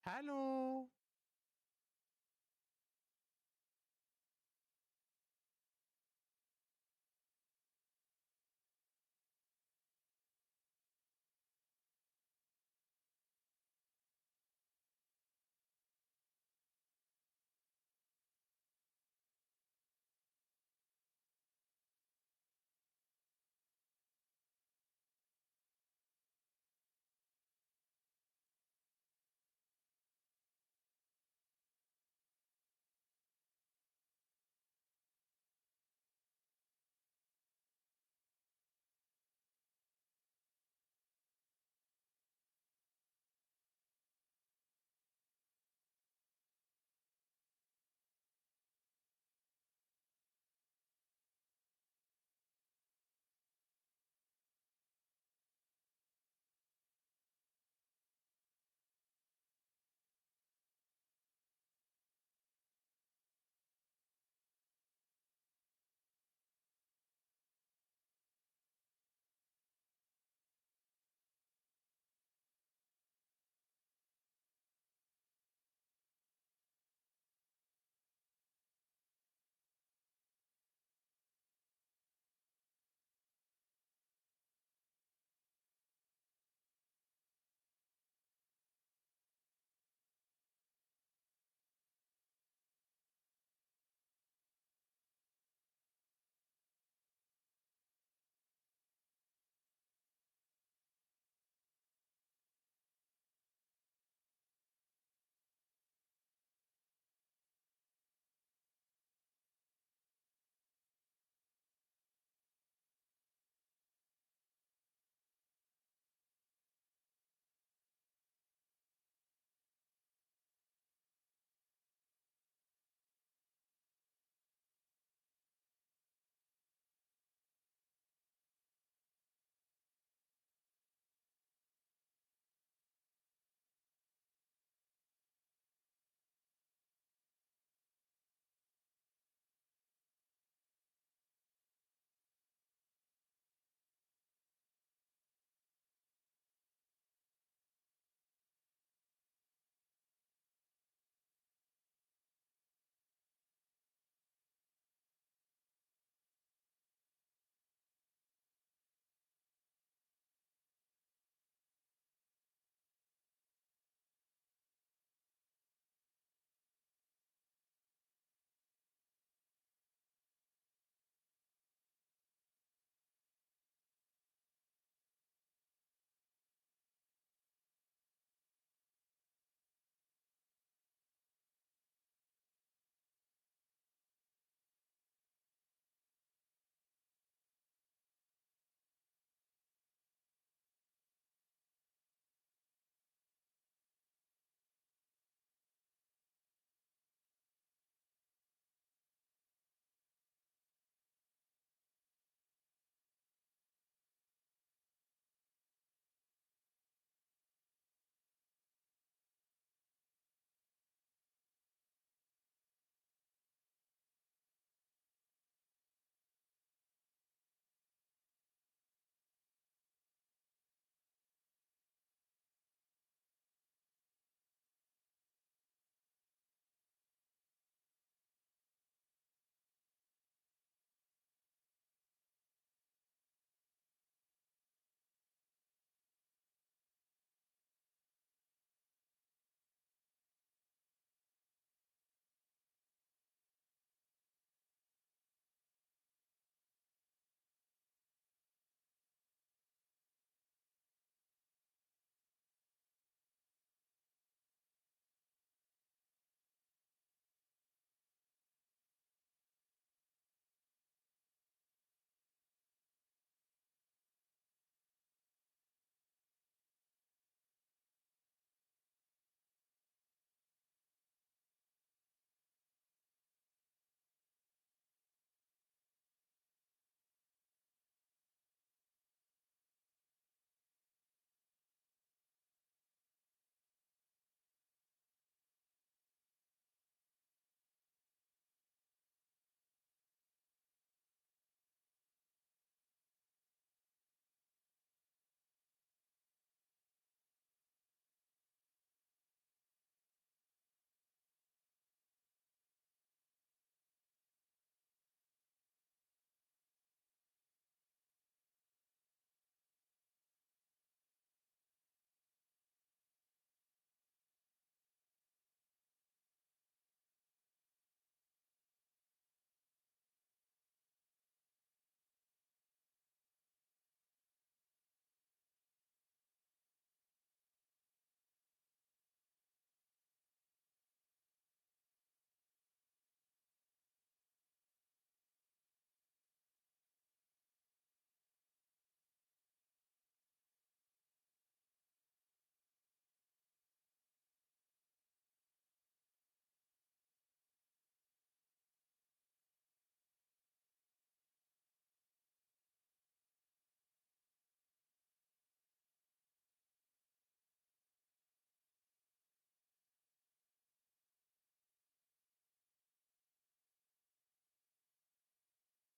Hallo.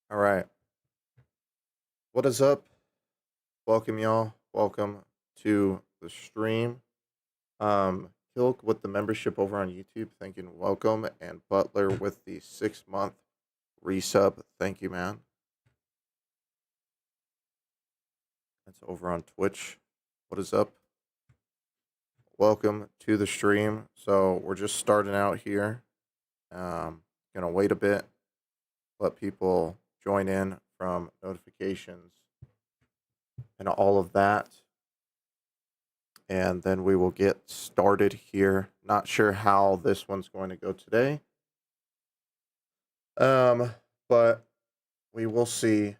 All right. What is up? Welcome, y'all. Welcome to the stream. Hilk with the membership over on YouTube. Thank you and welcome. And Butler with the 6-month resub. Thank you, man. That's over on Twitch. What is up? Welcome to the stream. So we're just starting out here. Gonna wait a bit, let people join in from notifications and all of that. And then we will get started here. Not sure how this one's going to go today. But we will see.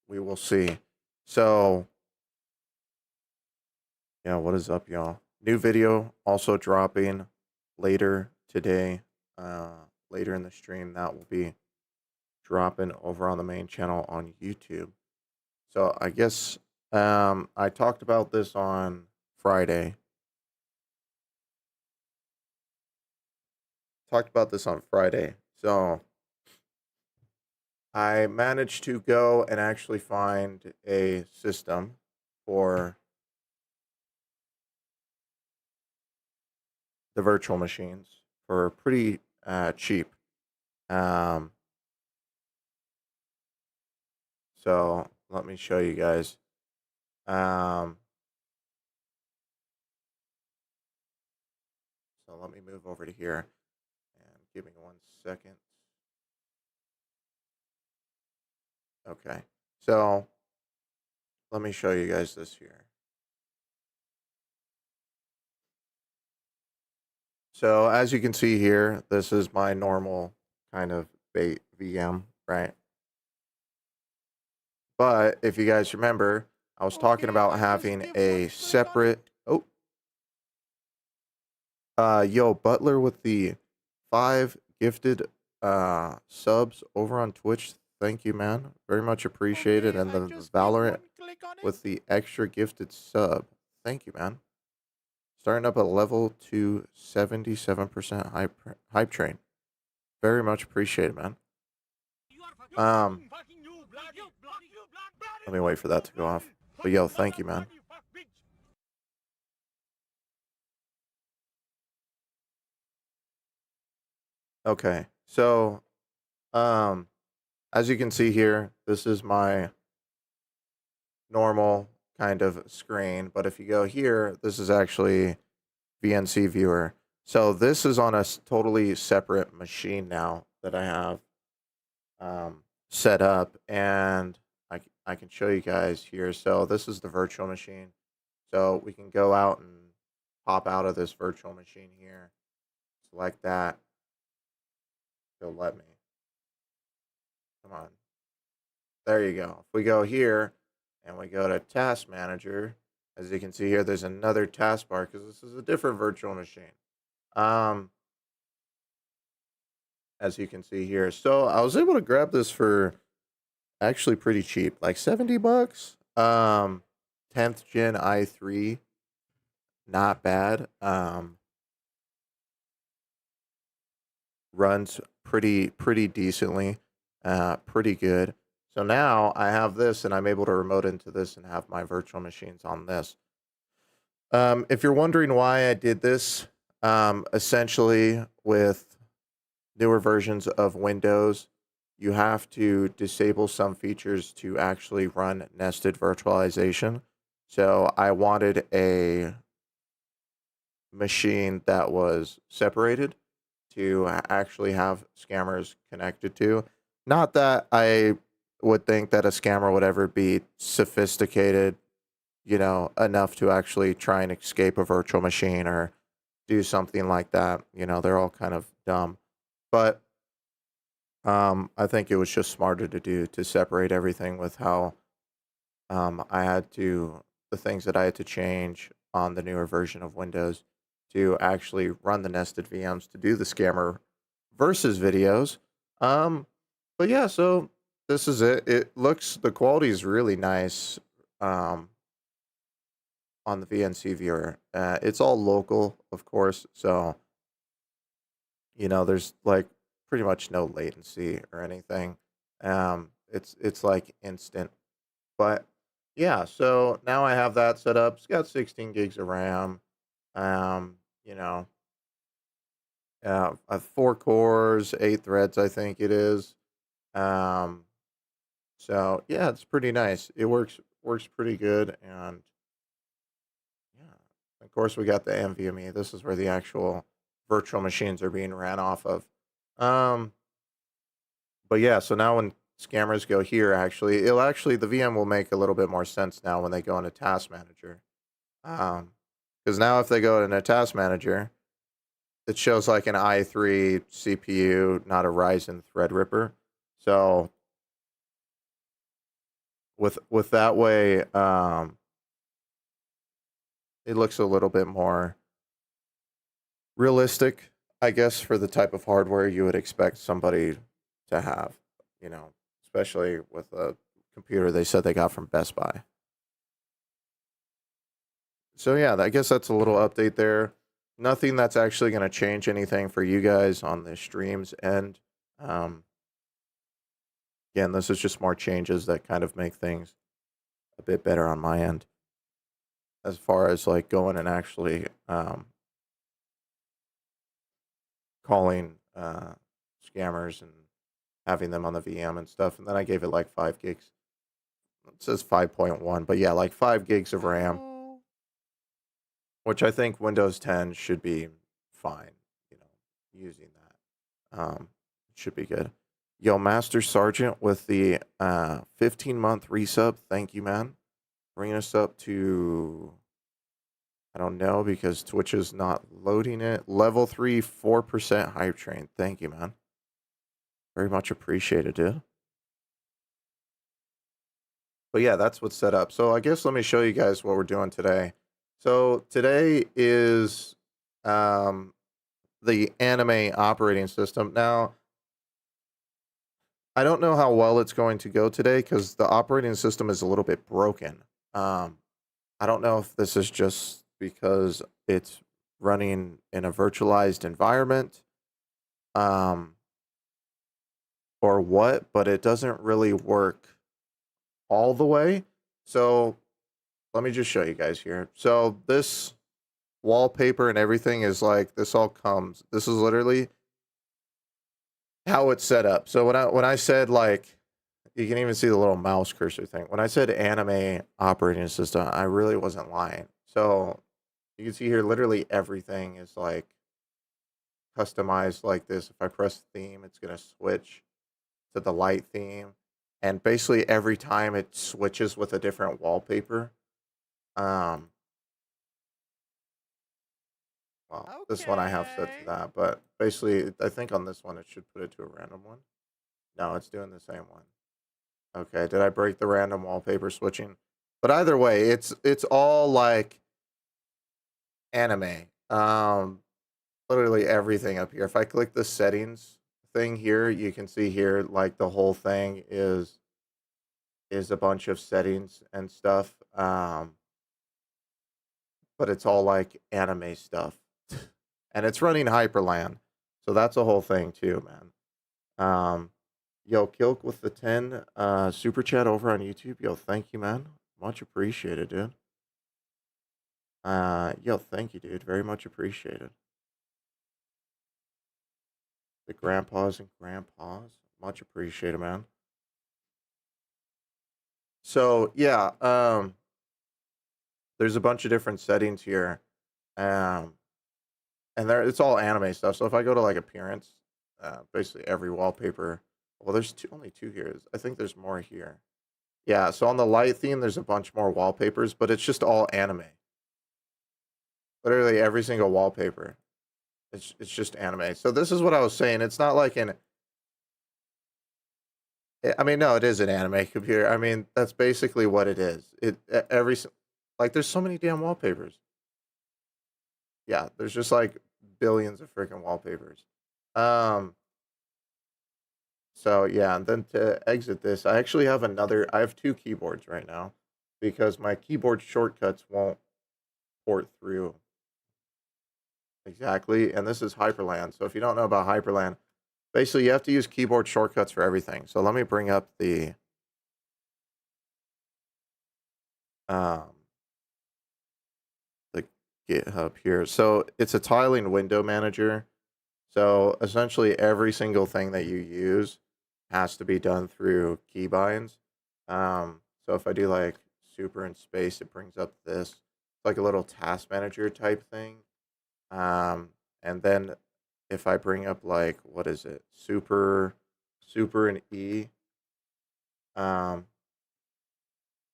We will see. So, yeah, what is up, y'all? New video also dropping later today. Later in the stream, that will be dropping over on the main channel on YouTube. So I guess I talked about this on Friday. So I managed to go and actually find a system for the virtual machines for pretty cheap. So let me show you guys. So let me move over to here and give me 1 second. Okay. So let me show you guys this here. So as you can see here, this is my normal kind of bait VM, right? But if you guys remember, I was talking about having a separate. Yo, Butler with the 5 gifted subs over on Twitch. Thank you, man. Very much appreciated. And the Valorant with the extra gifted sub. Thank you, man. Starting up a level 2 77% hype train. Very much appreciated, man. Let me wait for that to go off. But yo, thank you, man. Okay. So as you can see here, this is my normal kind of screen, but if you go here, this is actually VNC viewer. So this is on a totally separate machine now that I have set up, and I can show you guys here. So this is the virtual machine. So we can go out and pop out of this virtual machine here. Select that. Go let me. Come on. There you go. If we go here and we go to Task Manager, as you can see here, there's another taskbar because this is a different virtual machine. As you can see here. So I was able to grab this for actually pretty cheap, like $70. 10th gen i3, not bad. Runs pretty decently, pretty good. So now I have this and I'm able to remote into this and have my virtual machines on this. If you're wondering why I did this, essentially with newer versions of Windows, you have to disable some features to actually run nested virtualization. So I wanted a machine that was separated to actually have scammers connected to. Not that I would think that a scammer would ever be sophisticated, enough to actually try and escape a virtual machine or do something like that. They're all kind of dumb. But I think it was just smarter to do to separate everything with how the things that I had to change on the newer version of Windows to actually run the nested VMs to do the scammer versus videos. But yeah, so this is it. The quality is really nice on the VNC viewer. It's all local, of course, so there's like pretty much no latency or anything. It's like instant. But yeah, so now I have that set up. It's got 16 gigs of RAM. You know, 4 cores, 8 threads, I think it is. Um, so yeah, it's pretty nice. It works pretty good, and yeah, of course we got the NVMe. This is where the actual virtual machines are being ran off of. Um, but yeah, so now when scammers go here, the VM will make a little bit more sense now when they go into Task Manager. Because now if they go in a Task Manager, it shows like an i3 CPU, not a Ryzen Threadripper. So with that way, it looks a little bit more realistic, I guess, for the type of hardware you would expect somebody to have, you know, especially with a computer they said they got from Best Buy. So yeah, I guess that's a little update there. Nothing that's actually going to change anything for you guys on the streams end. Um, Again, this is just more changes that kind of make things a bit better on my end as far as like going and actually calling scammers and having them on the VM and stuff. And then I gave it like 5 gigs. It says 5.1, but yeah, like 5 gigs of RAM, which I think Windows 10 should be fine, using that. It should be good. Yo, Master Sergeant with the 15-month resub. Thank you, man. Bringing us up to, I don't know because Twitch is not loading it. Level 3, 4% hype train. Thank you, man. Very much appreciated, dude. But yeah, that's what's set up. So I guess let me show you guys what we're doing today. So today is the anime operating system. Now, I don't know how well it's going to go today because the operating system is a little bit broken. I don't know if this is just because it's running in a virtualized environment or what, but it doesn't really work all the way. So let me just show you guys here. So this wallpaper and everything is like, this is literally how it's set up. So when I said like, you can even see the little mouse cursor thing. When I said anime operating system, I really wasn't lying. So you can see here, literally everything is like customized like this. If I press theme, it's going to switch to the light theme. And basically every time it switches with a different wallpaper. Well, this one I have set to that, but basically I think on this one it should put it to a random one. No, it's doing the same one. Okay, did I break the random wallpaper switching? But either way, it's all like anime. Literally everything up here. If I click the settings thing here, you can see here like the whole thing is a bunch of settings and stuff. But it's all like anime stuff. And it's running Hyperland. So that's a whole thing too, man. Yo, Kilk with the 10 super chat over on YouTube. Yo, thank you, man. Much appreciated, dude. Yo, thank you, dude. Very much appreciated. The grandpas and grandpas. Much appreciated, man. So yeah, there's a bunch of different settings here. And it's all anime stuff. So if I go to like appearance, basically every wallpaper. Well, there's only two here. I think there's more here. Yeah, so on the light theme, there's a bunch more wallpapers, but it's just all anime. Literally every single wallpaper. It's just anime. So this is what I was saying. It's not like I mean, no, it is an anime computer. I mean, that's basically what it is. Like there's so many damn wallpapers. Yeah, there's just like billions of freaking wallpapers. So yeah, and then to exit this, I actually have I have two keyboards right now because my keyboard shortcuts won't port through exactly. And this is Hyperland. So if you don't know about Hyperland, basically you have to use keyboard shortcuts for everything. So let me bring up the um, the GitHub here. So it's a tiling window manager. So essentially, every single thing that you use has to be done through keybinds. So if I do like super in space, it brings up this. It's like a little task manager type thing. And then if I bring up like what is it, super and E, um,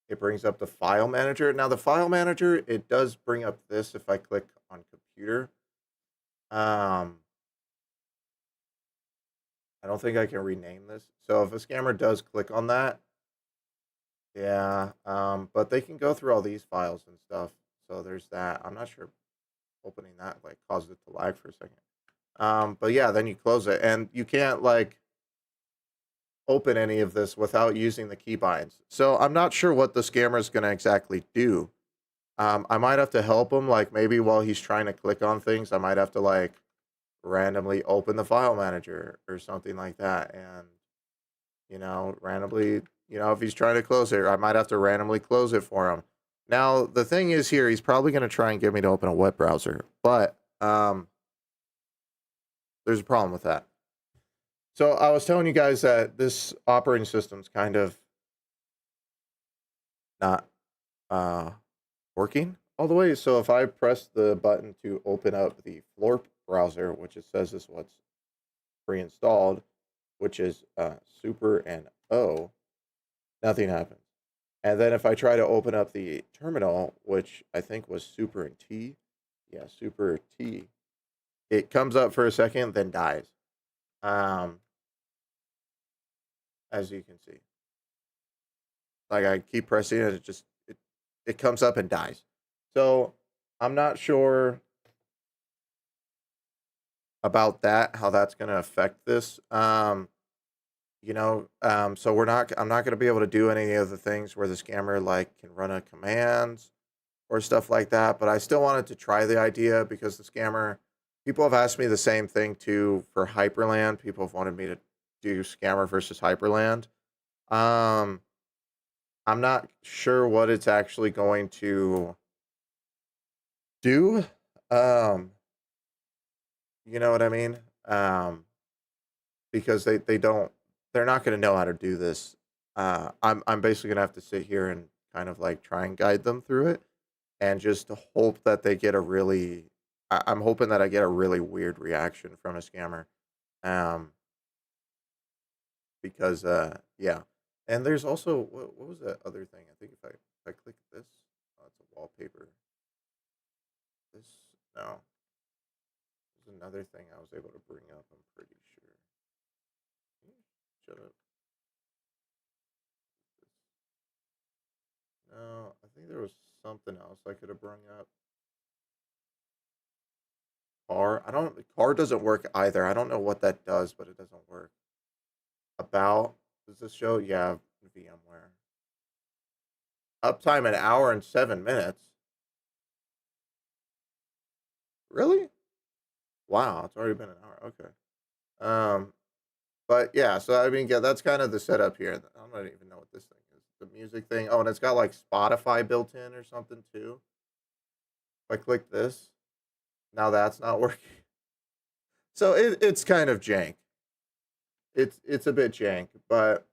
it brings up the file manager. Now the file manager, it does bring up this if I click on computer. Um, I don't think I can rename this. So if a scammer does click on that, yeah, but they can go through all these files and stuff. So there's that. I'm not sure opening that like caused it to lag for a second. But yeah, then you close it and you can't like open any of this without using the keybinds. So I'm not sure what the scammer is going to exactly do. I might have to help him, like maybe while he's trying to click on things, I might have to like randomly open the file manager or something like that. And, randomly, if he's trying to close it, I might have to randomly close it for him. Now, the thing is here, he's probably going to try and get me to open a web browser, but there's a problem with that. So I was telling you guys that this operating system's kind of not working all the way. So if I press the button to open up the Florp browser, which it says is what's pre-installed, which is super and O, nothing happens. And then if I try to open up the terminal, which I think was super and T, yeah, super T, it comes up for a second, then dies. As you can see, like I keep pressing it, it comes up and dies. So I'm not sure about that, how that's going to affect this. So I'm not going to be able to do any of the things where the scammer like can run a commands or stuff like that. But I still wanted to try the idea because people have asked me the same thing too for Hyperland. People have wanted me to do scammer versus Hyperland. Um, I'm not sure what it's actually going to do. Um, you know what I mean? Because they're not going to know how to do this. I'm basically going to have to sit here and kind of like try and guide them through it and just hope that they get a really I'm hoping that I get a really weird reaction from a scammer. Um because yeah. And there's also what was that other thing? I think if I click this, oh, it's a wallpaper. This no. There's another thing I was able to bring up, I'm pretty sure. Shut up. No, I think there was something else I could have brought up. Car doesn't work either. I don't know what that does, but it doesn't work. About does this show? Yeah, VMware. Uptime an hour and 7 minutes. Really? Wow, it's already been an hour. Okay. Um, but yeah, so I mean, yeah, that's kind of the setup here. I don't even know what this thing is. The music thing. Oh, and it's got like Spotify built in or something too. If I click this, now that's not working. So it's kind of jank. It's a bit jank, but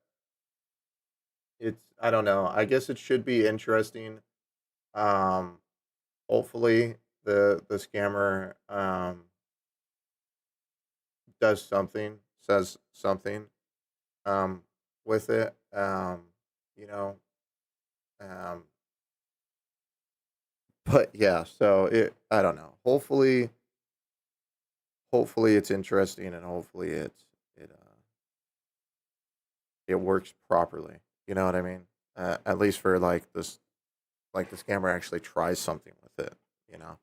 I don't know. I guess it should be interesting. Um, Hopefully the scammer does something, says something um with it. You know, um but yeah, so I don't know. Hopefully it's interesting and hopefully it works properly. You know what I mean? At least for like this, like the scammer actually tries something with it, you know.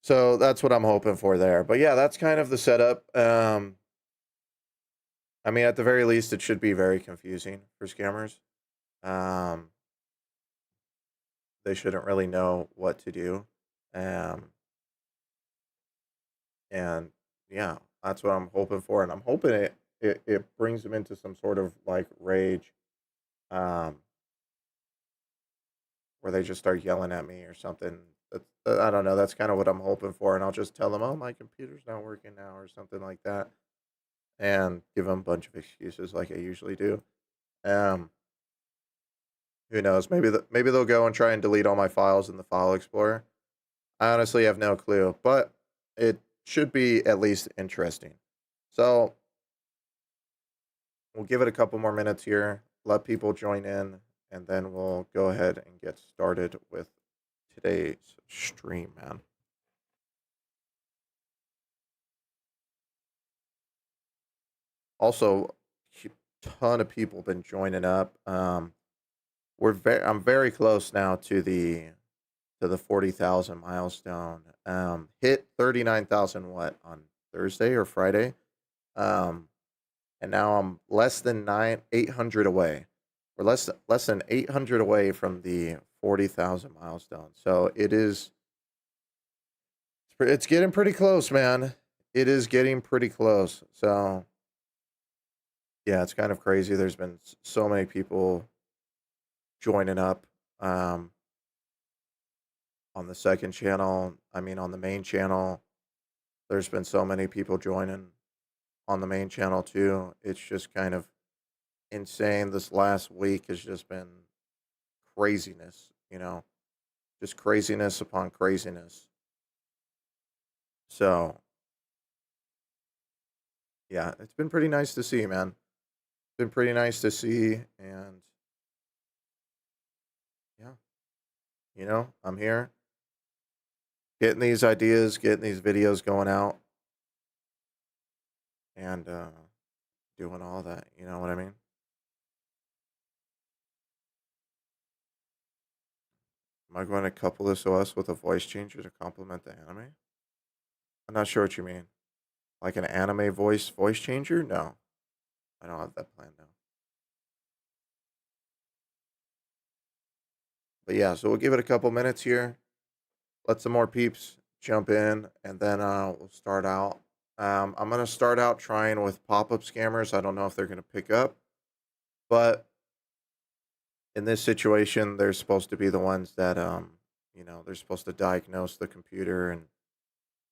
So that's what I'm hoping for there. But yeah, that's kind of the setup. I mean, at the very least, it should be very confusing for scammers. Um, they shouldn't really know what to do. Um, and yeah, that's what I'm hoping for. And I'm hoping it brings them into some sort of like rage. um, where they just start yelling at me or something. I don't know. That's kind of what I'm hoping for, and I'll just tell them, "Oh, my computer's not working now," or something like that, and give them a bunch of excuses like I usually do. Um, who knows? Maybe they'll go and try and delete all my files in the file explorer. I honestly have no clue, but it should be at least interesting. So we'll give it a couple more minutes here, let people join in, and then we'll go ahead and get started with today's stream, man. Also, a ton of people been joining up. I'm very close now to the 40,000 milestone. Hit 39,000 what on Thursday or Friday. Um, and now I'm less than 800 away. We're less than 800 away from the 40,000 milestone. So it's getting pretty close, man. It is getting pretty close. So yeah, it's kind of crazy. There's been so many people joining up um, on the second channel. I mean, on the main channel, there's been so many people joining on the main channel too. It's just kind of insane. This last week has just been craziness, just craziness upon craziness. So, yeah, it's been pretty nice to see, man. It's been pretty nice to see. And yeah, I'm here getting these ideas, getting these videos going out, and doing all that. You know what I mean? Am I going to couple this OS with a voice changer to complement the anime? I'm not sure what you mean. Like an anime voice changer? No, I don't have that plan now. But yeah, so we'll give it a couple minutes here. Let some more peeps jump in, and then we'll start out. I'm gonna start out trying with pop-up scammers. I don't know if they're gonna pick up, but in this situation, they're supposed to be the ones that they're supposed to diagnose the computer and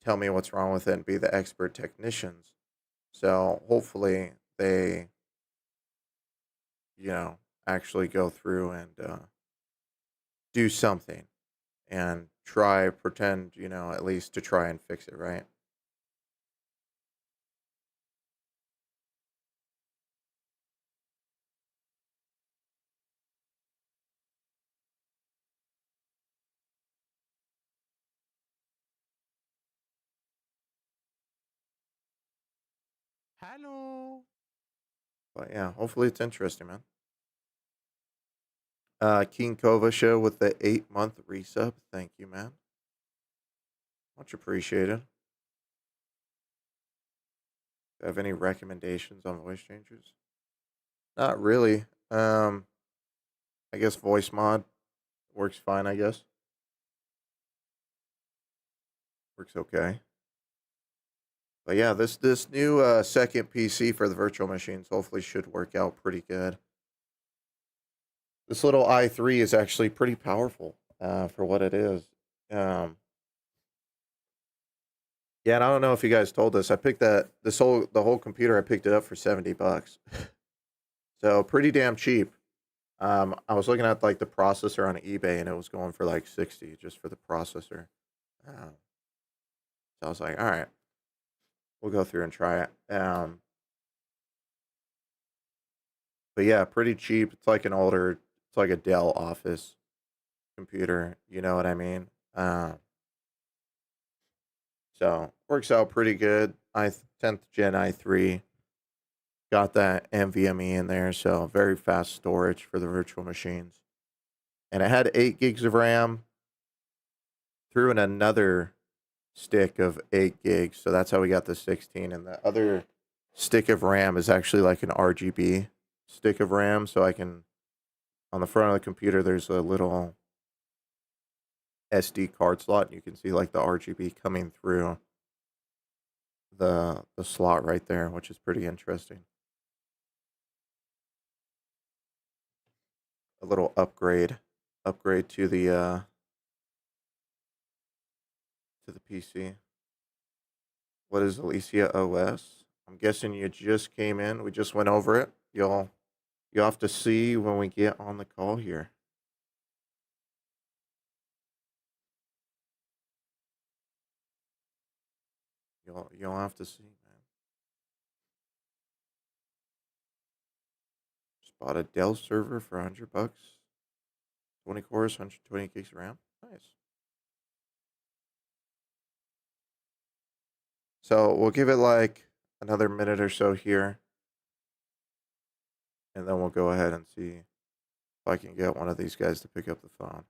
tell me what's wrong with it and be the expert technicians. So hopefully they, you know, actually go through and do something and pretend, at least to try and fix it, right? Hello. But yeah, hopefully it's interesting, man. King Kova show with the 8-month resub. Thank you, man. Much appreciated. Do you have any recommendations on voice changers? Not really. I guess voice mod works fine, I guess. Works okay. But yeah, this new second PC for the virtual machines hopefully should work out pretty good. This little i3 is actually pretty powerful for what it is. Um, yeah, and I don't know if you guys told this. I picked the whole computer. I picked it up for $70, so pretty damn cheap. I was looking at like the processor on eBay, and it was going for like 60 just for the processor. So I was like, all right, we'll go through and try it. But yeah, pretty cheap. It's like a Dell Office computer. You know what I mean? So works out pretty good. 10th gen i3 got that NVMe in there, so very fast storage for the virtual machines. And it had 8 gigs of RAM. Threw in another stick of 8 gigs, so that's how we got the 16. And the other stick of RAM is actually like an RGB stick of RAM, so I can on the front of the computer there's a little SD card slot, and you can see like the RGB coming through the slot right there, which is pretty interesting. a little upgrade to the PC. What is ElysiaOS? I'm guessing you just came in. We just went over it. You'll have to see when we get on the call here. You'll have to see, man. Just bought a Dell server for $100. 20 cores, 120 gigs of RAM. Nice. So we'll give it like another minute or so here, and then we'll go ahead and see if I can get one of these guys to pick up the phone.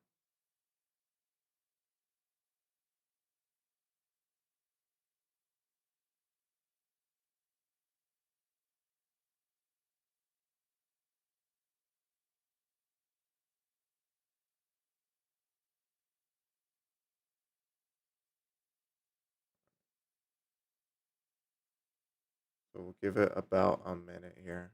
So we'll give it about a minute here.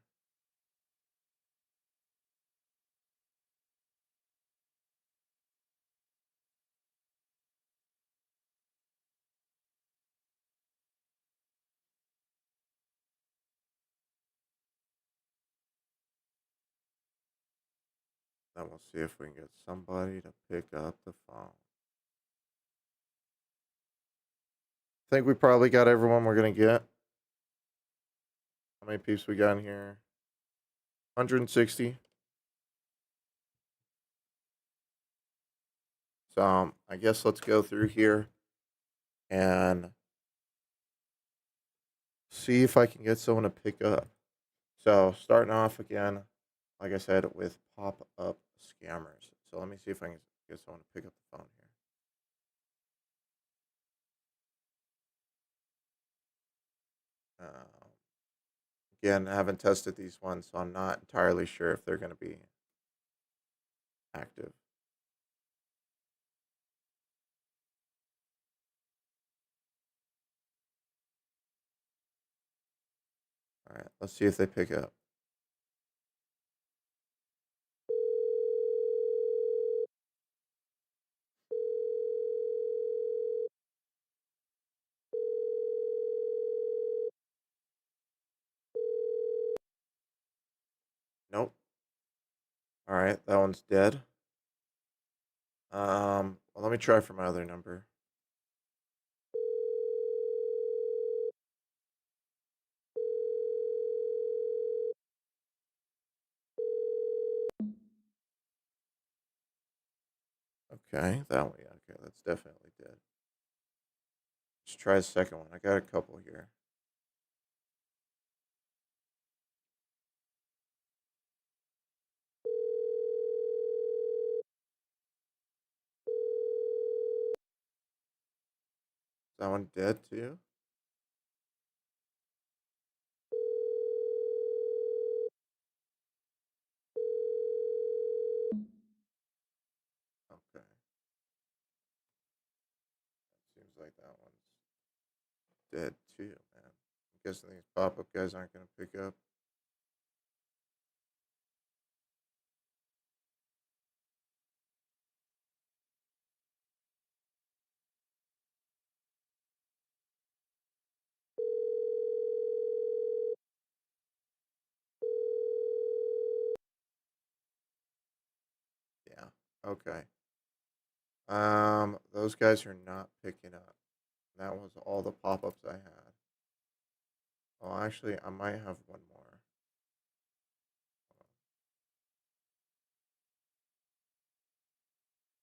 Then we'll see if we can get somebody to pick up the phone. I think we probably got everyone we're gonna get. How many peeps we got in here? 160. So I guess let's go through here and see if I can get someone to pick up. So starting off again, like I said, with pop-up scammers. So let me see if I can get someone to pick up the phone here. Um, Again, I haven't tested these ones, so I'm not entirely sure if they're going to be active. All right, let's see if they pick up. Nope. All right, that one's dead. Well, let me try for my other number. Okay, that one. Yeah, okay, that's definitely dead. Let's try a second one. I got a couple here. Is that one dead too? Okay. Seems like that one's dead too, man. I'm guessing these pop-up guys aren't gonna pick up. Yeah. Okay. Those guys are not picking up. That was all the pop-ups I had. Oh, actually, I might have one more.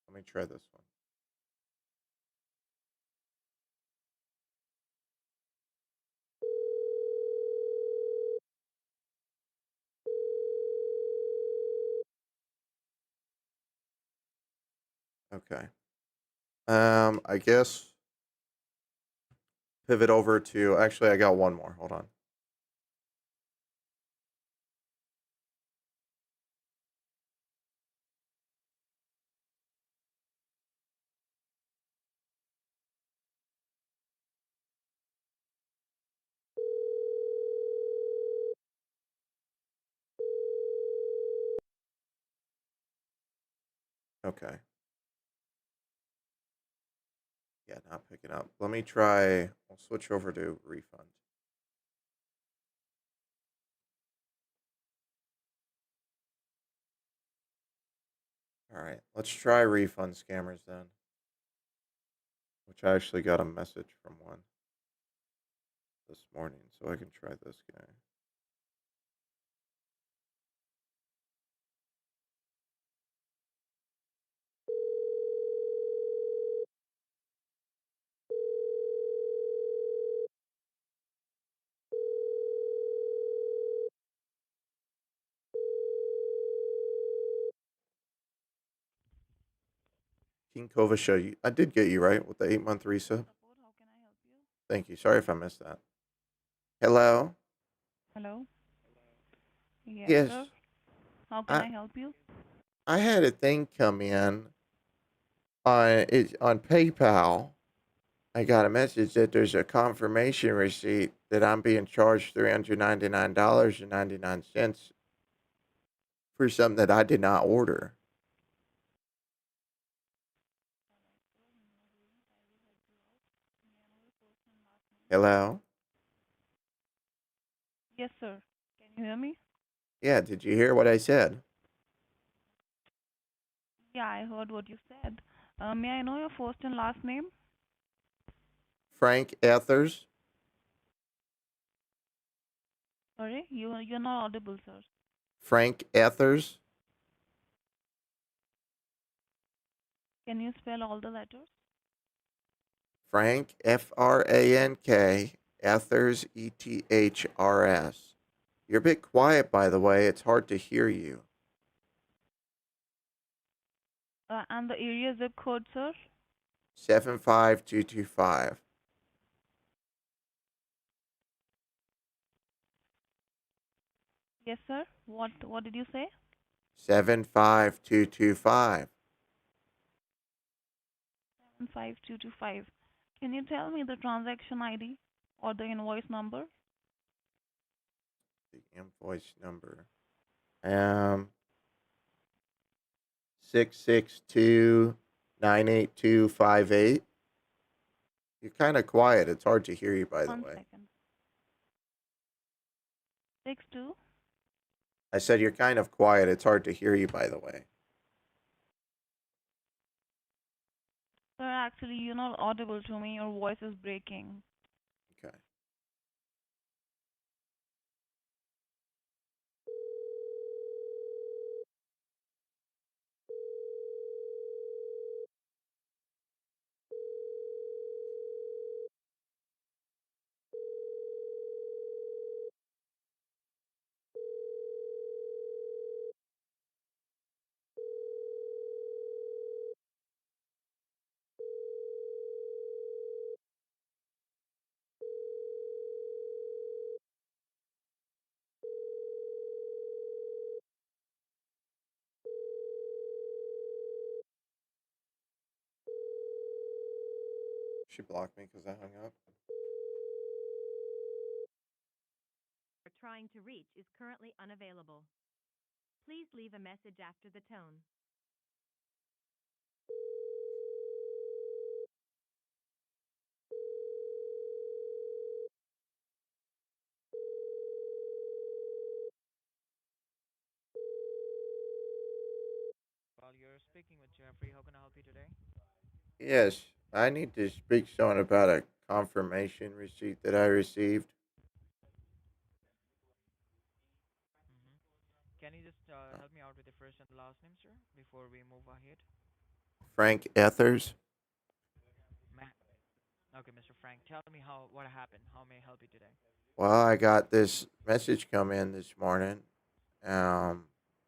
Let me try this one. Okay. I guess pivot over to actually I got one more. Hold on. Okay. Yeah, not picking up. Let me try. I'll switch over to refund. All right. Let's try refund scammers then, which I actually got a message from one this morning, so I can try this guy. King Kova show you. I did get you right with the 8-month resub. Support, how can I help you? Thank you. Sorry if I missed that. Hello. Hello? Yes, sir. Yes. How can I I help you? I had a thing come in on PayPal. I got a message that there's a confirmation receipt that I'm being charged $399.99 for something that I did not order. Hello? Yes, sir. Can you hear me? Yeah, did you hear what I said? Yeah, I heard what you said. May I know your first and last name? Frank Ethers? Sorry, you're not audible, sir. Frank Ethers? Can you spell all the letters? Frank, Frank, Ethers, Ethrs. You're a bit quiet, by the way. It's hard to hear you. And the area zip code, sir? 75225. Yes, sir. What did you say? 75225. 75225. Can you tell me the transaction ID or the invoice number? The invoice number. Um, 662 98258. You're kind of quiet. It's hard to hear you, by the One way. second. 62. I said you're kind of quiet. It's hard to hear you, by the way. Sir, actually, you're not audible to me. Your voice is breaking. Okay. She blocked me because I hung up. Are trying to reach is currently unavailable. Please leave a message after the tone. While you're speaking with Jeffrey, how can I help you today? Yes, I need to speak to someone about a confirmation receipt that I received. Mm-hmm. Can you just Uh, help me out with the first and last name, sir, before we move ahead? Frank Ethers. Okay, Mr. Frank, tell me what happened. How may I help you today? Well, I got this message come in this morning.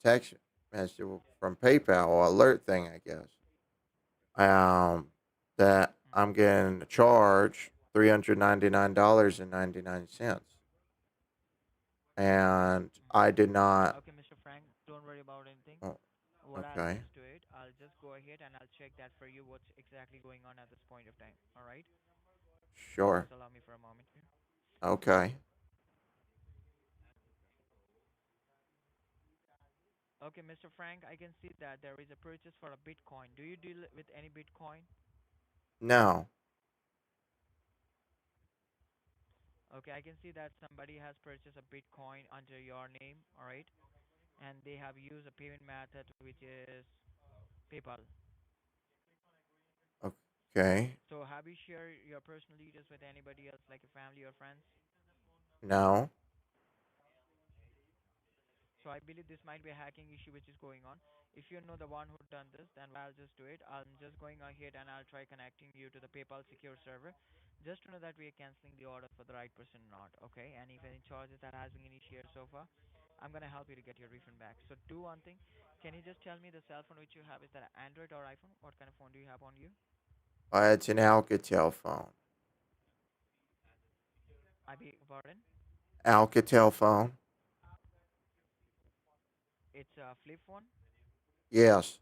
Text message from PayPal, alert thing, I guess. Um, that I'm Mm-hmm. getting a charge $399.99, and I did not. Mm-hmm. Okay, Mr. Frank, don't worry about anything. Oh, What I'll okay, just do it, I'll just go ahead and I'll check that for you. What's exactly going on at this point of time? All right? sure, Just allow me for a moment here. okay. Okay, Mr. Frank, I can see that there is a purchase for a Bitcoin. Do you deal with any Bitcoin? No. Okay, I can see that somebody has purchased a Bitcoin under your name, all right? And they have used a payment method which is PayPal. Okay. So have you shared your personal details with anybody else, like a family or friends? No. So I believe this might be a hacking issue which is going on. If you know the one who done this, then I'll just do it. I'm just going ahead and I'll try connecting you to the PayPal secure server, just to know that we are canceling the order for the right person or not. Okay? And if any charges that has been initiated so far, I'm gonna help you to get your refund back. So do one thing. Can you just tell me the cell phone which you have? Is that an Android or iPhone? What kind of phone do you have on you? It's an Alcatel phone. I beg your pardon. Alcatel phone? It's a flip phone. Yes.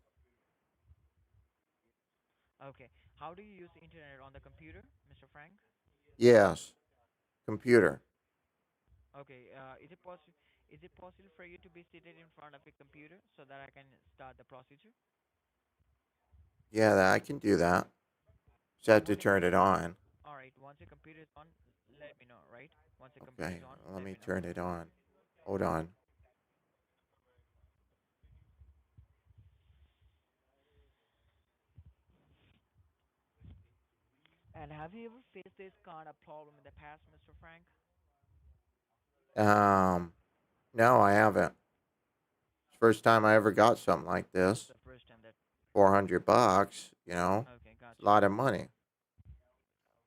Okay. How do you use the internet on the computer, Mr. Frank? Yes. Computer. Okay. Is it possible for you to be seated in front of a computer so that I can start the procedure? Yeah, I can do that. Just have to Once the turn it computer is on, on. all right. Once the computer is on, let me know. Right. Once the computer Okay, is on, let let me me know. turn it on. Hold on. And have you ever faced this kind of problem in the past, Mr. Frank? Um, no, I haven't. First time I ever got something like This is this. the first time that. $400, you know, Okay, got it's a you. lot of money.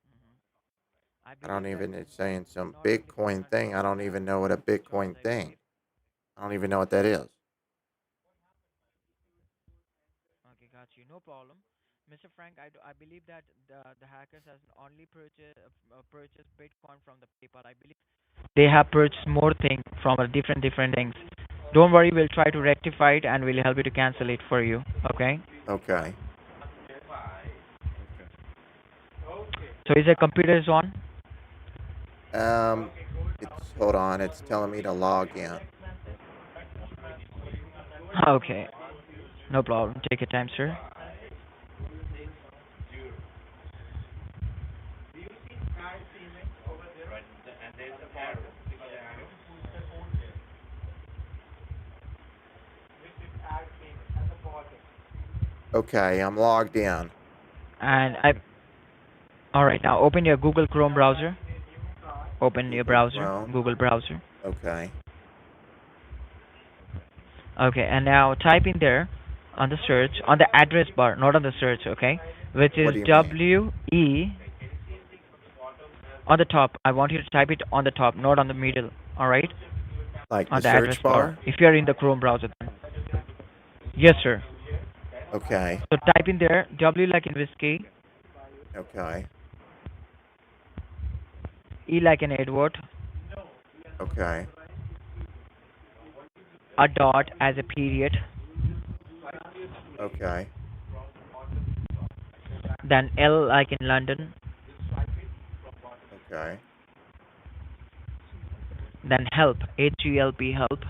hmm I I don't believe that even, it's saying some not only Bitcoin thing. I $400, don't but even know what a this charge, Bitcoin I thing. believe. I don't even know what that is. Okay, got you. No problem. Mr. Frank, I believe that the hackers has only purchased Bitcoin from the PayPal. I believe they have purchased more things from a different things. Don't worry, we'll try to rectify it and we'll help you to cancel it for you. Okay? Okay. So is the computer is on? Um, hold on. It's telling me to log in. Okay. No problem. Take your time, sir. Okay, I'm logged in. And I all right, now open your Google Chrome browser. Open your Google browser, Chrome. Google browser. Okay. Okay, and now type in there on the search, on the address bar, not on the search, okay? Which What is do you mean? WE on the top. I want you to type it on the top, not on the middle, all right? Like the On the address search bar. bar? If you are in the Chrome browser. Then. Yes, sir. Okay. So type in there W like in whiskey, Okay. E like in Edward, Okay. a dot as a period, Okay. then L like in London, Okay. then help, HELP help,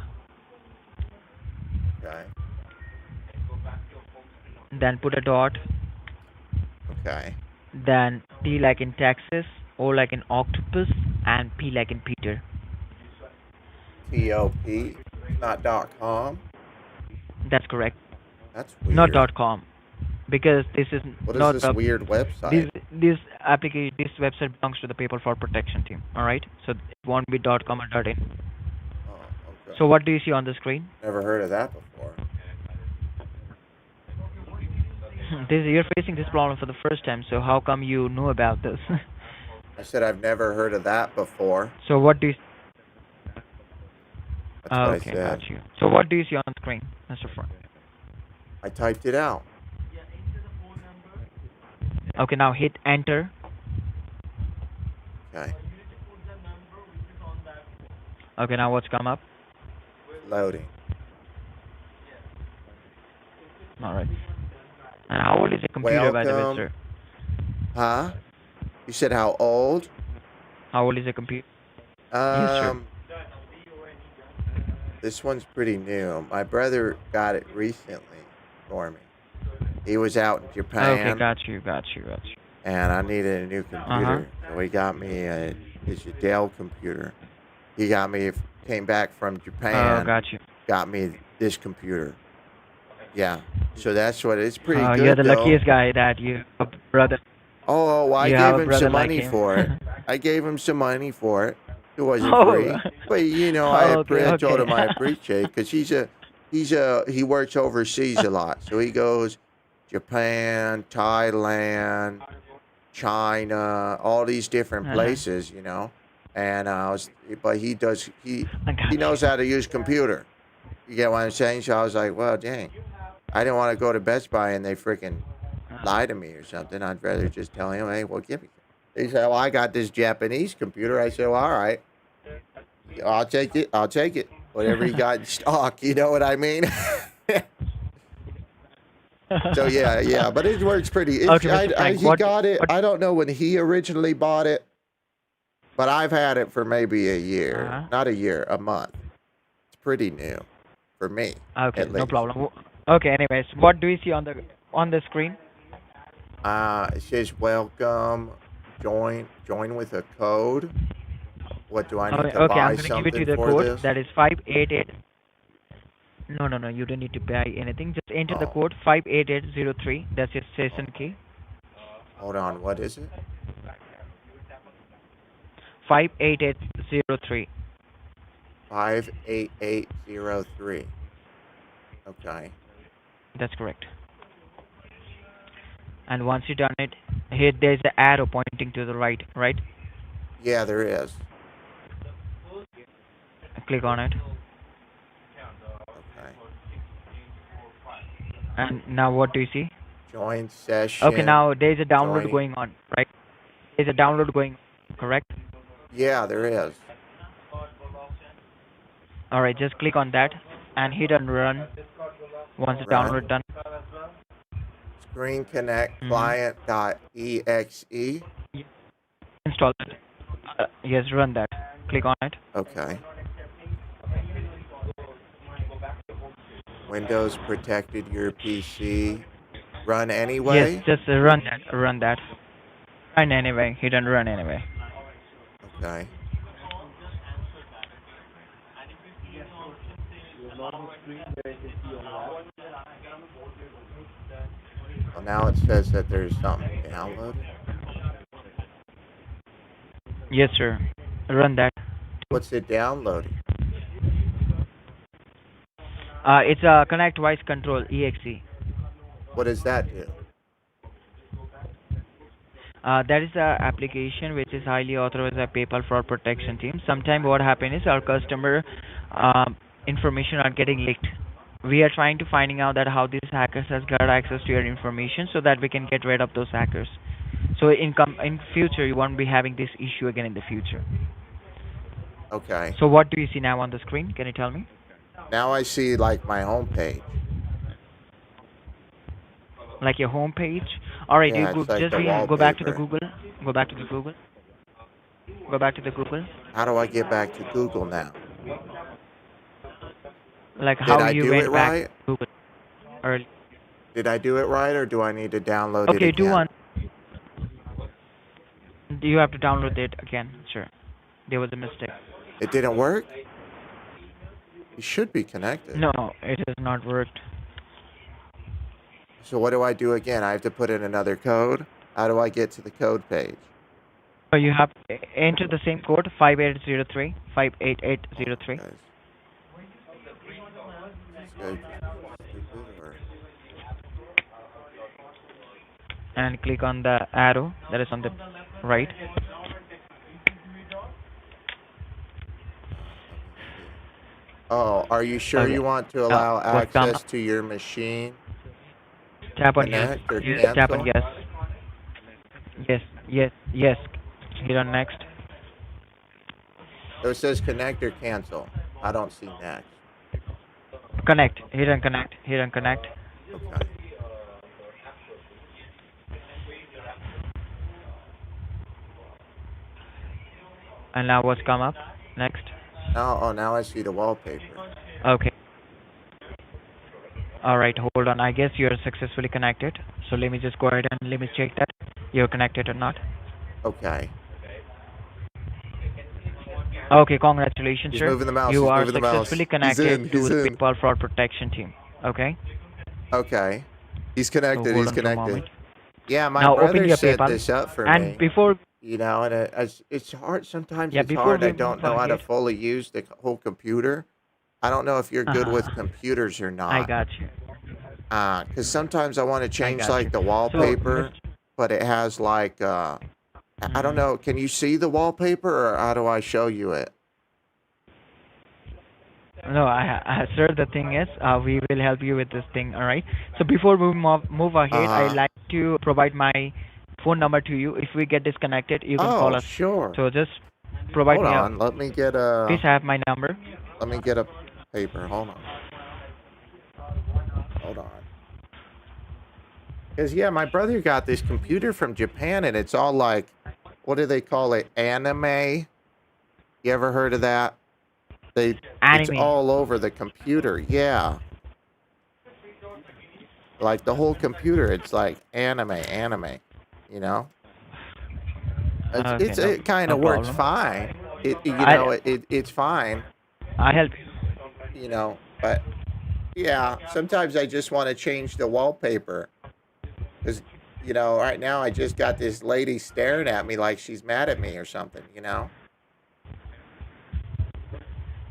Okay. then put a dot, Okay. then T like in Texas, O like in octopus, and P like in Peter. TOP. It's not .com. That's correct. That's Not weird. .com, because this is What is not this weird this website? this application, this website belongs to the people for protection team. All right, so it won't be .com or .in. Oh, okay. So what do you see on the screen? Never heard of that before. You're facing this problem for the first time. So how come you know about this? I said I've never heard of that before. So what do you? That's what I Okay, got said. you. So what do you see on the screen, Mr. Frank? I typed it out. Okay, now hit enter. Okay. Okay, now what's come up? It's loading. All right. And how old is your computer, by the way, Welcome. sir? Huh? You said how old? How old is your computer? Yes, sir. Um, This one's pretty new. My brother got it recently for me. He was out in Okay, Japan, got you. and I needed a new Uh-huh. computer, so he got me it's a Dell computer. He came back from Oh, Japan, got you. got me this computer. Yeah, so that's what it's pretty You're good the though. luckiest guy that you have a brother. Oh, I You have gave a him brother some like money him. for it. I gave him some money for it. It wasn't Oh. free, but Okay, I told okay. him I appreciate because he works overseas a lot, so he goes Japan, Thailand, China, all these different Uh-huh. places, and but I he got knows you. how to use computer. You get what I'm saying? So I was like, well, dang, I didn't want to go to Best Buy and they freaking Uh, lie to me or something. I'd rather just tell him, hey, well, give me. He said, well, I got this Japanese computer. I said, well, all right, I'll take it. I'll take it. Whatever you got in stock, you know what I mean? So yeah, but it works pretty. Okay, Mr. Frank, He got it. what? I don't know when he originally bought it, but I've had it for maybe a year, Uh-huh. not a year, a month. It's pretty new for me, Okay, at no least. problem. Okay, anyways, what do you see on the screen? It says welcome, join with a code. What do I need to Okay, I'm buy gonna give it to you something the for code. this? That is 588. No, no, no. You don't need to buy anything. Just enter the Oh, code 58803. That's your session key. hold on. What is it? 58803. 58803. Okay. That's correct. And once you done it, here there's the arrow pointing to the right, right? Yeah, there is. Click on it. Okay. And now what do you see? Join Okay, session. now there's a download Joining. going on, right? There's a download going, correct? Yeah, there is. All right, just click on that and hit and run once the Run. download done. Screen Connect Mm-hmm. Client.exe. Install it. Yes, run that. Click on it. Okay. Windows protected your PC. Run Yes, anyway. just run that. Run that. Run anyway. Hit and run anyway. Okay. Well, now it says that there's something downloaded. Yes, sir. Run that. What's it downloading? It's a Connect Voice Control EXE. What does that do? That is a application which is highly authorized by PayPal fraud protection team. Sometimes what happens is our customer information are getting leaked. We are trying to finding out that how these hackers has got access to your information so that we can get rid of those hackers. So in future you won't be having this issue again in the future. Okay. So what do you see now on the screen? Can you tell me? Now I see like my home page. Like your home page? All right, Yeah, it's like just the go back to the wallpaper. Google. Go back to the Google. Go back to the Google. How do I get back to Google now? Like Did how I you do it went back right? to Google early. Did I do it right or do I need to download it Okay, do again? one. Do you have to download it again? Sure. There was a mistake. It didn't work? You should be connected. No, it has not worked. So what do I do again? I have to put in another code? How do I get to the code page? So you have to enter the same code 5803 58803 Guys, is this guy just being stupid or and click on the arrow that is on the right. let me see. Oh, are you sure Okay. you want to allow What's come access up? to your machine? Tap on yes. Connect or Yes, tap on cancel? yes. Yes, yes, yes. Hit on next. So it says connect or cancel. I don't see next. Connect. Hit and connect. Hit and connect. Okay. And now what's come up? Next. Now I see the wallpaper. Okay. All right, hold on. I guess you're successfully connected. So let me just go ahead and let me check that you're connected or not. Okay. Okay, congratulations, He's sir. moving the mouse. You He's are moving the mouse. successfully He's connected in. to He's the in. PayPal fraud protection team. Okay. Okay. He's So connected. hold He's on for a connected. moment. Yeah, my Now open brother your set PayPal. this up for And me. before, You know, and it's hard. Sometimes yeah, it's before hard. I we move don't know how to ahead, fully use the whole computer. I don't know if you're good with uh-huh. computers or I not. got you. Because sometimes I want to I change got like you. the So, wallpaper, but it has like I don't know. Can you see the wallpaper, or how do I show you it? No, sir, the thing is, we will help you with this thing, all right? So before we move ahead, I Uh-huh. like to provide my phone number to you. If we get disconnected, you can call Oh, us. sure. So just provide Hold me a, on. please have my number. Let me get a paper. Hold on. Hold on. Cause yeah, my brother got this computer from Japan, and it's all like, what do they call it? Anime. You ever heard of that? It's Anime. all over the computer. Yeah, like the whole computer. It's like anime. You know, Okay, it kind no of works problem. fine. I It's fine. I help. But yeah, sometimes I just want to change the wallpaper because right now I just got this lady staring at me like she's mad at me or something.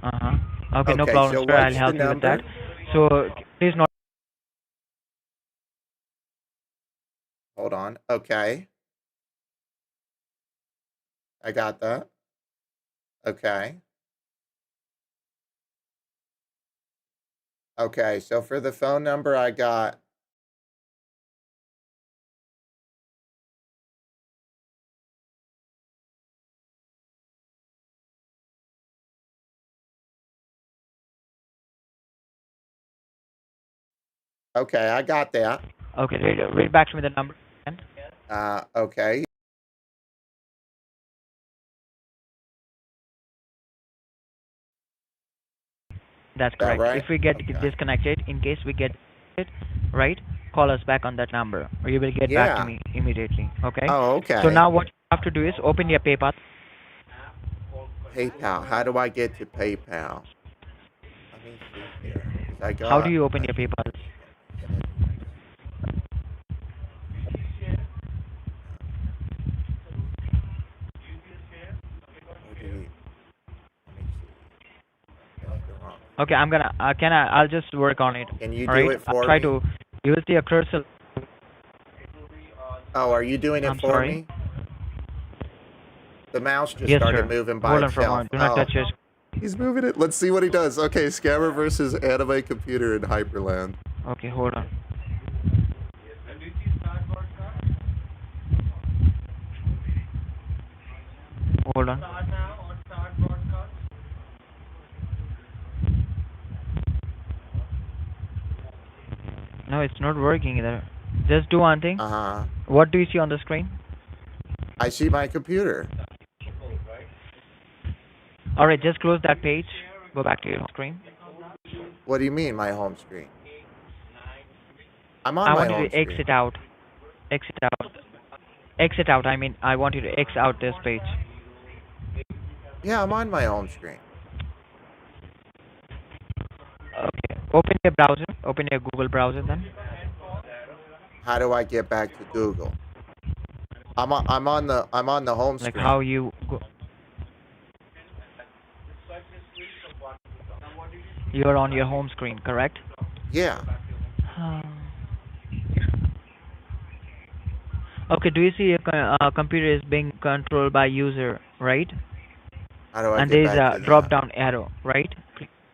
Uh-huh. Okay, no Okay, problem, so sir. I'll what's the help you with that. number? So please not. Hold on. Okay, I got that. Okay. Okay, so for the phone number, I got. Okay, I got that. Okay, read back to me the number. Again. Okay. That's Is that correct. right? If we get Okay. disconnected, in case we get it, right, call us back on that number, or you will get back to Yeah. me immediately. Okay. Oh, So okay. now what you have to do is open your PayPal. PayPal. How do I get to PayPal? Let me see here, because I How do got. you open Let your PayPal? me settings. Where did he? Let me see. That's the wrong Okay, thing. I'll just work on it. Can you All do right. it I'll for try me? to. You will see a cursor. Oh, are you doing it I'm for sorry. me? The mouse just Yes, started sir. moving by Hold on for a itself. moment. Do not Oh, touch your. he's moving it. Let's see what he does. Okay, scammer versus anime computer in Hyperland. Okay, hold on. Hold on. No, it's not working either. Just do one thing. Uh-huh. What do you see on the screen? I see my computer. All right, just close that page. Go back to your screen. What do you mean, my home screen? I'm on I my want you home to screen. exit out. Exit out. Exit out. I mean, I want you to X out this page. Yeah, I'm on my home screen. Okay. Open your browser. Open your Google browser then. How do I get back to Google? I'm on the home Like screen. how you go. You're on your home screen, correct? Yeah. Okay. Do you see your computer is being controlled by user, right? How do I And get there is back a to drop that? down arrow, right?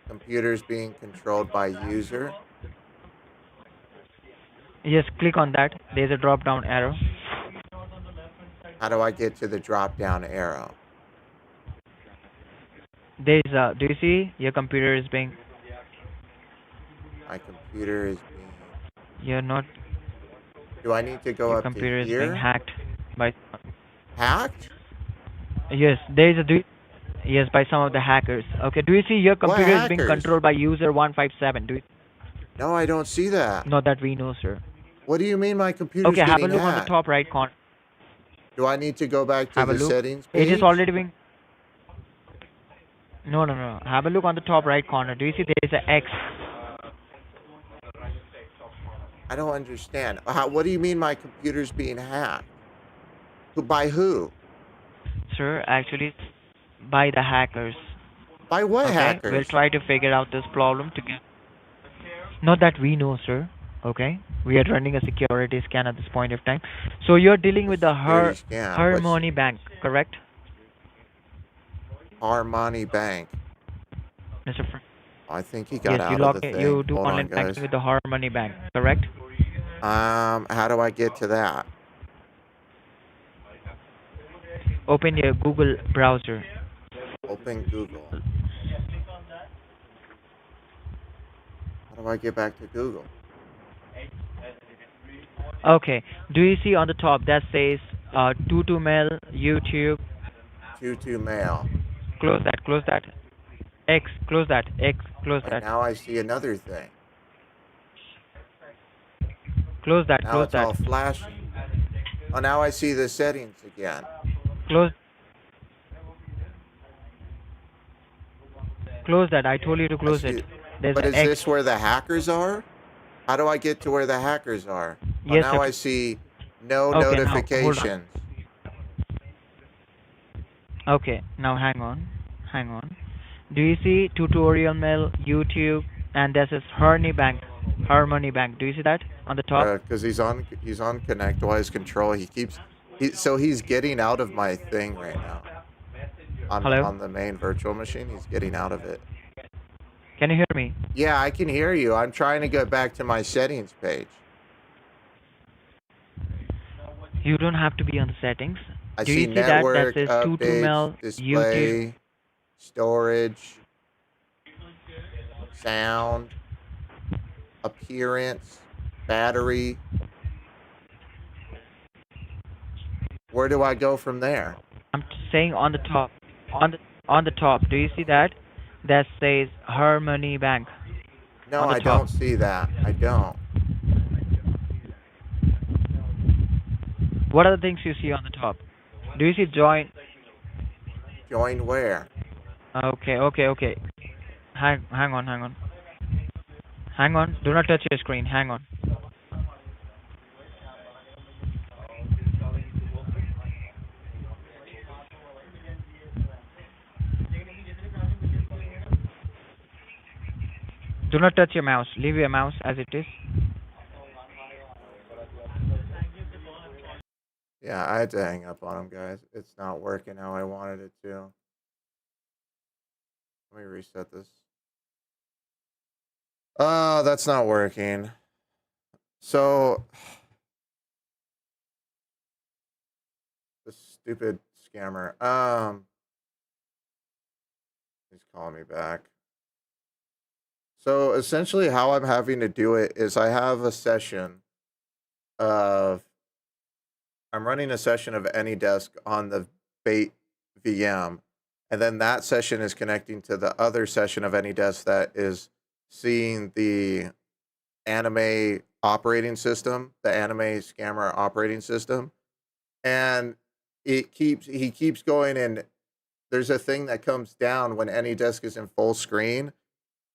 Computers being controlled by user. Just click on that. There's a drop down arrow. How do I get to the drop down arrow? There's a. Do you see your computer is being? My computer is being. You're not. Do I need to go Your up to computer is being here? hacked by. Hacked? Yes, there is a. Yes, by some of the hackers. Okay. Do you see your What computer is being hackers? controlled by user 157? Do you, No, I don't see that. not that we know, sir. What do you mean my computer's Okay, have a getting look on the hacked? top right corner. Do I need to go back to Have a the look. settings It is page? already being. No, no, no. Have a look on the top right corner. Do you see there is a X? I don't understand. What do you mean my computer's being hacked? By who? Sir, actually, it's by the hackers. By what Okay, we'll hackers? try to figure out this problem together. Not that we know, sir. Okay, we are running a security scan at this point of time. So you're dealing A with the security scan. What's Harmony Bank, correct, Harmony Bank? Mr. I think he got Yes, out of the you thing. do Hold on, online banking guys. with the Harmony Bank, correct? How do I get to that? Open your Google browser. Open Google. How do I get back to Google? Okay. Do you see on the top that says Tutu Mail, YouTube? Tutu Mail. Close that. Close that. X. Close that. X. Close And that. now I see another thing. Close that. Now Close it's that. all flashing. Oh, now I see the settings again. Close. Close that. I told you to I close see. it. There's But an is X. this where the hackers are? How do I get to where the hackers are? Oh, Yes, now sir. I see no Okay. Now hold on. notifications. Okay. Now hang on. Hang on. Do you see tutorial mail, YouTube, and this is Harmony Bank. Harmony Bank. Do you see that on the top? Because he's on ConnectWise control. So he's getting out of my thing right now. Hello. On the main virtual machine, he's getting out of it. Can you hear me? Yeah, I can hear you. I'm trying to get back to my settings page. You don't have to be on the settings. I Do see you see that network, says updates, tutorial, YouTube? display, storage, sound, appearance, battery. Where do I go from there? I'm saying on the top. On the top. Do you see that? That says Harmony Bank. No, On the I top. don't see that. I don't. What are the things you see on the top? Do you see join? Join where? Okay, okay, okay. Hang on, hang on. Hang on. Do not touch your screen. Hang on. Do not touch your mouse. Leave your mouse as it is. Yeah, I had to hang up on him, guys. It's not working how I wanted it to. Let me reset this. Oh, that's not working. So, this stupid scammer. He's calling me back. So essentially, how I'm having to do it is I have a session of I'm running a session of AnyDesk on the bait VM, and then that session is connecting to the other session of AnyDesk that is seeing the anime operating system, the anime scammer operating system, and he keeps going, and there's a thing that comes down when AnyDesk is in full screen.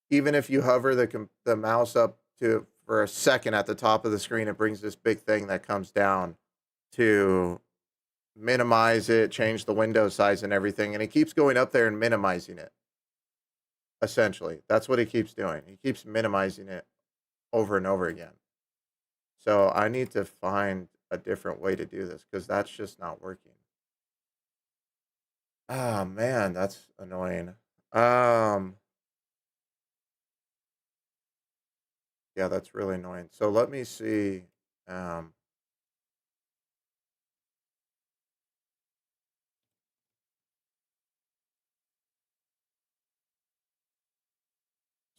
Even if you hover the mouse up to for a second at the top of the screen, it brings this big thing that comes down to minimize it, change the window size and everything, and it keeps going up there and minimizing it. Essentially, that's what he keeps doing. He keeps minimizing it over and over again. So I need to find a different way to do this because that's just not working. Oh man, that's annoying. Yeah, that's really annoying. So let me see. Um,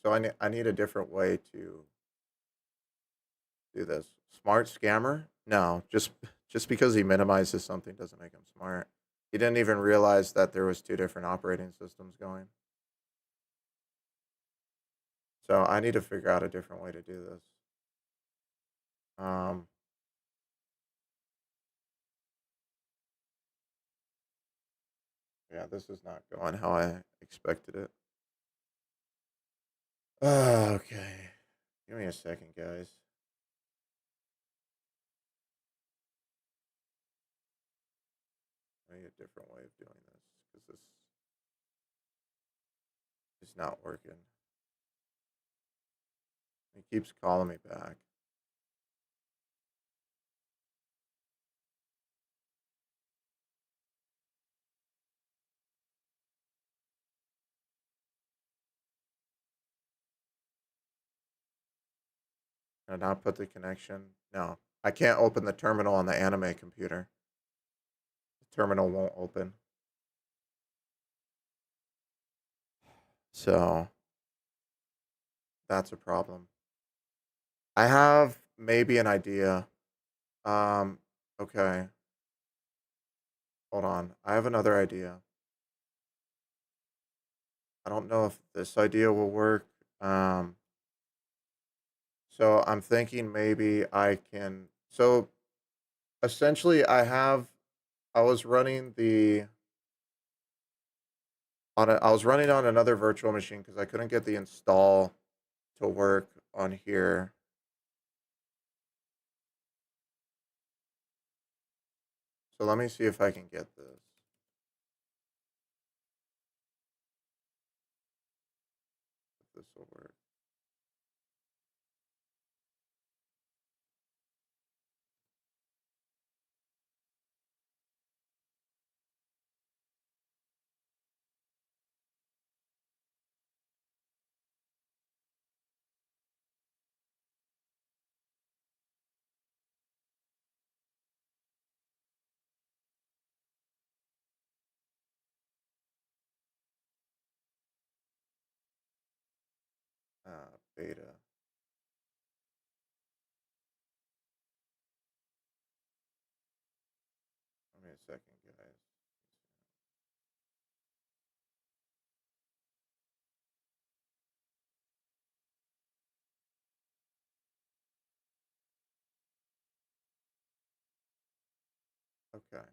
so I need a different way to do this. Smart scammer? No, just because he minimizes something doesn't make him smart. He didn't even realize that there was 2 different operating systems going. So I need to figure out a different way to do this. Um, yeah, this is not going how I expected it. Okay. Give me a second, guys. I need a different way of doing this because this is not working. He keeps calling me back. Can I not put the connection? No. I can't open the terminal on the anime computer. The terminal won't open. So that's a problem. I have maybe an idea. Um, okay. Hold on. I have another idea. I don't know if this idea will work. Um, so I'm thinking maybe I can. So essentially, I was running I was running on another virtual machine because I couldn't get the install to work on here. So let me see if I can get this. If this will work. Beta. Give me a second, guys. Okay.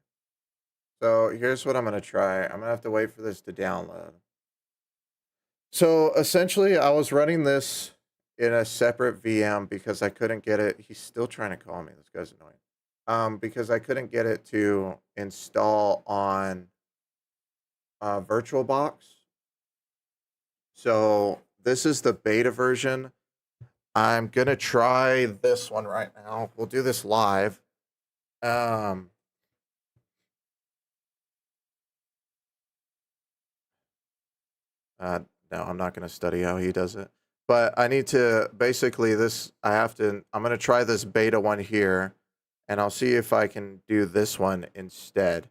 So here's what I'm gonna try. I'm gonna have to wait for this to download. So essentially, I was running this in a separate VM because I couldn't get it. He's still trying to call me. This guy's annoying. Because I couldn't get it to install on VirtualBox. So this is the beta version. I'm gonna try this one right now. We'll do this live. Um, uh, no, I'm not gonna study how he does it. But I need to basically this. I have to. I'm gonna try this beta one here, and I'll see if I can do this one instead.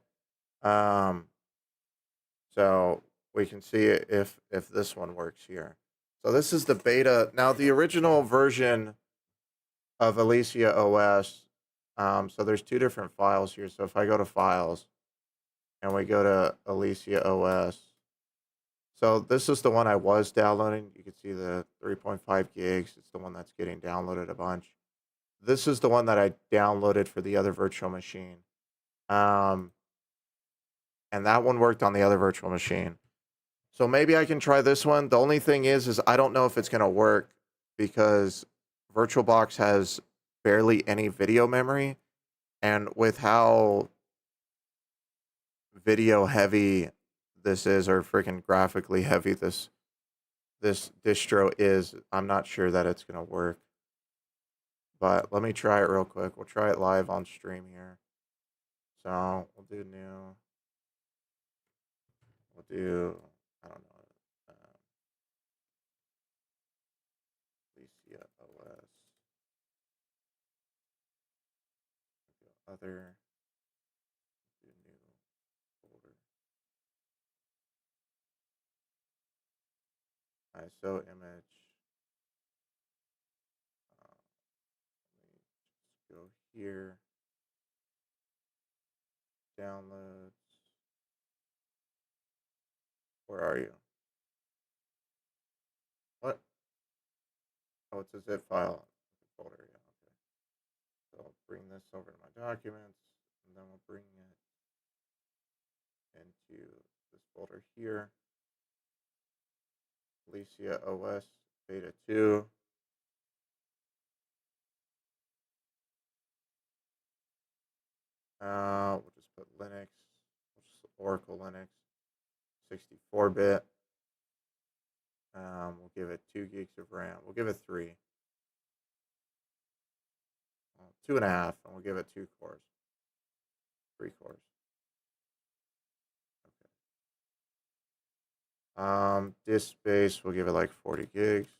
Um, so we can see if this one works here. So this is the beta. Now the original version of ElysiaOS. So there's 2 different files here. So if I go to files and we go to ElysiaOS, so this is the one I was downloading. You can see the 3.5 gigs. It's the one that's getting downloaded a bunch. This is the one that I downloaded for the other virtual machine. Um, and that one worked on the other virtual machine. So maybe I can try this one. The only thing is I don't know if it's gonna work because VirtualBox has barely any video memory, and with how video heavy this is, or freaking graphically heavy this distro is, I'm not sure that it's gonna work. But let me try it real quick. We'll try it live on stream here. So we'll do new. We'll do I don't know. Alicia OS. Other. Do new folder. ISO image. Let me just go here. Downloads. Where are you? What? Oh, it's a zip file folder. Yeah, okay. So I'll bring this over to my documents, and then we'll bring it into this folder here. ElysiaOS beta 2. We'll just put Linux, Oracle Linux, 64-bit. We'll give it 2 gigs of RAM. We'll give it 3. 2.5, and we'll give it 2 cores. 3 cores. Okay. Disk space, we'll give it like 40 gigs.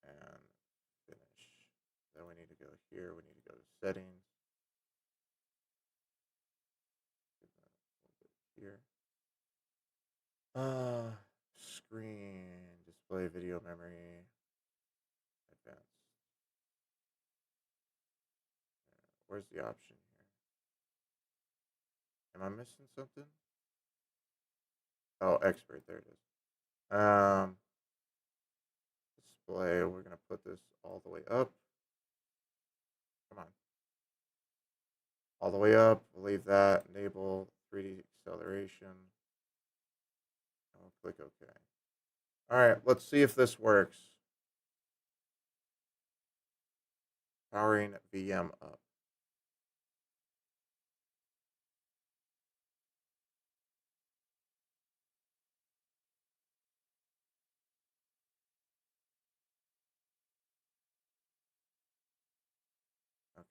And finish. Then we need to go here. We need to go to settings. Here. Screen, display, video memory, advanced. Where's the option here? Am I missing something? Oh, expert, there it is. Display, we're gonna put this all the way up. Come on. All the way up, we'll leave that, enable 3D acceleration. And we'll click OK. All right, let's see if this works. Powering VM up.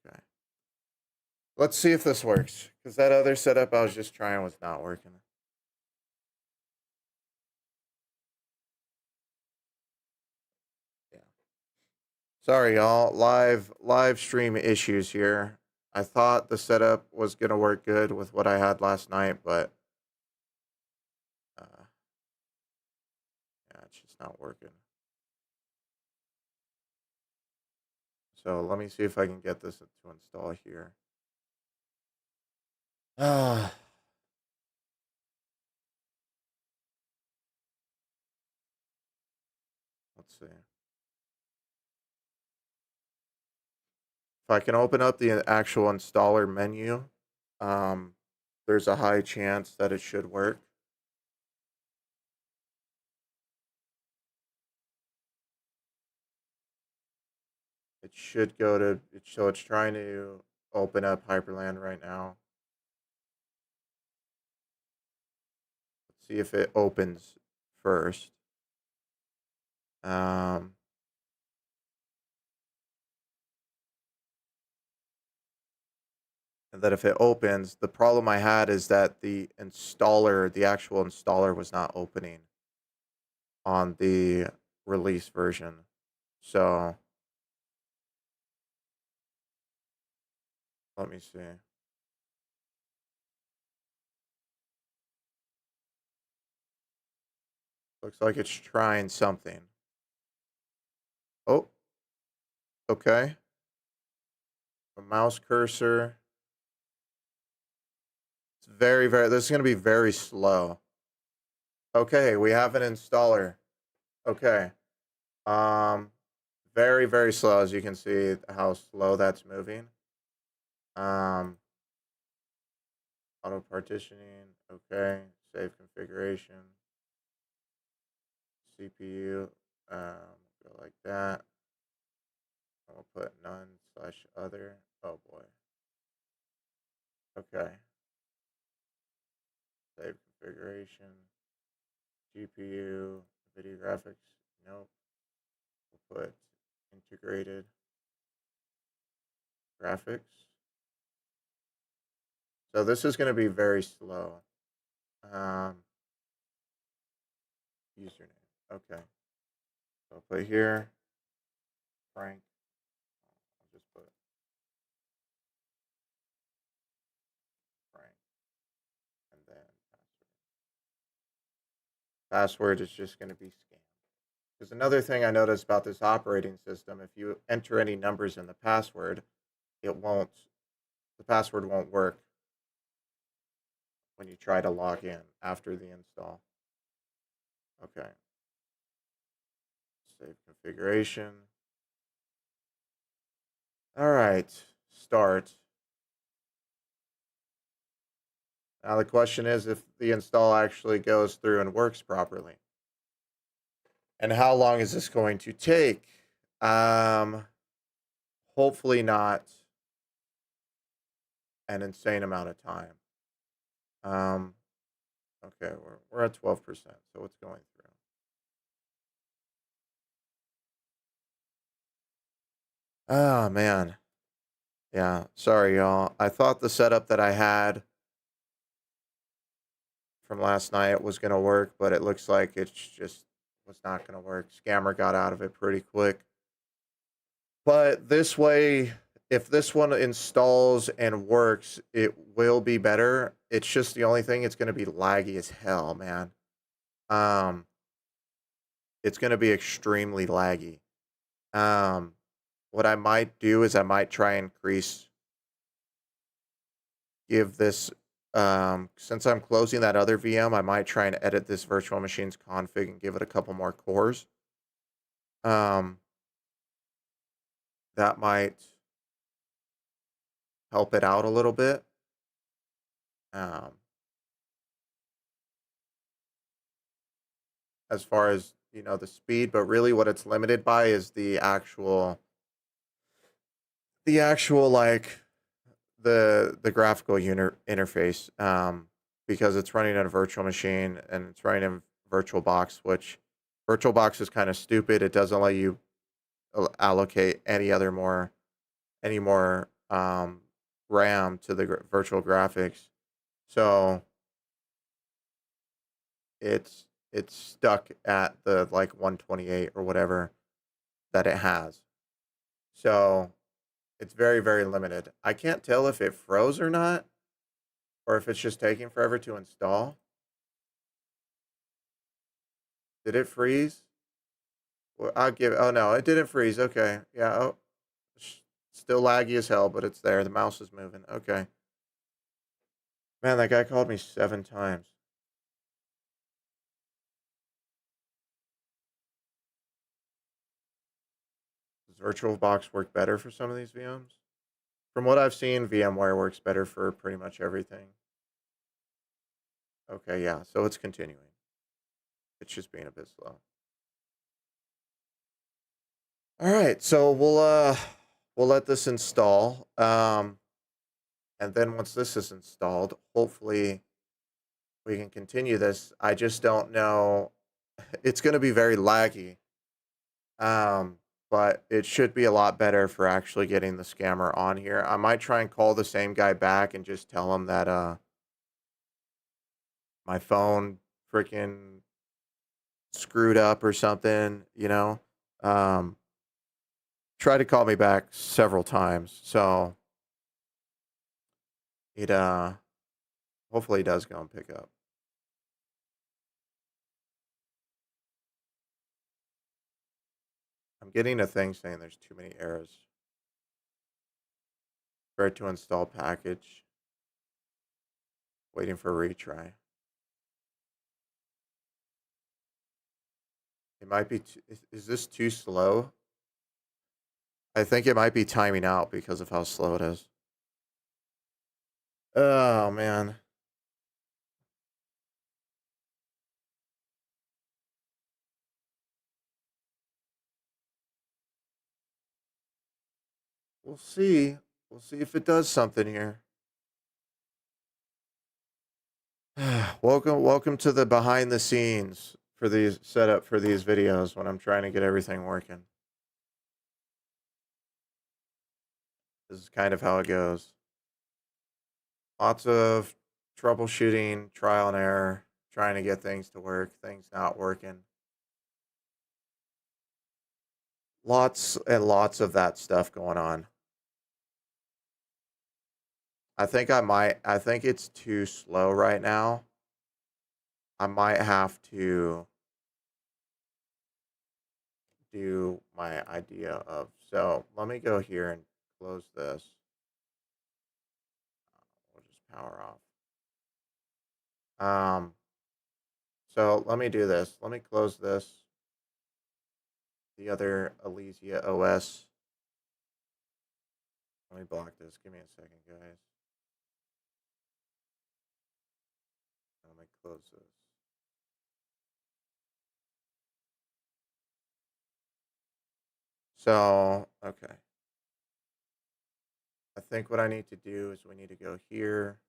Okay. Let's see if this works, because that other setup I was just trying was not working. Yeah. Sorry, y'all. Live stream issues here. I thought the setup was gonna work good with what I had last night, but yeah, it's just not working. So let me see if I can get this to install here. Let's see. If I can open up the actual installer menu, there's a high chance that it should work. It should go to, so it's trying to open up Hyperland right now. Let's see if it opens first. And that if it opens, the problem I had is that the installer, the actual installer was not opening on the release version. So let me see. Looks like it's trying something. Oh, okay. A mouse cursor. It's very, this is going to be very slow. Okay, we have an installer. Okay. Very, very slow, as you can see how slow that's moving. Auto partitioning, okay. Save configuration. CPU, go like that. And we'll put none/other. Oh boy. Okay. Save configuration. GPU, video graphics. Nope. We'll put integrated graphics. So this is going to be very slow. Username. Okay. So I'll put here Frank. I'll just put Frank. And then password. Password is just going to be scam. There's another thing I noticed about this operating system. If you enter any numbers in the password, the password won't work when you try to log in after the install. Okay. Save configuration. All right. Start. Now the question is if the install actually goes through and works properly. And how long is this going to take? Hopefully not an insane amount of time. Okay, we're at 12%, so it's going through. Oh man. Yeah, sorry y'all. I thought the setup that I had from last night was gonna work, but it looks like it's just was not gonna work. Scammer got out of it pretty quick. But this way, if this one installs and works, it will be better. It's just the only thing, it's gonna be laggy as hell, man. Um, it's gonna be extremely laggy. Um, what I might do is I might try and give this since I'm closing that other VM, I might try and edit this virtual machine's config and give it a couple more cores. Um, that might help it out a little bit. Um, as far as the speed, but really what it's limited by is the actual like the graphical interface, because it's running on a virtual machine and it's running in VirtualBox, which VirtualBox is kind of stupid. It doesn't let you allocate any more RAM to the virtual graphics, so it's stuck at the like 128 or whatever that it has. So it's very, very limited. I can't tell if it froze or not, or if it's just taking forever to install. Did it freeze? Well, oh no, it didn't freeze. Okay. Yeah. Oh, still laggy as hell, but it's there. The mouse is moving. Okay. Man, that guy called me 7 times. Does VirtualBox work better for some of these VMs? From what I've seen, VMware works better for pretty much everything. Okay, yeah, so it's continuing. It's just being a bit slow. All right, so we'll let this install. And then once this is installed, hopefully we can continue this. I just don't know. It's going to be very laggy. But it should be a lot better for actually getting the scammer on here. I might try and call the same guy back and just tell him that my phone freaking screwed up or something. Um, Tried to call me back several times, so it hopefully he does go and pick up. I'm getting a thing saying there's too many errors. Ready to install package. Waiting for a retry. It might be. Is this too slow? I think it might be timing out because of how slow it is. Oh man. We'll see. We'll see if it does something here. Welcome to the behind the scenes for these setup for these videos when I'm trying to get everything working. This is kind of how it goes. Lots of troubleshooting, trial and error, trying to get things to work, things not working. Lots and lots of that stuff going on. I think it's too slow right now. I might have to do my idea of, so let me go here and close this. We'll just power off. So let me do this. Let me close this. The other ElysiaOS. Let me block this. Give me a second, guys. Let me close this. So, okay. I think what I need to do is we need to go here.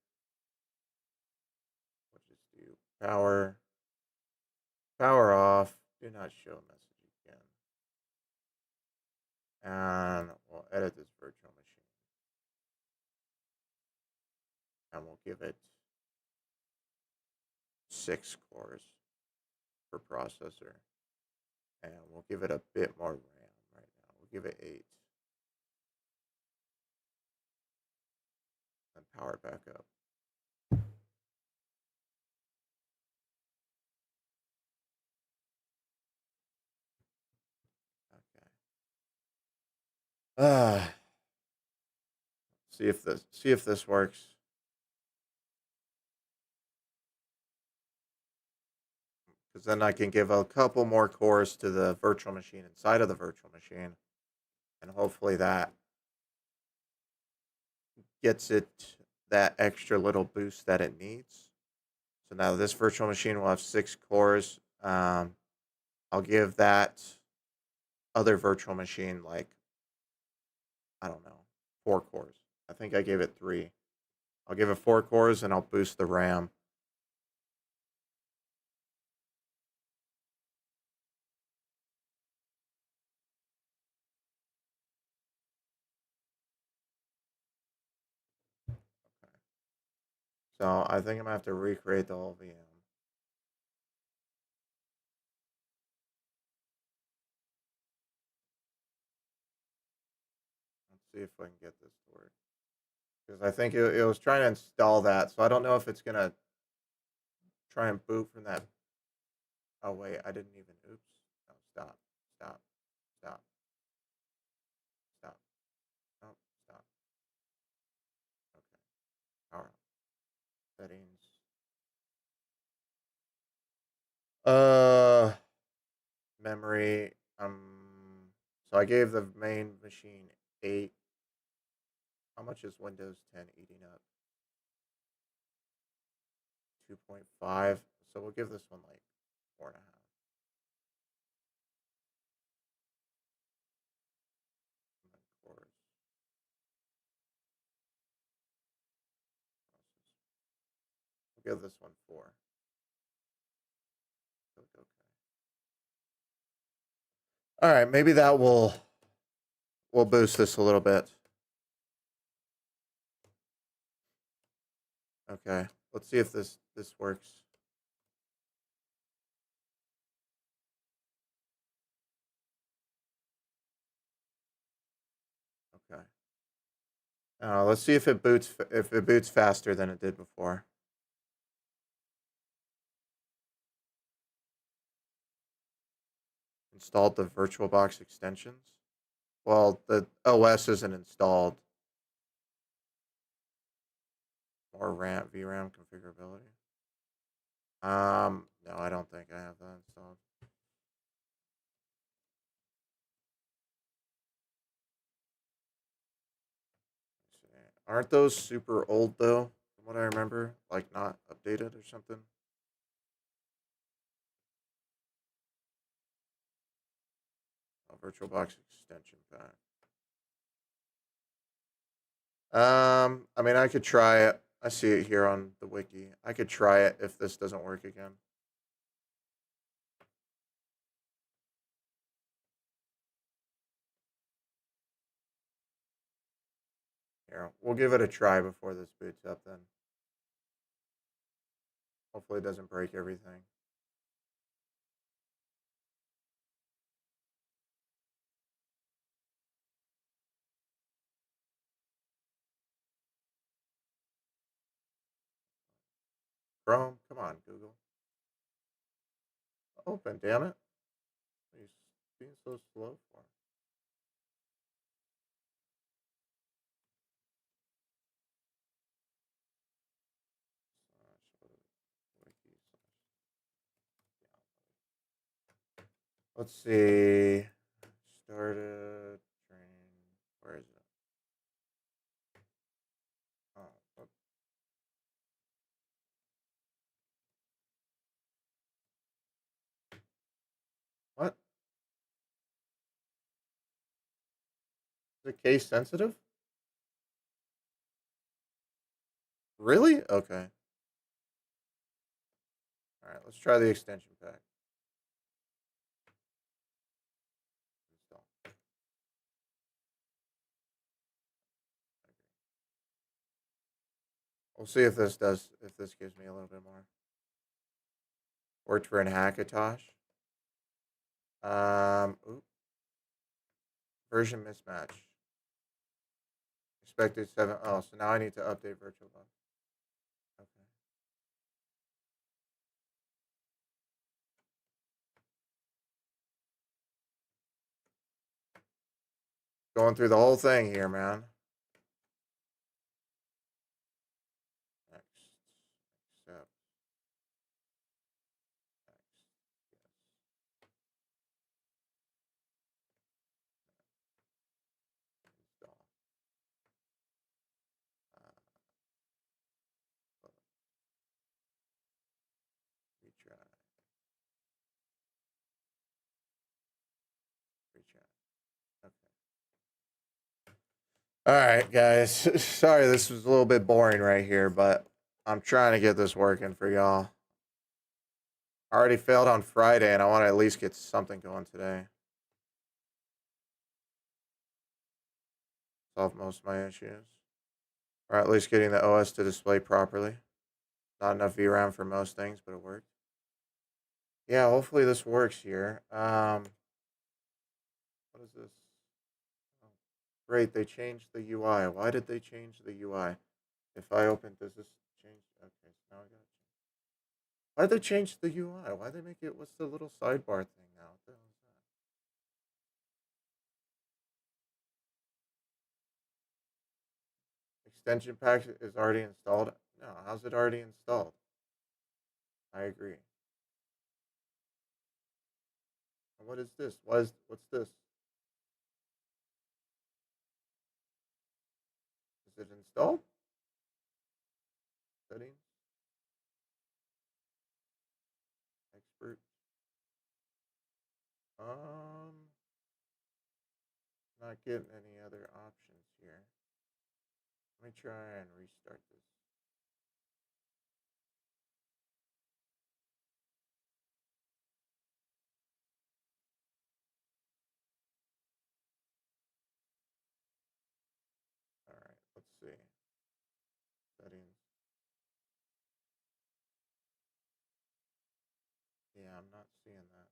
We'll just do power off. Do not show message again. And we'll edit this virtual machine. And we'll give it 6 cores per processor. And we'll give it a bit more RAM right now. We'll give it 8. And power it back up. Okay. See if this works. Because then I can give a couple more cores to the virtual machine inside of the virtual machine. And hopefully that gets it that extra little boost that it needs. So now this virtual machine will have 6 cores. I'll give that other virtual machine like, I don't know, 4 cores. I think I gave it 3. I'll give it 4 cores and I'll boost the RAM. Okay. So I think I'm gonna have to recreate the whole VM. Let's see if I can get this to work. Because I think it was trying to install that, so I don't know if it's gonna try and boot from that. Oh wait, I didn't even. Oops. No, stop. Stop. Stop. Stop. No, stop. Okay. Power on. Settings. Uh, memory. So I gave the main machine 8. How much is Windows 10 eating up? 2.5. So we'll give this one like 4.5. Cores. We'll give this one 4. Click OK. All right, maybe that will boost this a little bit. Okay, let's see if this works. Okay. Let's see if it boots faster than it did before. Installed the VirtualBox extensions. Well, the OS isn't installed. More VRAM configurability. No, I don't think I have that installed. Aren't those super old though? From what I remember, like not updated or something. VirtualBox extension pack. I mean, I could try it. I see it here on the wiki. I could try it if this doesn't work again. Here, we'll give it a try before this boots up then. Hopefully it doesn't break everything. Chrome, come on, Google. Open, damn it. What are you being so slow for? Let's see. Started train. Where is it? Oh, what? Is it case sensitive? Really? Okay. All right, let's try the extension pack. Install. We'll see if this gives me a little bit more. Worked for an Hackintosh. Version mismatch. Expected 7. Oh, so now I need to update VirtualBox. Okay. Going through the whole thing here, man. Next. Accept. Next. Yes. Install. Retry. Retry. Okay. All right, guys. Sorry this was a little bit boring right here, but I'm trying to get this working for y'all. I already failed on Friday, and I want to at least get something going today. Solve most of my issues. Or at least getting the OS to display properly. Not enough VRAM for most things, but it worked. Yeah, hopefully this works here. What is this? Oh, great, they changed the UI. Why did they change the UI? If I open, does this change? Okay, so now I got it. Why'd they change the UI? Why'd they make it? What's the little sidebar thing now? What the hell is that? Extension pack is already installed? No, how's it already installed? I agree. What is this? What's this? Is it installed? Settings? Expert? Not getting any other options here. Let me try and restart this. All right, let's see. Settings. Yeah, I'm not seeing that.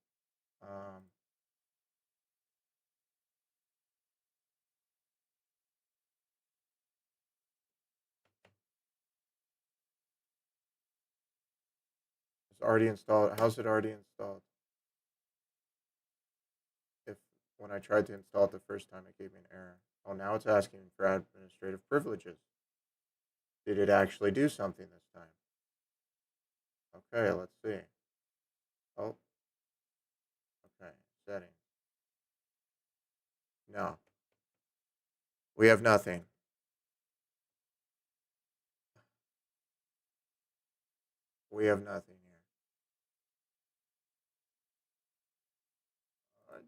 It's already installed. How's it already installed? If when I tried to install it the first time, it gave me an error. Oh, now it's asking for administrative privileges. Did it actually do something this time? Okay, let's see. Oh, okay. Settings. No. We have nothing. We have nothing here.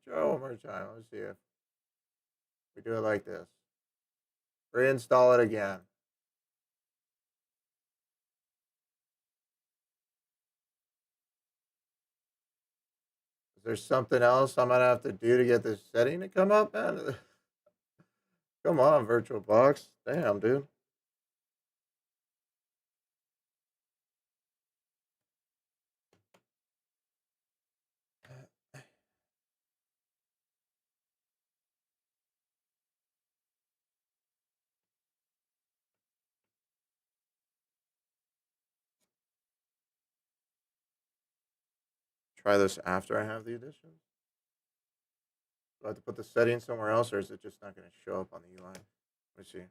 Try one more time. Let's see if we do it like this. Reinstall it again. Is there something else I'm gonna have to do to get this setting to come up, man? Come on, VirtualBox. Damn, dude. Try this after I have the edition. Do I have to put the settings somewhere else, or is it just not going to show up on the UI? Let me see.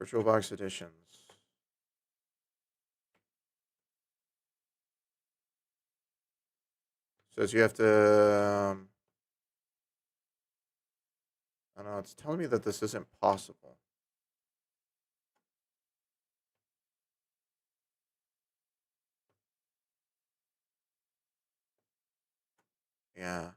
VirtualBox editions. Says you have to. I don't know. It's telling me that this isn't possible. Yeah.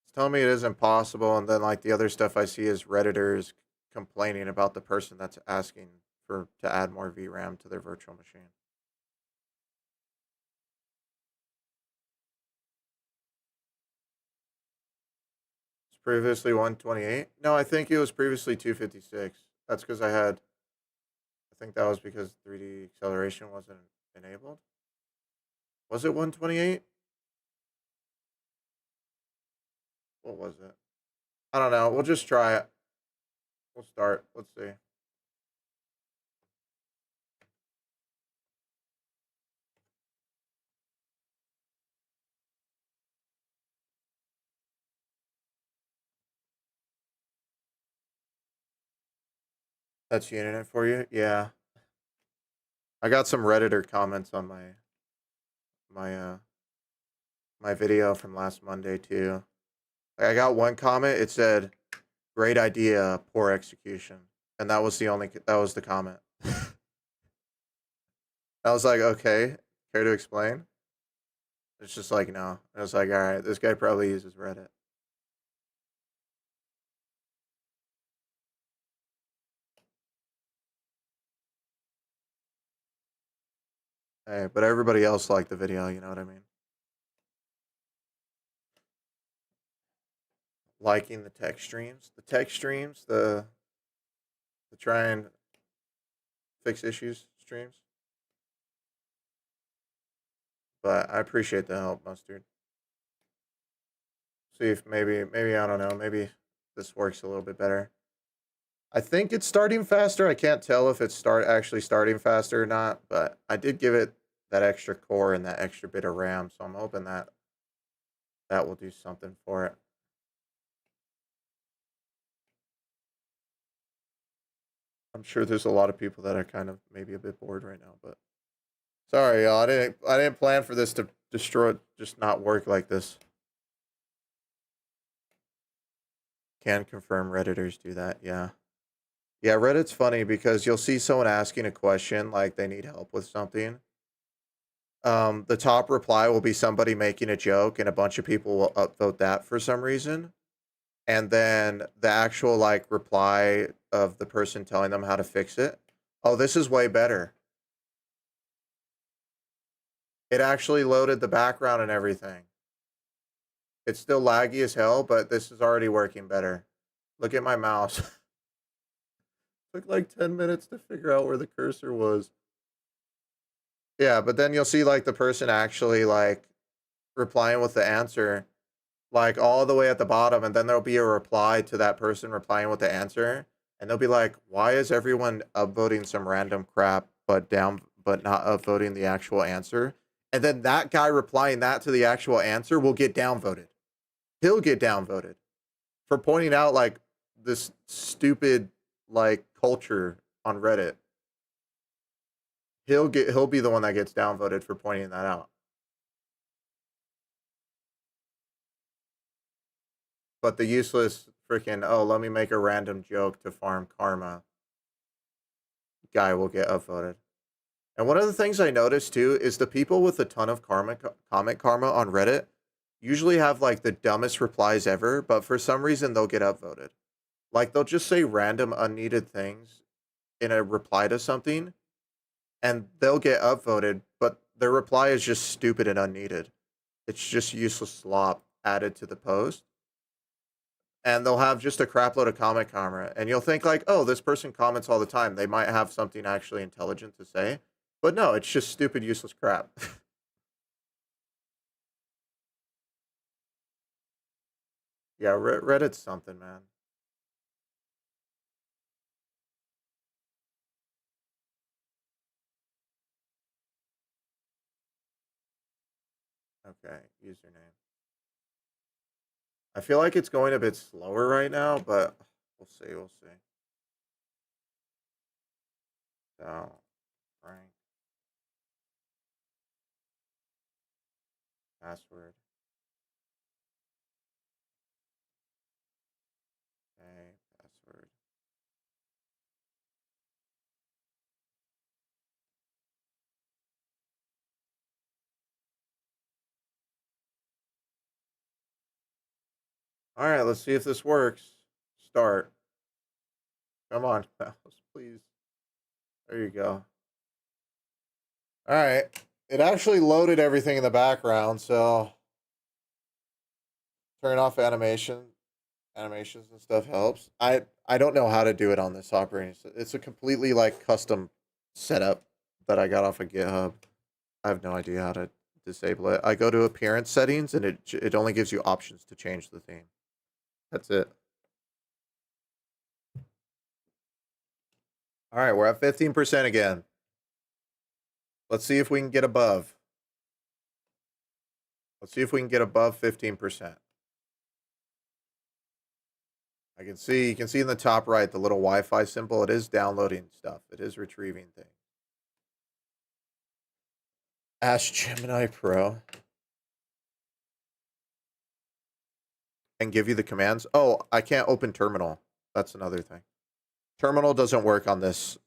It's telling me it isn't possible, and then like the other stuff I see is Redditors complaining about the person that's asking for to add more VRAM to their virtual machine. It's previously 128. No, I think it was previously 256. That's because I think that was because 3D acceleration wasn't enabled. Was it 128? What was it? I don't know. We'll just try it. We'll start. Let's see. That's Unit for you? Yeah. I got some Redditor comments on my my video from last Monday too. Like, I got one comment. It said, "Great idea, poor execution," and that was the comment. I was like, okay, care to explain? It's just like no. I was like, all right, this guy probably uses Reddit. Hey, but everybody else liked the video. You know what I mean? Liking the tech streams, the try and fix issues streams. But I appreciate the help, Mustard. See if maybe I don't know, maybe this works a little bit better. I think it's starting faster. I can't tell if it's actually starting faster or not, but I did give it that extra core and that extra bit of RAM, so I'm hoping that that will do something for it. I'm sure there's a lot of people that are kind of maybe a bit bored right now, but sorry, y'all. I didn't plan for this to just not work like this. Can confirm Redditors do that, yeah. Yeah, Reddit's funny because you'll see someone asking a question like they need help with something. The top reply will be somebody making a joke, and a bunch of people will upvote that for some reason. And then the actual like reply of the person telling them how to fix it. Oh, this is way better. It actually loaded the background and everything. It's still laggy as hell, but this is already working better. Look at my mouse. Took like 10 minutes to figure out where the cursor was. Yeah, but then you'll see like the person actually like replying with the answer like all the way at the bottom, and then there'll be a reply to that person replying with the answer, and they'll be like, "Why is everyone upvoting some random crap but not upvoting the actual answer?" And then that guy replying that to the actual answer will get downvoted. He'll get downvoted for pointing out like this stupid like culture on Reddit. He'll be the one that gets downvoted for pointing that out. But the useless freaking, oh, let me make a random joke to farm karma guy will get upvoted. And one of the things I noticed too is the people with a ton of comment karma on Reddit usually have like the dumbest replies ever, but for some reason they'll get upvoted. Like they'll just say random unneeded things in a reply to something and they'll get upvoted, but their reply is just stupid and unneeded. It's just useless slop added to the post. And they'll have just a crap load of comment karma, and you'll think like, oh, this person comments all the time, they might have something actually intelligent to say, but no, it's just stupid useless crap. Yeah, Reddit's something, man. Okay, username. I feel like it's going a bit slower right now, but we'll see. We'll see. So, Frank, password. Okay, password. All right, let's see if this works. Start. Come on, mouse, please. There you go. All right. It actually loaded everything in the background, so turn off animations and stuff helps. I don't know how to do it on this operating system. It's a completely like custom setup that I got off of GitHub. I have no idea how to disable it. I go to appearance settings and it only gives you options to change the theme. That's it. All right, we're at 15% again. Let's see if we can get above. Let's see if we can get above 15%. You can see in the top right, the little Wi-Fi symbol. It is downloading stuff. It is retrieving things. Ask Gemini Pro. And give you the commands. Oh, I can't open terminal. That's another thing. Terminal doesn't work on this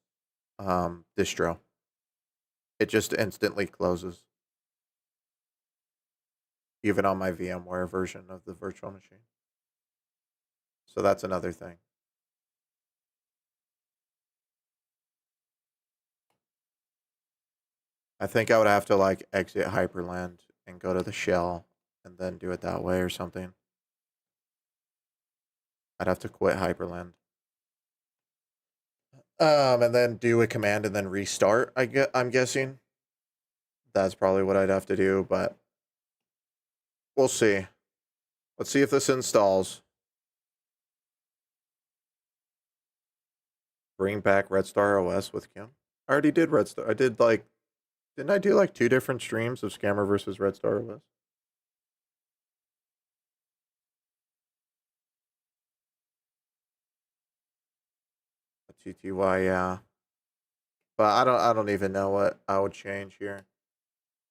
distro. It just instantly closes. Even on my VMware version of the virtual machine. So that's another thing. I think I would have to like exit Hyperland and go to the shell and then do it that way or something. I'd have to quit Hyperland. And then do a command and then restart. I'm guessing. That's probably what I'd have to do, but we'll see. Let's see if this installs. Bring back Red Star OS with Kim. I already did Red Star. I did like, didn't I do like 2 different streams of Scammer versus Red Star OS? TTY, yeah. But I don't even know what I would change here.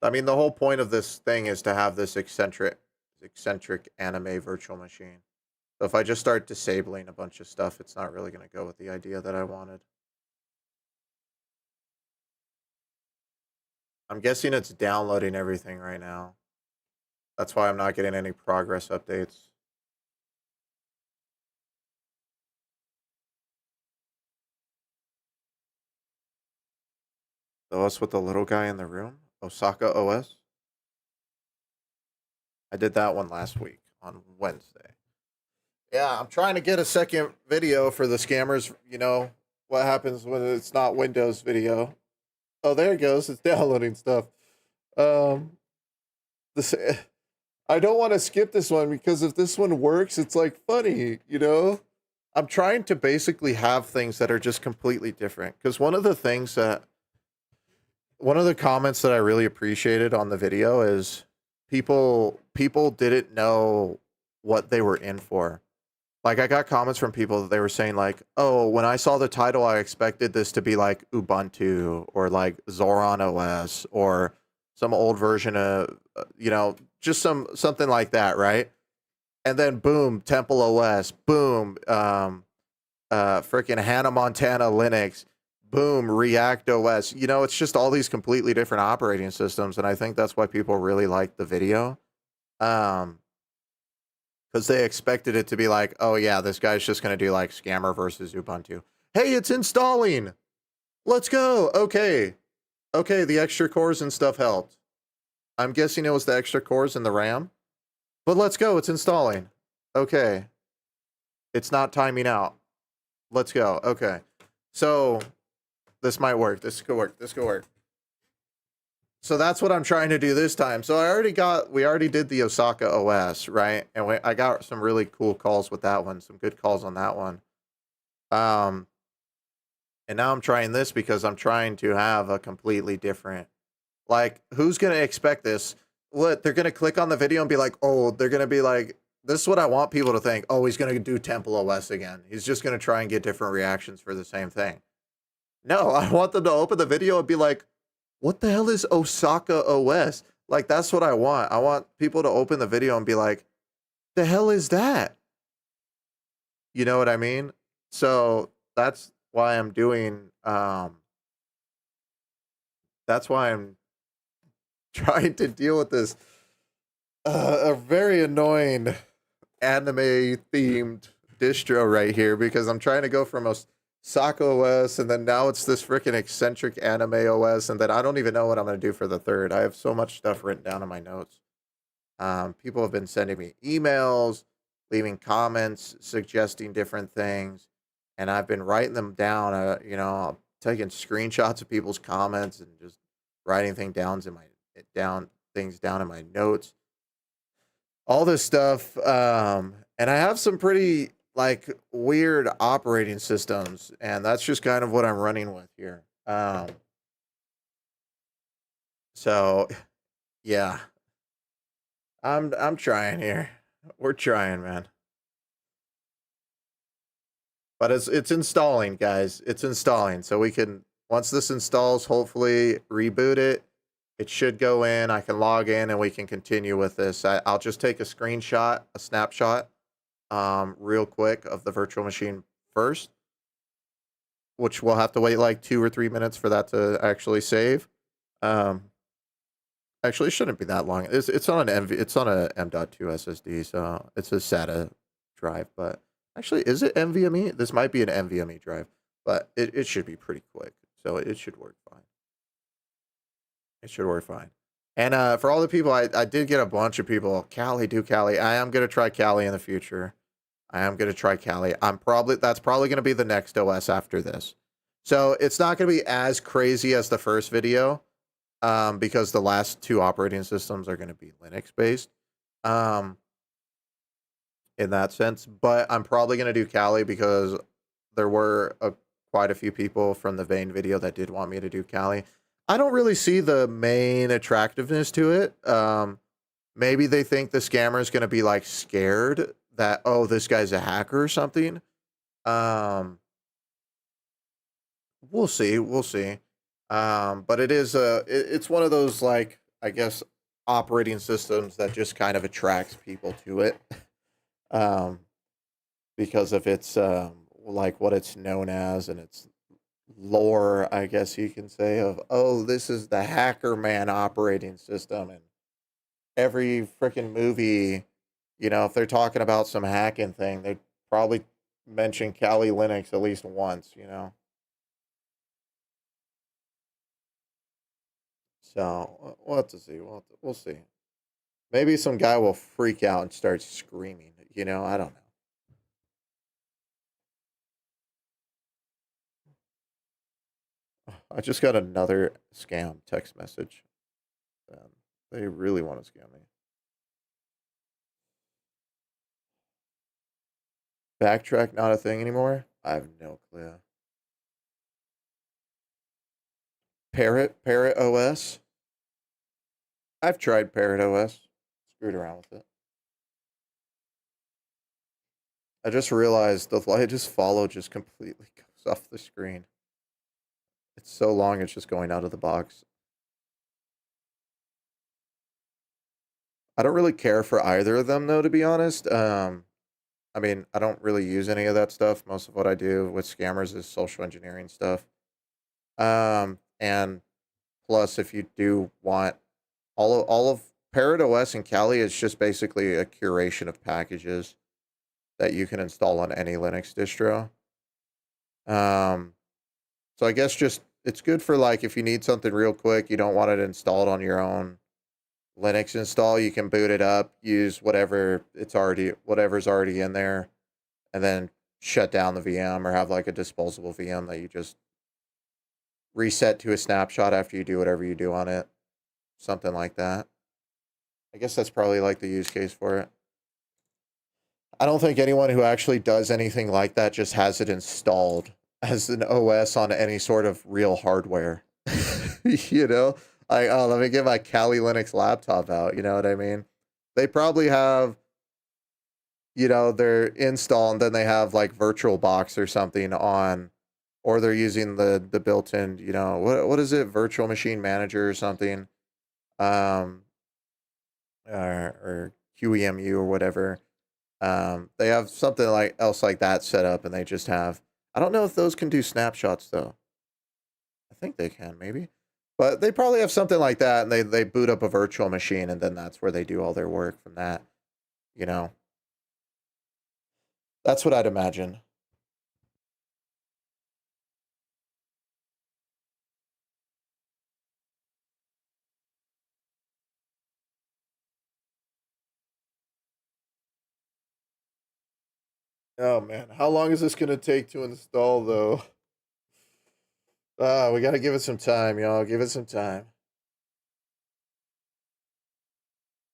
I mean, the whole point of this thing is to have this eccentric anime virtual machine. So if I just start disabling a bunch of stuff, it's not really going to go with the idea that I wanted. I'm guessing it's downloading everything right now. That's why I'm not getting any progress updates. The OS with the little guy in the room? Osaka OS? I did that one last week on Wednesday. Yeah, I'm trying to get a second video for the scammers. You know, what happens when it's not Windows video. Oh, there it goes. It's downloading stuff. This, I don't want to skip this one because if this one works, it's like funny, you know? I'm trying to basically have things that are just completely different. Because one of the comments that I really appreciated on the video is people didn't know what they were in for. Like, I got comments from people that they were saying, like, oh, when I saw the title, I expected this to be like Ubuntu or like Zoran OS or some old version of, you know, just something like that, right? And then boom, Temple OS, boom, freaking Hannah Montana Linux, boom, React OS. You know, it's just all these completely different operating systems, and I think that's why people really like the video. Because they expected it to be like, oh yeah, this guy's just going to do like Scammer versus Ubuntu. Hey, it's installing. Let's go. Okay, the extra cores and stuff helped. I'm guessing it was the extra cores and the RAM. But let's go, it's installing. Okay. It's not timing out. Let's go. Okay. So this might work. This could work. So that's what I'm trying to do this time. So we already did the Osaka OS, right? And I got some really cool calls with that one. Some good calls on that one. And now I'm trying this because I'm trying to have a completely different, like, who's going to expect this? What, they're going to click on the video and be like, oh, they're going to be like, This is what I want people to think. Oh, he's going to do Temple OS again. He's just going to try and get different reactions for the same thing. No, I want them to open the video and be like, what the hell is Osaka OS? Like, that's what I want. I want people to open the video and be like, the hell is that? You know what I mean? So that's why I'm doing, that's why I'm trying to deal with this a very annoying anime themed distro right here, because I'm trying to go from Osaka OS and then now it's this freaking eccentric anime OS, and then I don't even know what I'm going to do for the third. I have so much stuff written down in my notes. People have been sending me emails, leaving comments, suggesting different things, and I've been writing them down. Taking screenshots of people's comments and just writing things down in my notes. All this stuff, and I have some pretty like weird operating systems, and that's just kind of what I'm running with here. So yeah, I'm trying here. We're trying, man. But it's installing, guys. It's installing. So we can, once this installs, hopefully reboot it. It should go in. I can log in and we can continue with this. I'll just take a snapshot, real quick of the virtual machine first, which we'll have to wait like 2 or 3 minutes for that to actually save. Actually, it shouldn't be that long. It's on an it's on a M.2 SSD, so it's a SATA drive. But actually, is it NVMe? This might be an NVMe drive, but it should be pretty quick, so it should work fine. It should work fine. And for all the people, I did get a bunch of people. Kali, do Kali. I am gonna try Kali in the future. I am gonna try Kali. That's probably gonna be the next OS after this. So it's not gonna be as crazy as the first video, because the last 2 operating systems are gonna be Linux based. In that sense, but I'm probably gonna do Kali because there were quite a few people from the Vane video that did want me to do Kali. I don't really see the main attractiveness to it. Maybe they think the scammer is going to be like scared that, oh, this guy's a hacker or something. We'll see. We'll see. But it's one of those, like, I guess, operating systems that just kind of attracts people to it. Because of its, like what it's known as and its lore, I guess you can say, of, oh, this is the Hacker Man operating system, and every freaking movie, if they're talking about some hacking thing, they probably mention Kali Linux at least once. So we'll have to see. We'll see. Maybe some guy will freak out and start screaming. I don't know. I just got another scam text message. They really want to scam me. Backtrack not a thing anymore? I have no clue. Parrot OS? I've tried Parrot OS. Screwed around with it. I just realized the light just follow just completely goes off the screen. It's so long, it's just going out of the box. I don't really care for either of them, though, to be honest. I mean, I don't really use any of that stuff. Most of what I do with scammers is social engineering stuff. And plus, if you do want all of Parrot OS and Kali, is just basically a curation of packages that you can install on any Linux distro. So I guess just it's good for, like, if you need something real quick, you don't want it installed on your own Linux install, you can boot it up, use whatever's already in there, and then shut down the VM, or have like a disposable VM that you just reset to a snapshot after you do whatever you do on it. Something like that. I guess that's probably like the use case for it. I don't think anyone who actually does anything like that just has it installed as an OS on any sort of real hardware. Like, oh, let me get my Kali Linux laptop out. You know what I mean? They probably have their install and then they have like VirtualBox or something on, or they're using the built-in, what is it, Virtual Machine Manager or something, um, or QEMU or whatever. They have something like else like that set up, and they just have. I don't know if those can do snapshots though. I think they can, maybe. But they probably have something like that, and they boot up a virtual machine, and then that's where they do all their work from that. You know, that's what I'd imagine. Oh man, how long is this gonna take to install though? We gotta give it some time, y'all. Give it some time.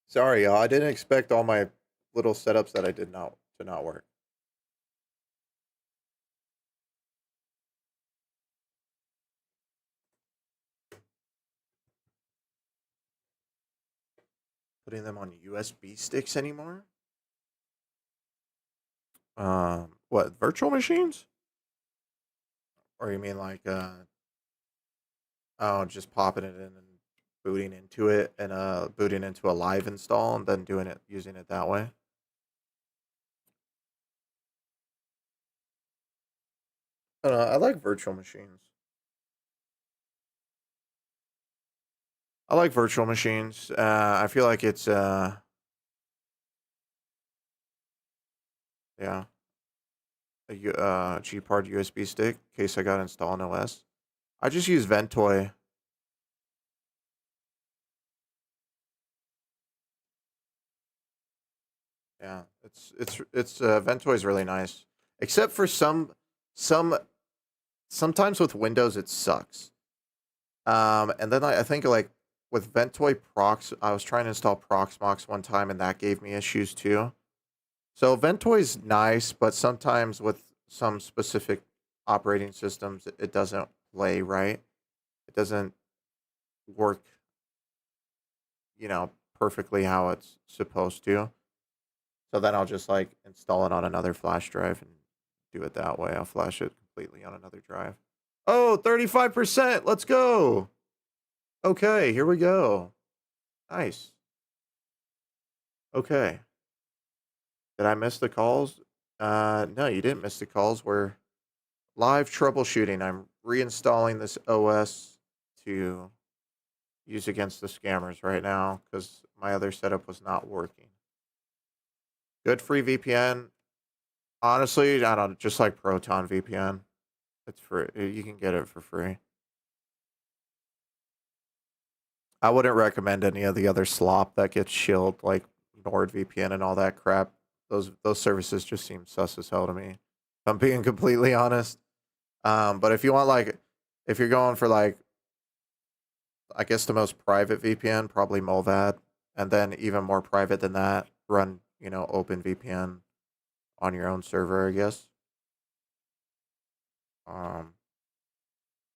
Sorry, y'all. I didn't expect all my little setups that I did not to not work. Putting them on USB sticks anymore? What, virtual machines? Or you mean like oh, just popping it in and booting into it and booting into a live install and then doing it using it that way? I don't know, I like virtual machines. I like virtual machines. I feel like it's yeah, G-Part USB stick in case I got to install an OS. I just use Ventoy. Yeah, it's Ventoy is really nice. Except for some sometimes with Windows it sucks. And then I think like with Ventoy Prox, I was trying to install Proxmox one time and that gave me issues too. So Ventoy's nice, but sometimes with some specific operating systems, it doesn't play right. It doesn't work, perfectly how it's supposed to. So then I'll just like install it on another flash drive and do it that way. I'll flash it completely on another drive. Oh, 35%. Let's go. Okay, here we go. Nice. Okay. Did I miss the calls? No, you didn't miss the calls. We're live troubleshooting. I'm reinstalling this OS to use against the scammers right now because my other setup was not working. Good free VPN. Honestly, I don't just like Proton VPN. It's free. You can get it for free. I wouldn't recommend any of the other slop that gets shilled like NordVPN and all that crap. Those services just seem sus as hell to me. If I'm being completely honest. But if you want like, if you're going for like, I guess the most private VPN, probably Molvad, and then even more private than that, run OpenVPN on your own server, I guess. Um,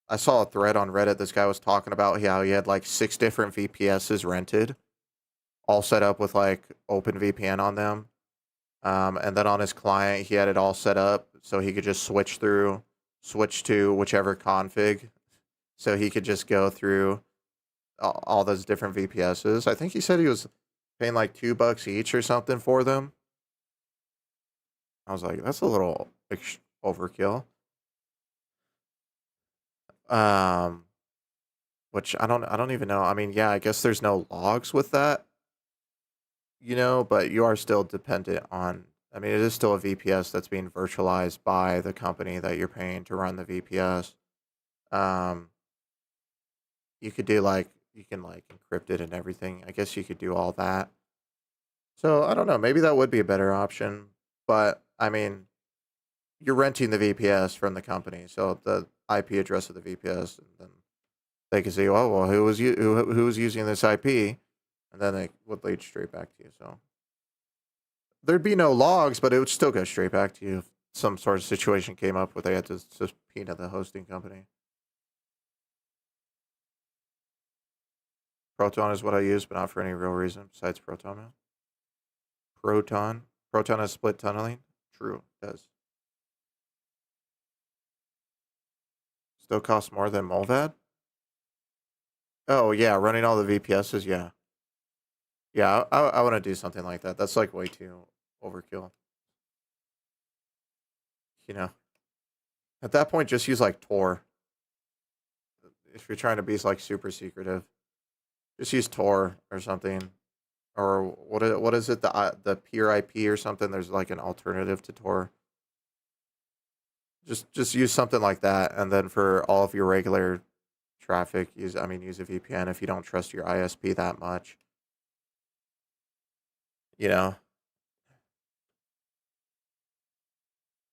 I saw a thread on Reddit. This guy was talking about how he had like 6 different VPSs rented, all set up with like OpenVPN on them. And then on his client, he had it all set up so he could just switch to whichever config. So he could just go through all those different VPSs. I think he said he was paying like $2 each or something for them. I was like, that's a little overkill. Um, which I don't even know. I mean, yeah, I guess there's no logs with that, but you are still dependent on. I mean, it is still a VPS that's being virtualized by the company that you're paying to run the VPS. Um, you could do like you can like encrypt it and everything. I guess you could do all that. So I don't know. Maybe that would be a better option. But I mean, you're renting the VPS from the company, so the IP address of the VPS, and then they can say, "Oh, well, who was using this IP?" And then they would lead straight back to you. So there'd be no logs, but it would still go straight back to you if some sort of situation came up where they had to subpoena the hosting company. Proton is what I use, but not for any real reason besides Proton, man. Proton. Proton has split tunneling? True, it does. Still costs more than Molvad? Oh, yeah, running all the VPSs, yeah. Yeah, I want to do something like that. That's like way too overkill. You know, at that point, just use like Tor. If you're trying to be like super secretive, just use Tor or something. Or what is it? The peer IP or something. There's like an alternative to Tor. Just use something like that, and then for all of your regular traffic, use a VPN if you don't trust your ISP that much. You know,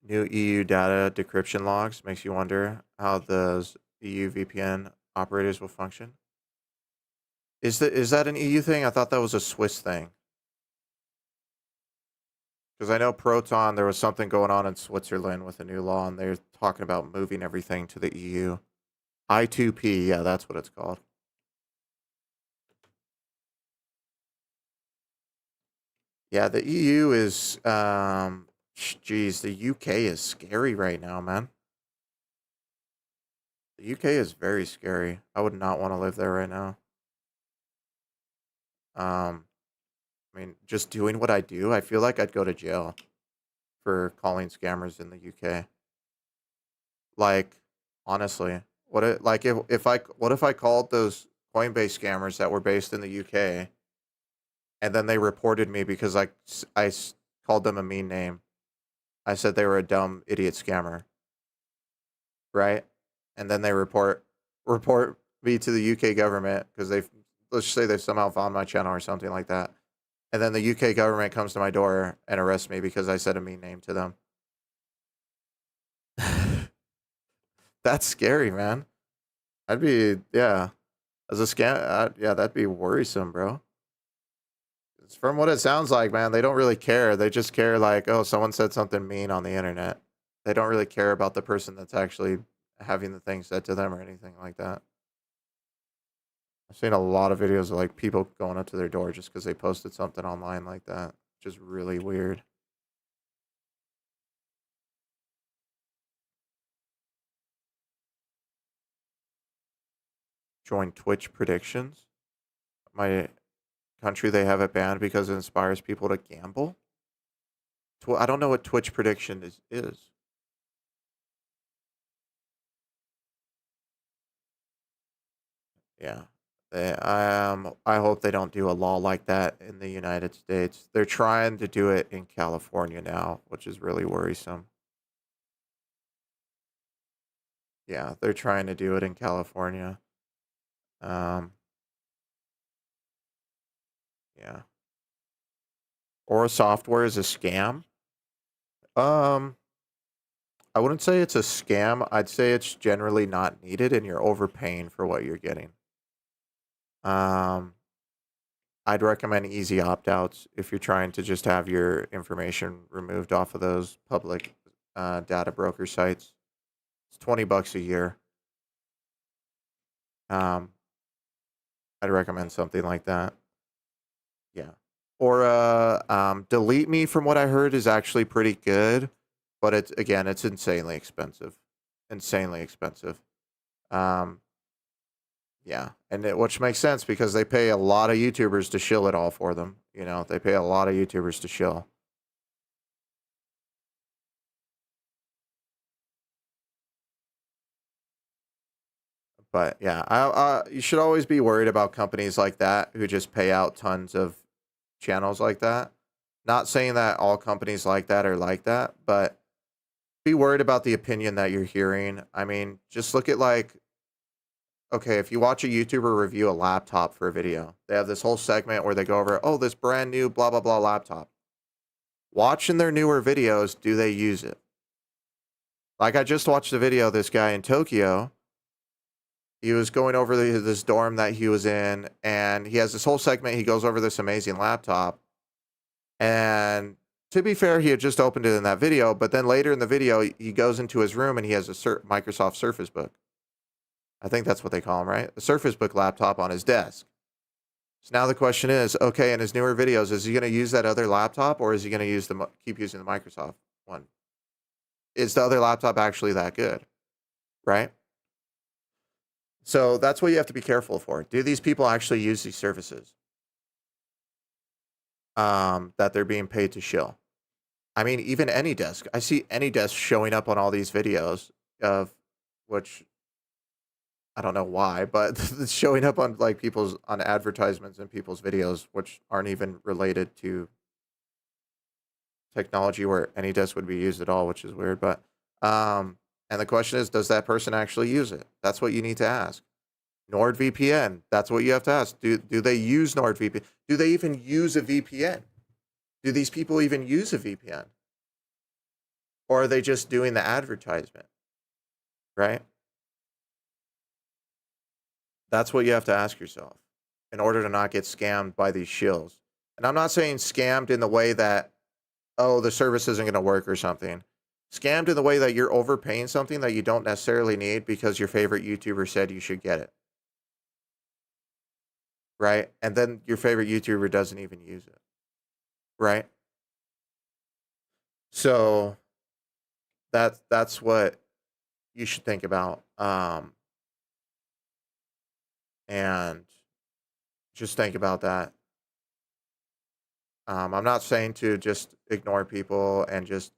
new EU data decryption logs makes you wonder how those EU VPN operators will function. Is that an EU thing? I thought that was a Swiss thing. Because I know Proton, there was something going on in Switzerland with a new law, and they're talking about moving everything to the EU. I2P, yeah, that's what it's called. Yeah, the EU is, geez, the UK is scary right now, man. The UK is very scary. I would not want to live there right now. Just doing what I do, I feel like I'd go to jail for calling scammers in the UK. Like, honestly, what if I called those Coinbase scammers that were based in the UK, and then they reported me because called them a mean name. I said they were a dumb idiot scammer, right? And then they report me to the UK government because let's just say they somehow found my channel or something like that. And then the UK government comes to my door and arrests me because I said a mean name to them. That's scary, man. As a scam, yeah, that'd be worrisome, bro. It's from what it sounds like, man, they don't really care. They just care like, oh, someone said something mean on the internet. They don't really care about the person that's actually having the thing said to them or anything like that. I've seen a lot of videos of like people going up to their door just because they posted something online like that. Which is really weird. Join Twitch predictions. My country, they have it banned because it inspires people to gamble. I don't know what Twitch prediction is. Yeah. I hope they don't do a law like that in the United States. They're trying to do it in California now, which is really worrisome. Yeah, they're trying to do it in California. Yeah. Aura software is a scam. I wouldn't say it's a scam. I'd say it's generally not needed and you're overpaying for what you're getting. I'd recommend easy opt-outs if you're trying to just have your information removed off of those public data broker sites. It's $20 a year. I'd recommend something like that. Yeah. Or Delete Me, from what I heard, is actually pretty good, but it's insanely expensive. Insanely expensive. Yeah, and which makes sense because they pay a lot of YouTubers to shill it all for them. You know, they pay a lot of YouTubers to shill. But yeah, you should always be worried about companies like that who just pay out tons of channels like that. Not saying that all companies like that are like that, but be worried about the opinion that you're hearing. I mean, just look at okay, if you watch a YouTuber review a laptop for a video, they have this whole segment where they go over, oh, this brand new blah, blah, blah laptop. Watching their newer videos, do they use it? Like I just watched a video of this guy in Tokyo. He was going over this dorm that he was in, and he has this whole segment. He goes over this amazing laptop. And to be fair, he had just opened it in that video, but then later in the video, he goes into his room and he has a Microsoft Surface Book. I think that's what they call them, right? A Surface Book laptop on his desk. So now the question is, okay, in his newer videos, is he going to use that other laptop or is he going to use keep using the Microsoft one? Is the other laptop actually that good, right? So that's what you have to be careful for. Do these people actually use these services that they're being paid to shill? I mean, even AnyDesk. I see AnyDesk showing up on all these videos of which I don't know why, but it's showing up on like people's on advertisements and people's videos, which aren't even related to technology where AnyDesk would be used at all, which is weird. But and the question is, does that person actually use it? That's what you need to ask. NordVPN. That's what you have to ask. Do they use NordVPN? Do they even use a VPN? Do these people even use a VPN? Or are they just doing the advertisement? Right? That's what you have to ask yourself in order to not get scammed by these shills. And I'm not saying scammed in the way that, oh, the service isn't going to work or something. Scammed in the way that you're overpaying something that you don't necessarily need because your favorite YouTuber said you should get it. Right? And then your favorite YouTuber doesn't even use it. Right? So that's what you should think about. And just think about that. I'm not saying to just ignore people and just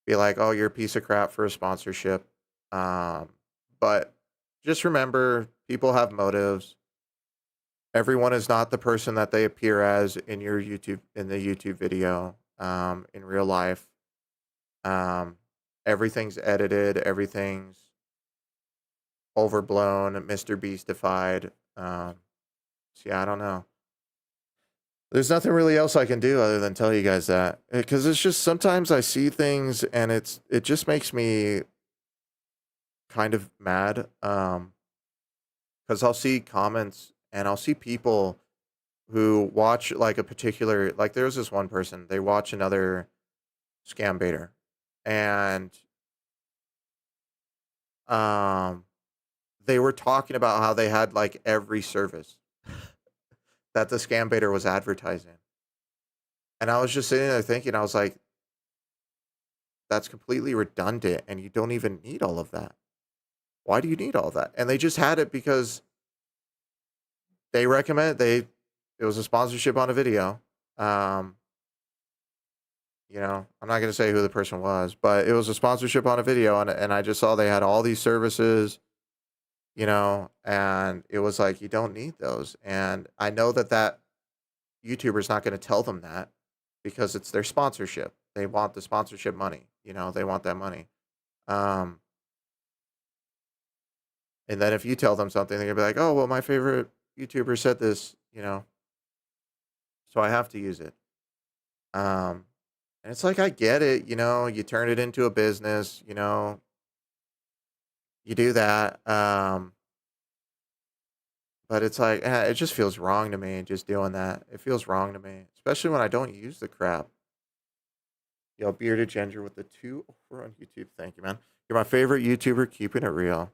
be like, oh, you're a piece of crap for a sponsorship. But just remember, people have motives. Everyone is not the person that they appear as in your YouTube in the YouTube video. In real life, everything's edited. Everything's overblown, Mr. Beastified. So yeah, I don't know. There's nothing really else I can do other than tell you guys that, because it's just sometimes I see things and it just makes me kind of mad. Because I'll see comments and I'll see people who watch like a particular, like there's this one person, they watch another scam baiter, and um they were talking about how they had like every service that the scam baiter was advertising. And I was just sitting there thinking, I was like, that's completely redundant and you don't even need all of that. Why do you need all that? And they just had it because they recommend it was a sponsorship on a video. Um, I'm not gonna say who the person was, but it was a sponsorship on a video, and I just saw they had all these services, and it was like you don't need those. And I know that YouTuber's not gonna tell them that because it's their sponsorship. They want the sponsorship money, they want that money. Um, and then if you tell them something, they're gonna be like, oh well, my favorite YouTuber said this, so I have to use it. Um, and it's like I get it, you turn it into a business, you do that. But it's like it just feels wrong to me just doing that. It feels wrong to me, especially when I don't use the crap. Yo, bearded ginger with the 2 over on YouTube. Thank you, man. You're my favorite YouTuber, keeping it real.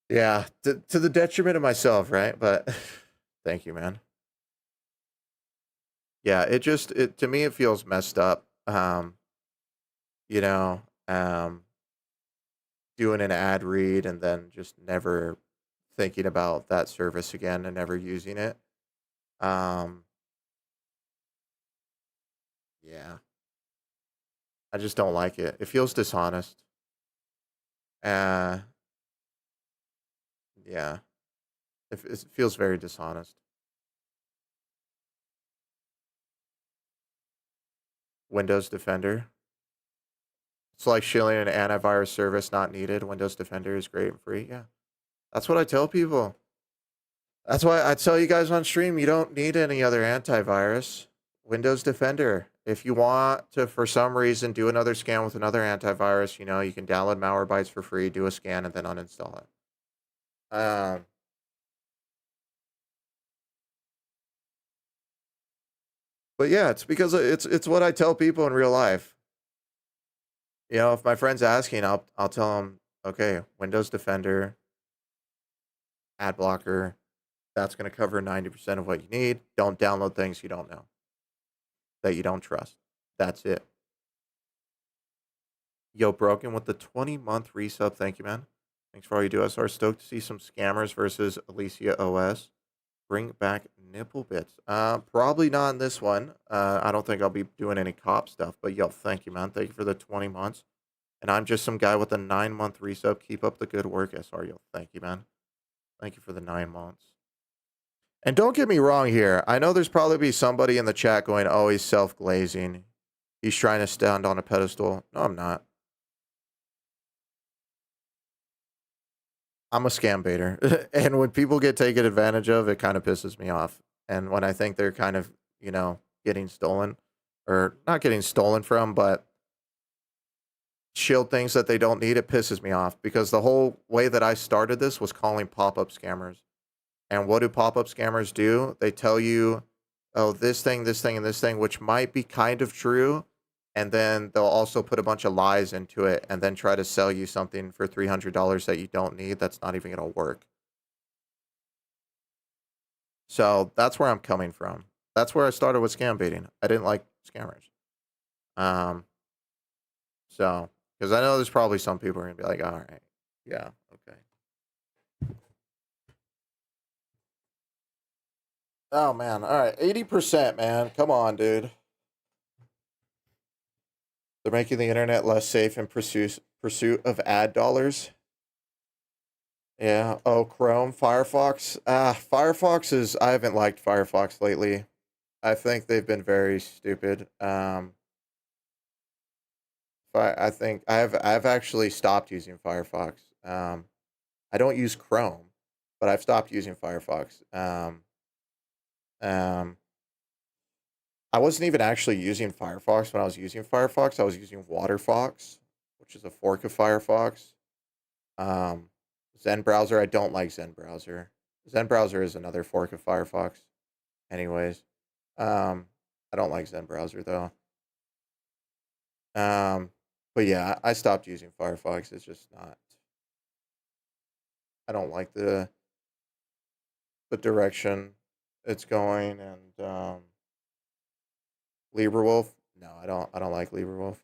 Yeah, to the detriment of myself, right? But thank you, man. Yeah, it to me it feels messed up. You know, um, doing an ad read and then just never thinking about that service again and never using it. Um, yeah, I just don't like it. It feels dishonest. Uh, yeah, it feels very dishonest. Windows Defender. It's like shilling an antivirus service not needed. Windows Defender is great and free. Yeah, that's what I tell people. That's why I tell you guys on stream, you don't need any other antivirus. Windows Defender. If you want to, for some reason, do another scan with another antivirus, you can download Malwarebytes for free, do a scan, and then uninstall it. But yeah, it's because it's what I tell people in real life. If my friend's asking, I'll tell them, okay, Windows Defender, ad blocker, That's going to cover 90% of what you need. Don't download things you don't know, that you don't trust. That's it. Yo, Broken with the 20-month resub. Thank you, man. Thanks for all you do. SR stoked to see some scammers versus ElysiaOS. Bring back nipple bits. Probably not in this one. I don't think I'll be doing any cop stuff. But yo, thank you, man. Thank you for the 20 months. And I'm just some guy with a 9-month resub. Keep up the good work, SR. Yo, thank you, man. Thank you for the 9 months. And don't get me wrong here. I know there's probably be somebody in the chat going, oh, he's self-glazing. He's trying to stand on a pedestal. No, I'm not. I'm a scam baiter. And when people get taken advantage of, it kind of pisses me off. And when I think they're kind of, getting stolen, or not getting stolen from, but shield things that they don't need, it pisses me off. Because the whole way that I started this was calling pop-up scammers. And what do pop-up scammers do? They tell you, oh, this thing, and this thing, which might be kind of true. And then they'll also put a bunch of lies into it and then try to sell you something for $300 that you don't need. That's not even going to work. So that's where I'm coming from. That's where I started with scam baiting. I didn't like scammers. So, because I know there's probably some people are going to be like, all right, yeah, okay. Oh, man. All right. 80%, man. Come on, dude. They're making the internet less safe in pursuit of ad dollars. Yeah. Oh, Chrome, Firefox. Firefox is. I haven't liked Firefox lately. I think they've been very stupid. I think I've actually stopped using Firefox. I don't use Chrome, but I've stopped using Firefox. I wasn't even actually using Firefox when I was using Firefox. I was using WaterFox, which is a fork of Firefox. Zen browser. I don't like Zen browser. Zen browser is another fork of Firefox. Anyways, I don't like Zen browser though. But yeah, I stopped using Firefox. It's just not. I don't like the direction it's going, and LibreWolf. No, I don't like LibreWolf.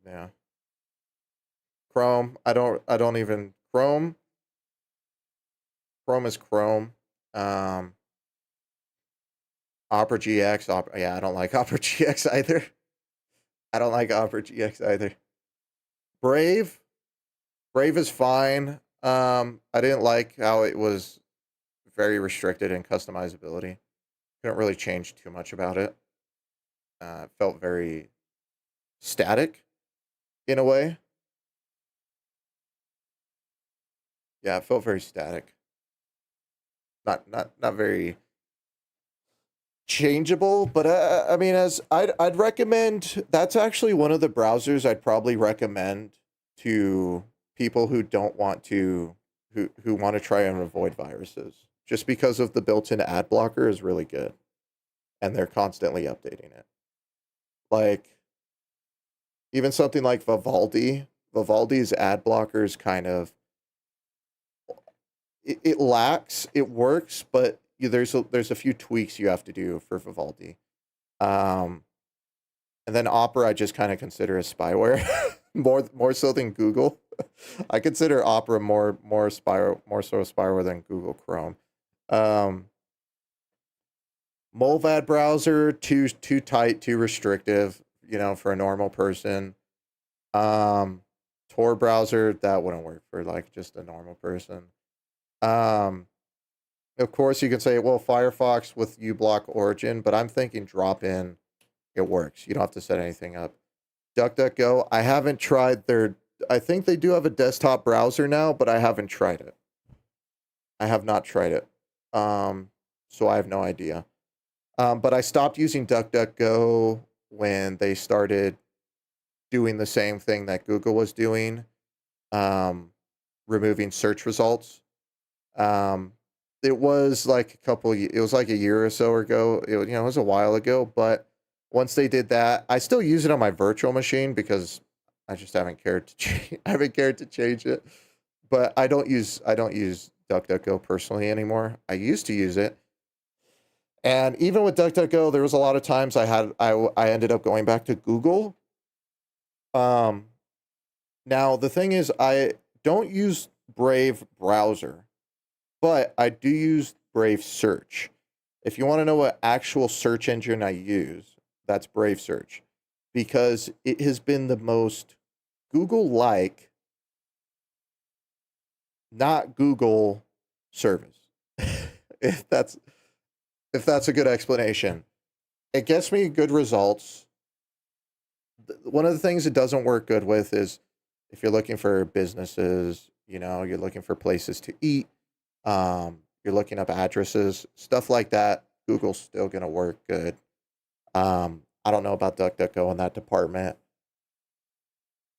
Yeah. Chrome. I don't even Chrome. Chrome is Chrome. Opera GX. Yeah, I don't like Opera GX either. I don't like Opera GX either. Brave. Brave is fine. I didn't like how it was very restricted in customizability. Couldn't really change too much about it. It felt very static in a way. Yeah, it felt very static. Not very changeable, but I mean, as I'd recommend. That's actually one of the browsers I'd probably recommend to people who don't want to who want to try and avoid viruses. Just because of the built-in ad blocker is really good, and they're constantly updating it. Like even something like Vivaldi. Vivaldi's ad blocker is kind of it lacks. It works, but there's a few tweaks you have to do for Vivaldi. And then Opera, I just kind of consider a spyware more so than Google. I consider Opera more so spyware than Google Chrome. Molvad browser too tight, too restrictive. For a normal person. Tor browser that wouldn't work for like just a normal person. Of course, you can say, well, Firefox with uBlock Origin, but I'm thinking drop in, it works. You don't have to set anything up. DuckDuckGo, I haven't tried I think they do have a desktop browser now, but I haven't tried it. I have not tried it. So I have no idea. But I stopped using DuckDuckGo when they started doing the same thing that Google was doing, removing search results. It was like it was like a year or so ago. It was a while ago, but once they did that, I still use it on my virtual machine because I just haven't cared to change. I haven't cared to change it. but I don't use DuckDuckGo personally anymore. I used to use it, and even with DuckDuckGo, there was a lot of times I ended up going back to Google. Um, Now the thing is, I don't use Brave browser, but I do use Brave search. If you want to know what actual search engine I use, that's Brave search, because it has been the most Google-like, not Google service. if that's if that's a good explanation. It gets me good results. One of the things it doesn't work good with is if you're looking for businesses, you're looking for places to eat, you're looking up addresses, stuff like that. Google's still gonna work good. I don't know about DuckDuckGo in that department.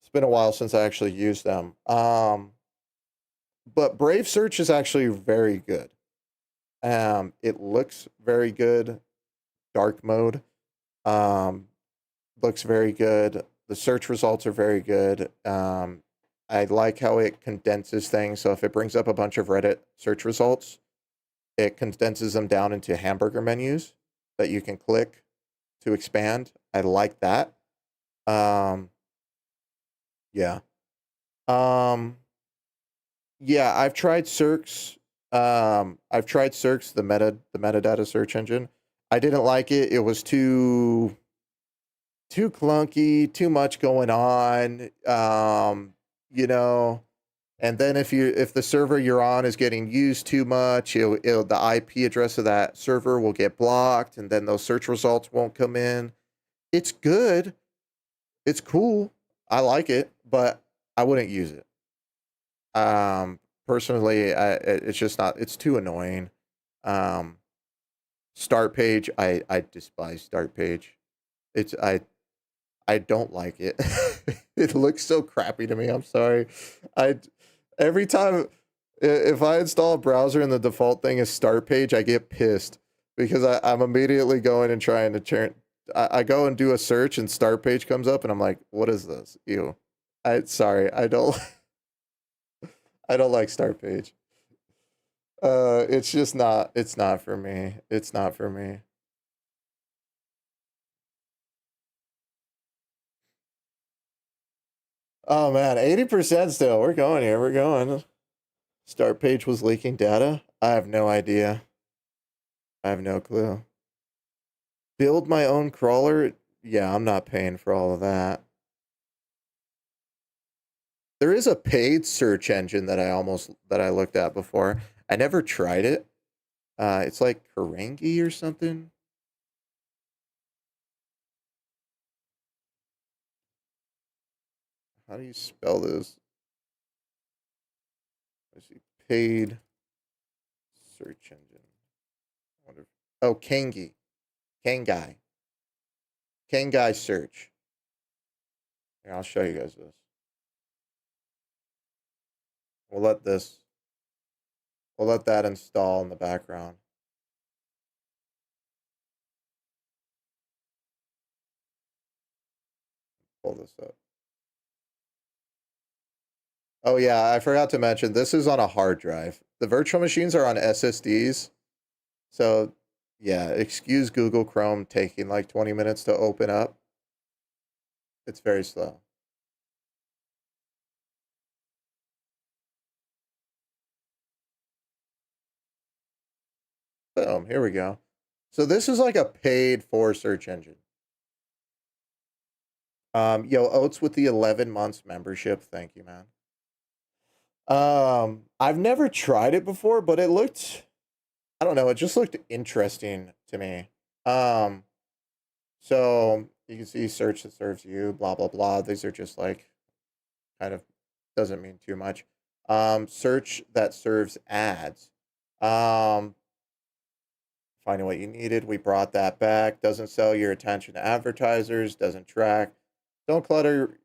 It's been a while since I actually used them. But Brave Search is actually very good. It looks very good. Dark mode. Um, Looks very good. The search results are very good. I like how it condenses things. So if it brings up a bunch of Reddit search results, it condenses them down into hamburger menus that you can click to expand. I like that. Um, yeah. Um, yeah, I've tried Cirx. I've tried Cirx, the metadata search engine. I didn't like it. It was too clunky, too much going on. You know, and then if the server you're on is getting used too much, the IP address of that server will get blocked, and then those search results won't come in. It's good. It's cool. I like it, but I wouldn't use it. Personally, it's just not. It's too annoying. Um, Start page. I despise start page. It's I don't like it. It looks so crappy to me. I'm sorry. I every time if I install a browser and the default thing is start page, I get pissed because I'm immediately going and trying to turn. I go and do a search and start page comes up and I'm like, what is this? Ew. Sorry. I don't I don't like start page. It's just not. It's not for me. It's not for me. Oh man, 80% still. We're going here. We're going. Start page was leaking data. I have no idea. I have no clue. Build my own crawler. Yeah, I'm not paying for all of that. There is a paid search engine that I looked at before. I never tried it. It's like Karangi or something. How do you spell this? Let's see. Paid search engine. I wonder. Oh, Kangi. Kangai. Kangai search. Here, I'll show you guys this. We'll let this. We'll let that install in the background. Pull this up. Oh yeah, I forgot to mention this is on a hard drive. The virtual machines are on SSDs. So yeah, excuse Google Chrome taking like 20 minutes to open up. It's very slow. Boom, here we go. So this is like a paid for search engine. Yo, Oats with the 11 months membership. Thank you, man. I've never tried it before, but it looked, I don't know, it just looked interesting to me. So you can see search that serves you, blah blah blah. These are just like kind of doesn't mean too much. Search that serves ads. Um, Finding what you needed. We brought that back. Doesn't sell your attention to advertisers. Doesn't track. Don't clutter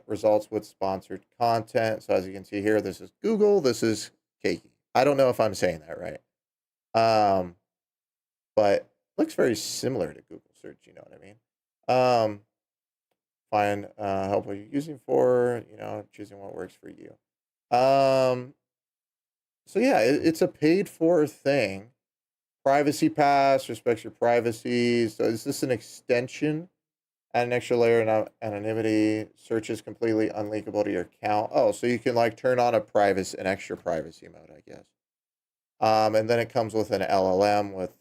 results with sponsored content. So as you can see here, this is Google. This is Keiki. I don't know if I'm saying that right. But looks very similar to Google search. You know what I mean? Um, Find help what you're using for. Choosing what works for you. Um, so yeah, it's a paid for thing. Privacy Pass respects your privacy. So is this an extension? Add an extra layer of anonymity. Search is completely unlinkable to your account. Oh, so you can like turn on an extra privacy mode, I guess. And then it comes with an LLM, with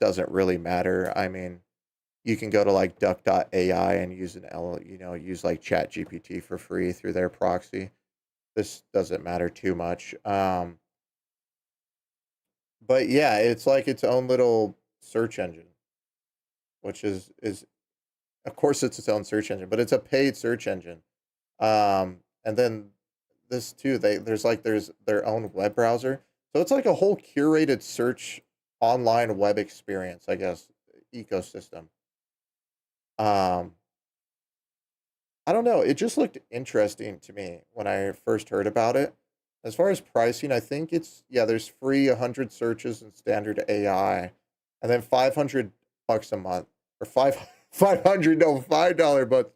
doesn't really matter. I mean, you can go to like duck.ai and use use like Chat GPT for free through their proxy. This doesn't matter too much. But yeah, it's like its own little search engine, which is of course it's its own search engine, but it's a paid search engine. And then this too, there's their own web browser. So it's like a whole curated search online web experience, I guess, ecosystem. Um, I don't know. It just looked interesting to me when I first heard about it. As far as pricing, I think there's free 100 searches and standard AI, and then $500 a month, or 500, no, $5, but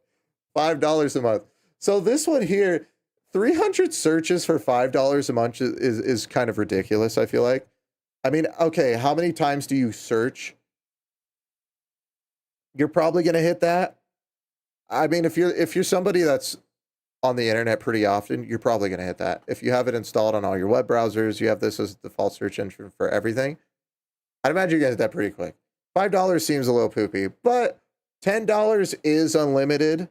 $5 a month. So this one here, 300 searches for $5 a month is kind of ridiculous, I feel like. I mean, okay, how many times do you search? You're probably gonna hit that. I mean, if you're somebody that's on the internet pretty often, you're probably gonna hit that. If you have it installed on all your web browsers, you have this as the default search engine for everything. I'd imagine you're gonna hit that pretty quick. $5 seems a little poopy, but $10 is unlimited.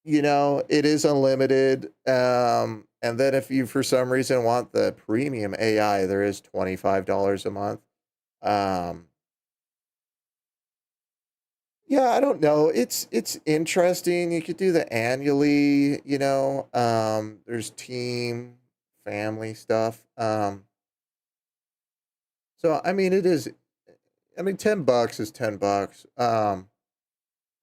It is unlimited. And then if you for some reason want the premium AI, there is $25 a month. Um, yeah, I don't know. It's interesting. You could do the annually. There's team, family stuff. So I mean, $10 is $10.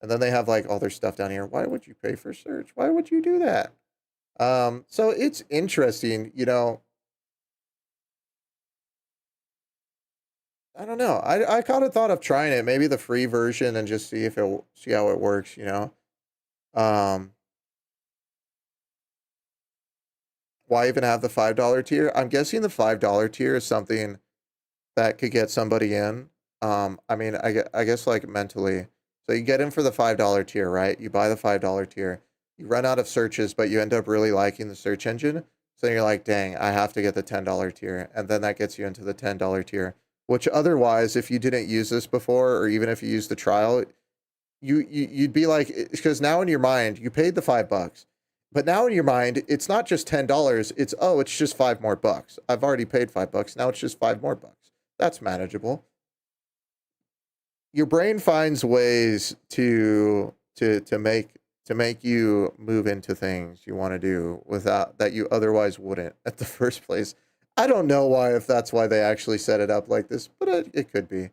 And then they have like all their stuff down here. Why would you pay for search? Why would you do that? So it's interesting. I don't know. I kind of thought of trying it, maybe the free version, and just see how it works. Um, why even have the $5 tier? I'm guessing the $5 tier is something that could get somebody in. I mean, I guess like mentally. So you get in for the $5 tier, right? You buy the $5 tier. You run out of searches, but you end up really liking the search engine. So you're like, dang, I have to get the $10 tier. And then that gets you into the $10 tier, which otherwise, if you didn't use this before, or even if you used the trial, you'd be like, because now in your mind, you paid the $5. But now in your mind, it's not just $10. It's just $5 more. I've already paid $5. Now it's just $5 more. That's manageable. Your brain finds ways to make you move into things you want to do without that you otherwise wouldn't at the first place. I don't know if that's why they actually set it up like this, but it could be.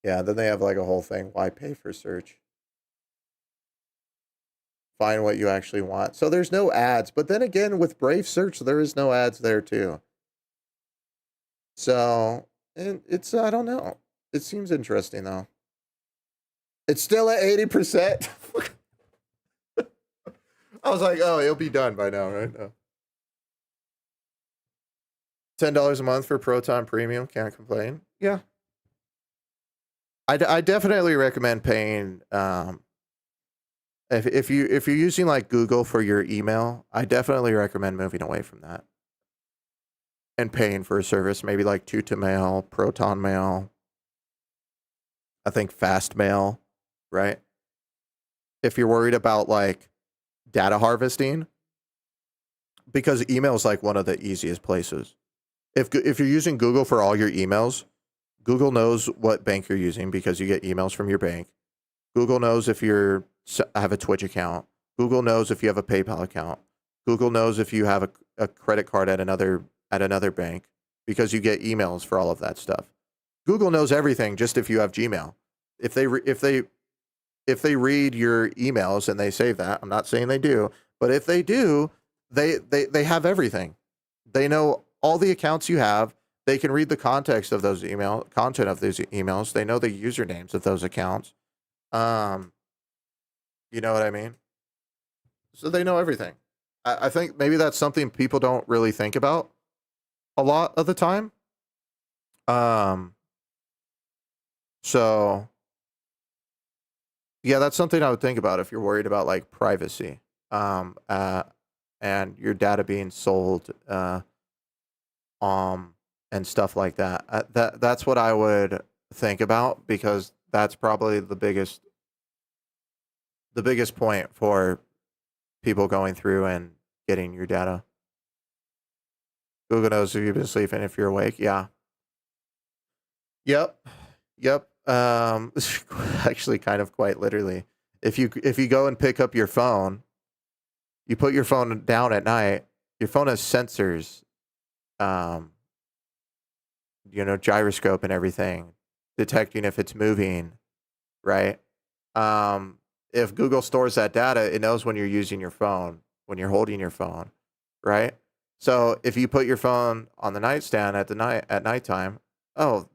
Yeah, then they have like a whole thing. Why pay for search? Find what you actually want. So there's no ads. But then again, with Brave Search, there is no ads there too. So I don't know. It seems interesting though. It's still at 80%. I was like, oh, it'll be done by now, right? No. $10 a month for Proton Premium. Can't complain. Yeah. I definitely recommend paying. If you're using like Google for your email, I definitely recommend moving away from that and paying for a service, maybe like Mail, Proton Mail. I think Fast Mail, right? If you're worried about like data harvesting, because email is like one of the easiest places. If you're using Google for all your emails, Google knows what bank you're using because you get emails from your bank. Google knows if you have a Twitch account. Google knows if you have a PayPal account. Google knows if you have a credit card at another bank because you get emails for all of that stuff. Google knows everything just if you have Gmail. If they read your emails and they save that, I'm not saying they do, but if they do, they have everything. They know all the accounts you have. They can read the content of those emails. They know the usernames of those accounts. You know what I mean? So they know everything. I think maybe that's something people don't really think about a lot of the time. Um, so yeah, that's something I would think about if you're worried about like privacy, um, uh, and your data being sold, um, and stuff like that. That's what I would think about because that's probably the biggest point for people going through and getting your data. Google knows if you've been sleeping if you're awake. Yeah. Yep. Yep. Actually, kind of quite literally. If you go and pick up your phone, you put your phone down at night. Your phone has sensors, um, gyroscope and everything, detecting if it's moving, right? Um, if Google stores that data, it knows when you're using your phone, when you're holding your phone, right? So if you put your phone on the nightstand at nighttime, oh,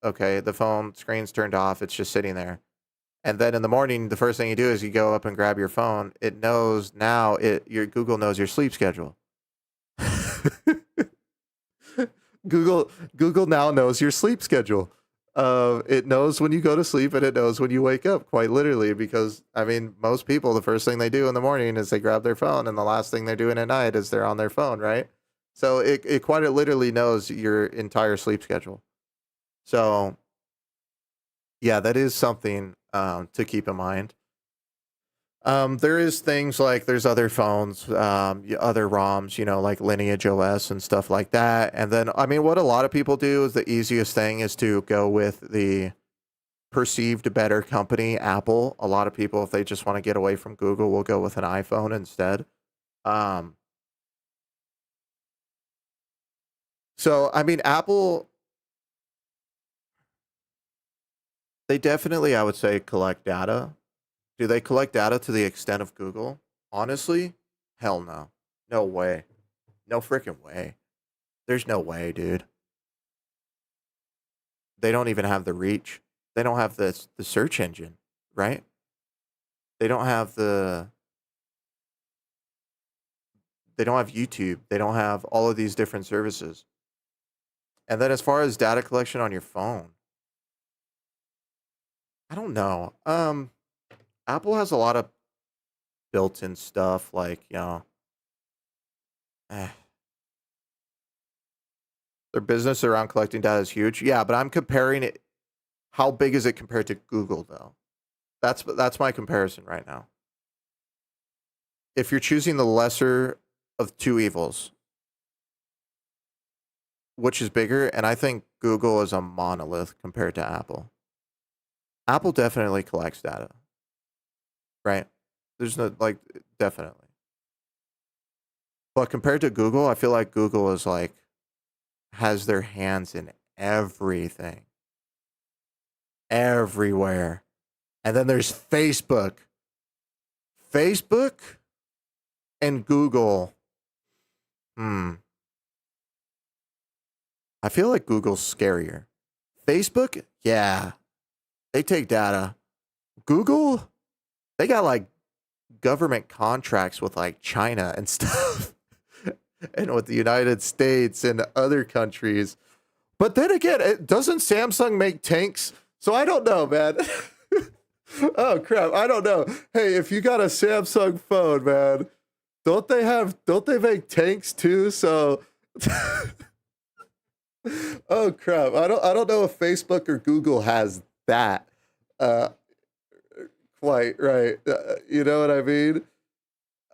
okay, the phone screen's turned off, it's just sitting there. And then in the morning, the first thing you do is you go up and grab your phone. It knows now your Google knows your sleep schedule. Google now knows your sleep schedule. It knows when you go to sleep and it knows when you wake up, quite literally, because I mean, most people, the first thing they do in the morning is they grab their phone, and the last thing they're doing at night is they're on their phone, right? So it quite literally knows your entire sleep schedule. So yeah, that is something to keep in mind. There is things like there's other phones, other ROMs, like ElysiaOS and stuff like that. And then, I mean, what a lot of people do is the easiest thing is to go with the perceived better company, Apple. A lot of people, if they just want to get away from Google, will go with an iPhone instead. Um, so, I mean, Apple, they definitely, I would say, collect data. Do they collect data to the extent of Google? Honestly, hell no. No way. No freaking way. There's no way, dude. They don't even have the reach. They don't have the search engine, right? They don't have they don't have YouTube. They don't have all of these different services. And then as far as data collection on your phone, I don't know. Apple has a lot of built-in stuff like, eh, their business around collecting data is huge. Yeah, but I'm comparing it. How big is it compared to Google though? That's my comparison right now. If you're choosing the lesser of two evils, which is bigger? And I think Google is a monolith compared to Apple. Apple definitely collects data, right? There's no like definitely. But compared to Google, I feel like Google is like has their hands in everything. Everywhere. And then there's Facebook. Facebook and Google. Hmm. I feel like Google's scarier. Facebook, yeah, they take data. Google, they got like government contracts with like China and stuff and with the United States and other countries. But then again, doesn't Samsung make tanks? So I don't know, man. Oh crap, I don't know. Hey, if you got a Samsung phone, man, don't they make tanks too? So oh crap. I don't know if Facebook or Google has that. Uh quite right. You know what I mean?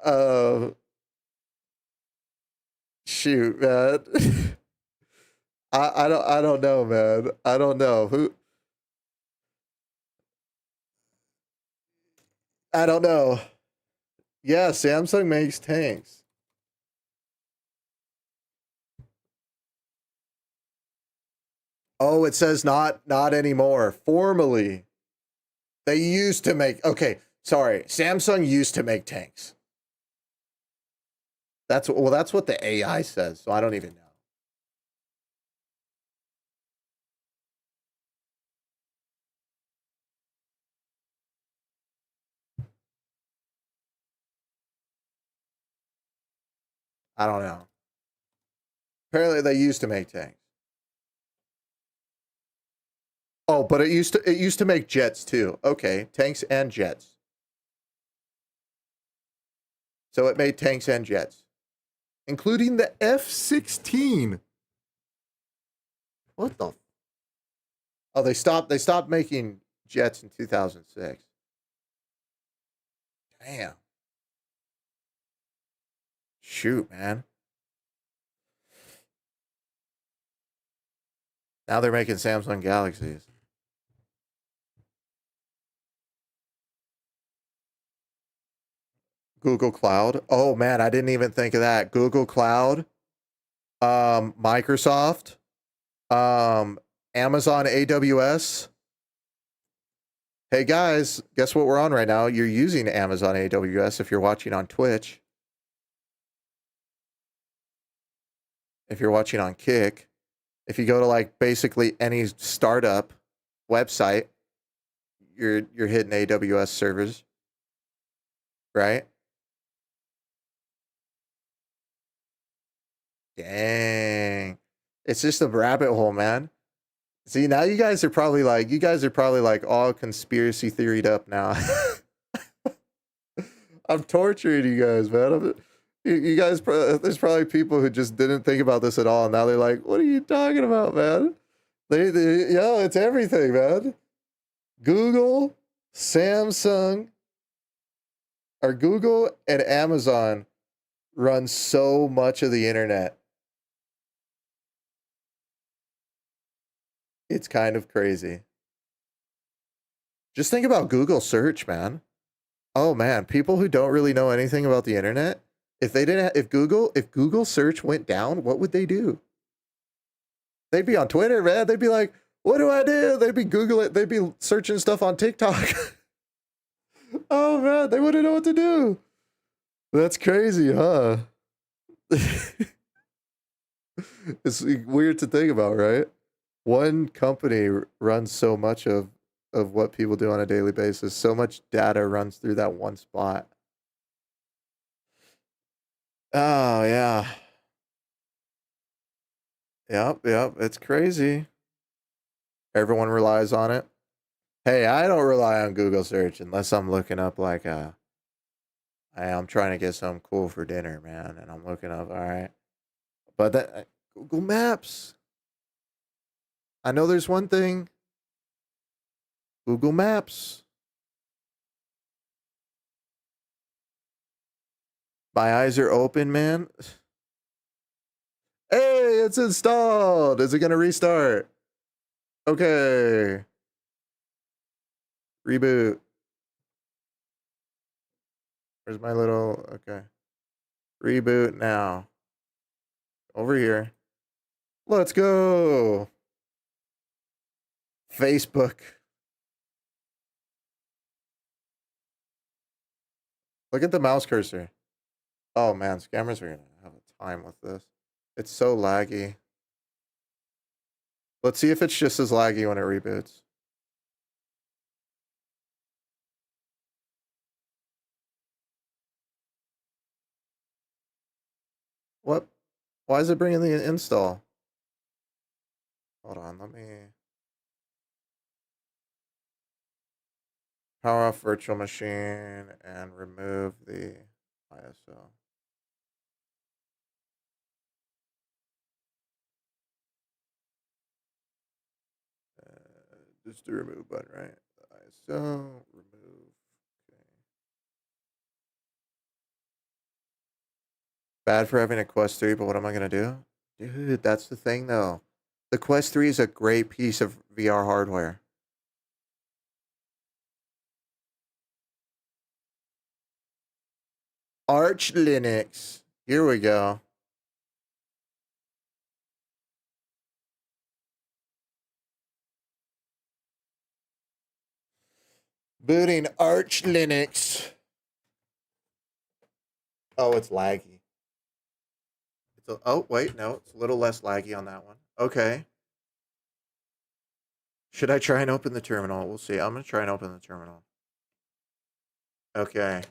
Uh shoot, man. I don't know, man. I don't know. I don't know. Yeah, Samsung makes tanks. Oh, it says not anymore. Formerly, they used to make. Okay, sorry. Samsung used to make tanks. That's what the AI says. So I don't even know. I don't know. Apparently they used to make tanks. Oh, but it used to make jets too. Okay, tanks and jets. So it made tanks and jets, including the F-16. What the? Oh, they stopped making jets in 2006. Damn. Shoot, man. Now they're making Samsung Galaxies. Google Cloud. Oh man, I didn't even think of that. Google Cloud, Microsoft, Amazon AWS. Hey guys, guess what we're on right now? You're using Amazon AWS if you're watching on Twitch. If you're watching on Kick, if you go to like basically any startup website, you're hitting AWS servers, right? Dang. It's just a rabbit hole, man. See, now you guys are probably like all conspiracy theoried up now. I'm torturing you guys, man. You guys, there's probably people who just didn't think about this at all, and now they're like, "What are you talking about, man?" Yo, it's everything, man. Google, Samsung, or Google and Amazon run so much of the internet. It's kind of crazy. Just think about Google search, man. Oh man, people who don't really know anything about the internet, if Google search went down, what would they do? They'd be on Twitter, man. They'd be like, "What do I do?" They'd be Googling, they'd be searching stuff on TikTok. Oh man, they wouldn't know what to do. That's crazy, huh? It's weird to think about, right? One company runs so much of what people do on a daily basis. So much data runs through that one spot. Oh yeah. Yep, it's crazy. Everyone relies on it. Hey, I don't rely on Google search unless I'm looking up like I'm trying to get something cool for dinner, man, and I'm looking up, all right. But that Google Maps. I know there's one thing. Google Maps. My eyes are open, man. Hey, it's installed. Is it going to restart? Okay. Reboot. Where's my little... Okay. Reboot now. Over here. Let's go. Facebook. Look at the mouse cursor. Oh man, scammers are going to have a time with this. It's so laggy. Let's see if it's just as laggy when it reboots. What? Why is it bringing the install? Hold on, let me... Power off virtual machine and remove the ISO. Just the remove button, right? The ISO, remove. Okay. Bad for having a Quest 3, but what am I going to do? Dude, that's the thing, though. The Quest 3 is a great piece of VR hardware. Arch Linux. Here we go. Booting Arch Linux. Oh, it's laggy. Oh, wait, no. It's a little less laggy on that one. Okay. Should I try and open the terminal? We'll see. I'm going to try and open the terminal. Okay.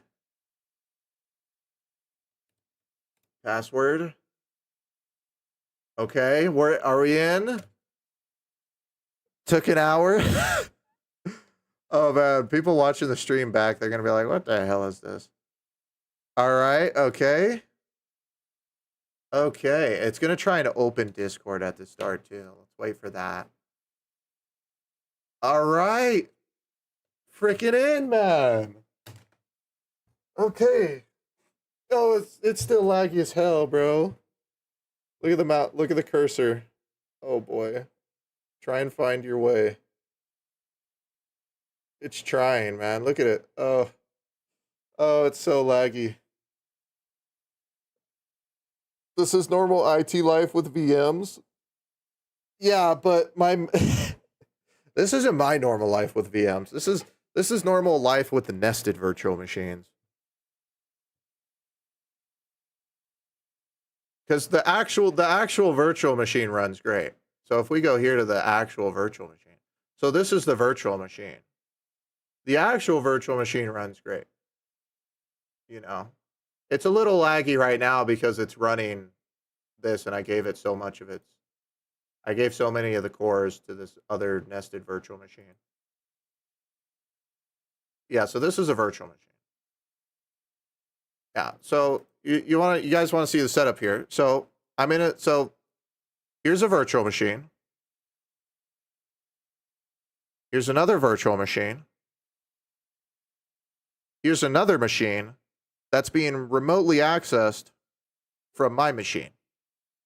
Password. Okay, where are we in? Took an hour. Oh man, people watching the stream back, they're gonna be like, what the hell is this? Alright, okay. Okay, it's gonna try and open Discord at the start too. Let's wait for that. Alright. Freaking in, man. Okay. Oh, it's still laggy as hell, bro. Look at the map. Look at the cursor. Oh boy. Try and find your way. It's trying, man. Look at it. Oh. Oh, it's so laggy. This is normal IT life with VMs. Yeah, but my this isn't my normal life with VMs. This is normal life with the nested virtual machines. Because the actual virtual machine runs great. So if we go here to the actual virtual machine. So this is the virtual machine. The actual virtual machine runs great. You know. It's a little laggy right now because it's running this and I gave it so much of its I gave so many of the cores to this other nested virtual machine. Yeah, so this is a virtual machine. Yeah, so you guys want to see the setup here. So I'm in it. So here's a virtual machine. Here's another virtual machine. Here's another machine that's being remotely accessed from my machine,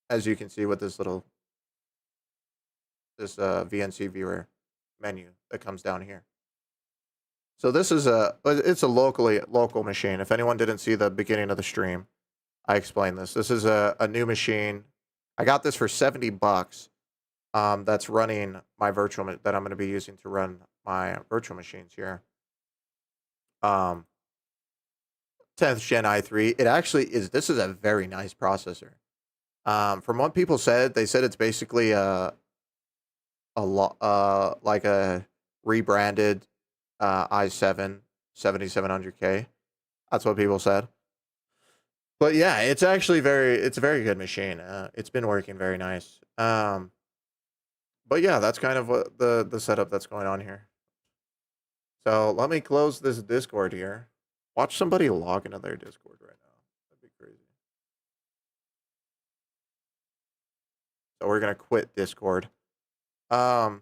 as you can see with this VNC viewer menu that comes down here. So this is it's a local machine. If anyone didn't see the beginning of the stream, I explained this. This is a new machine. I got this for $70. That's running my virtual that I'm going to be using to run my virtual machines here. 10th Gen i3. It actually is. This is a very nice processor. From what people said, they said it's basically like a rebranded i7 7700K. That's what people said. But yeah, it's actually it's a very good machine. It's been working very nice. But yeah, that's kind of what the setup that's going on here. So let me close this Discord here. Watch somebody log into their Discord right now. That'd be crazy. So we're gonna quit Discord. Are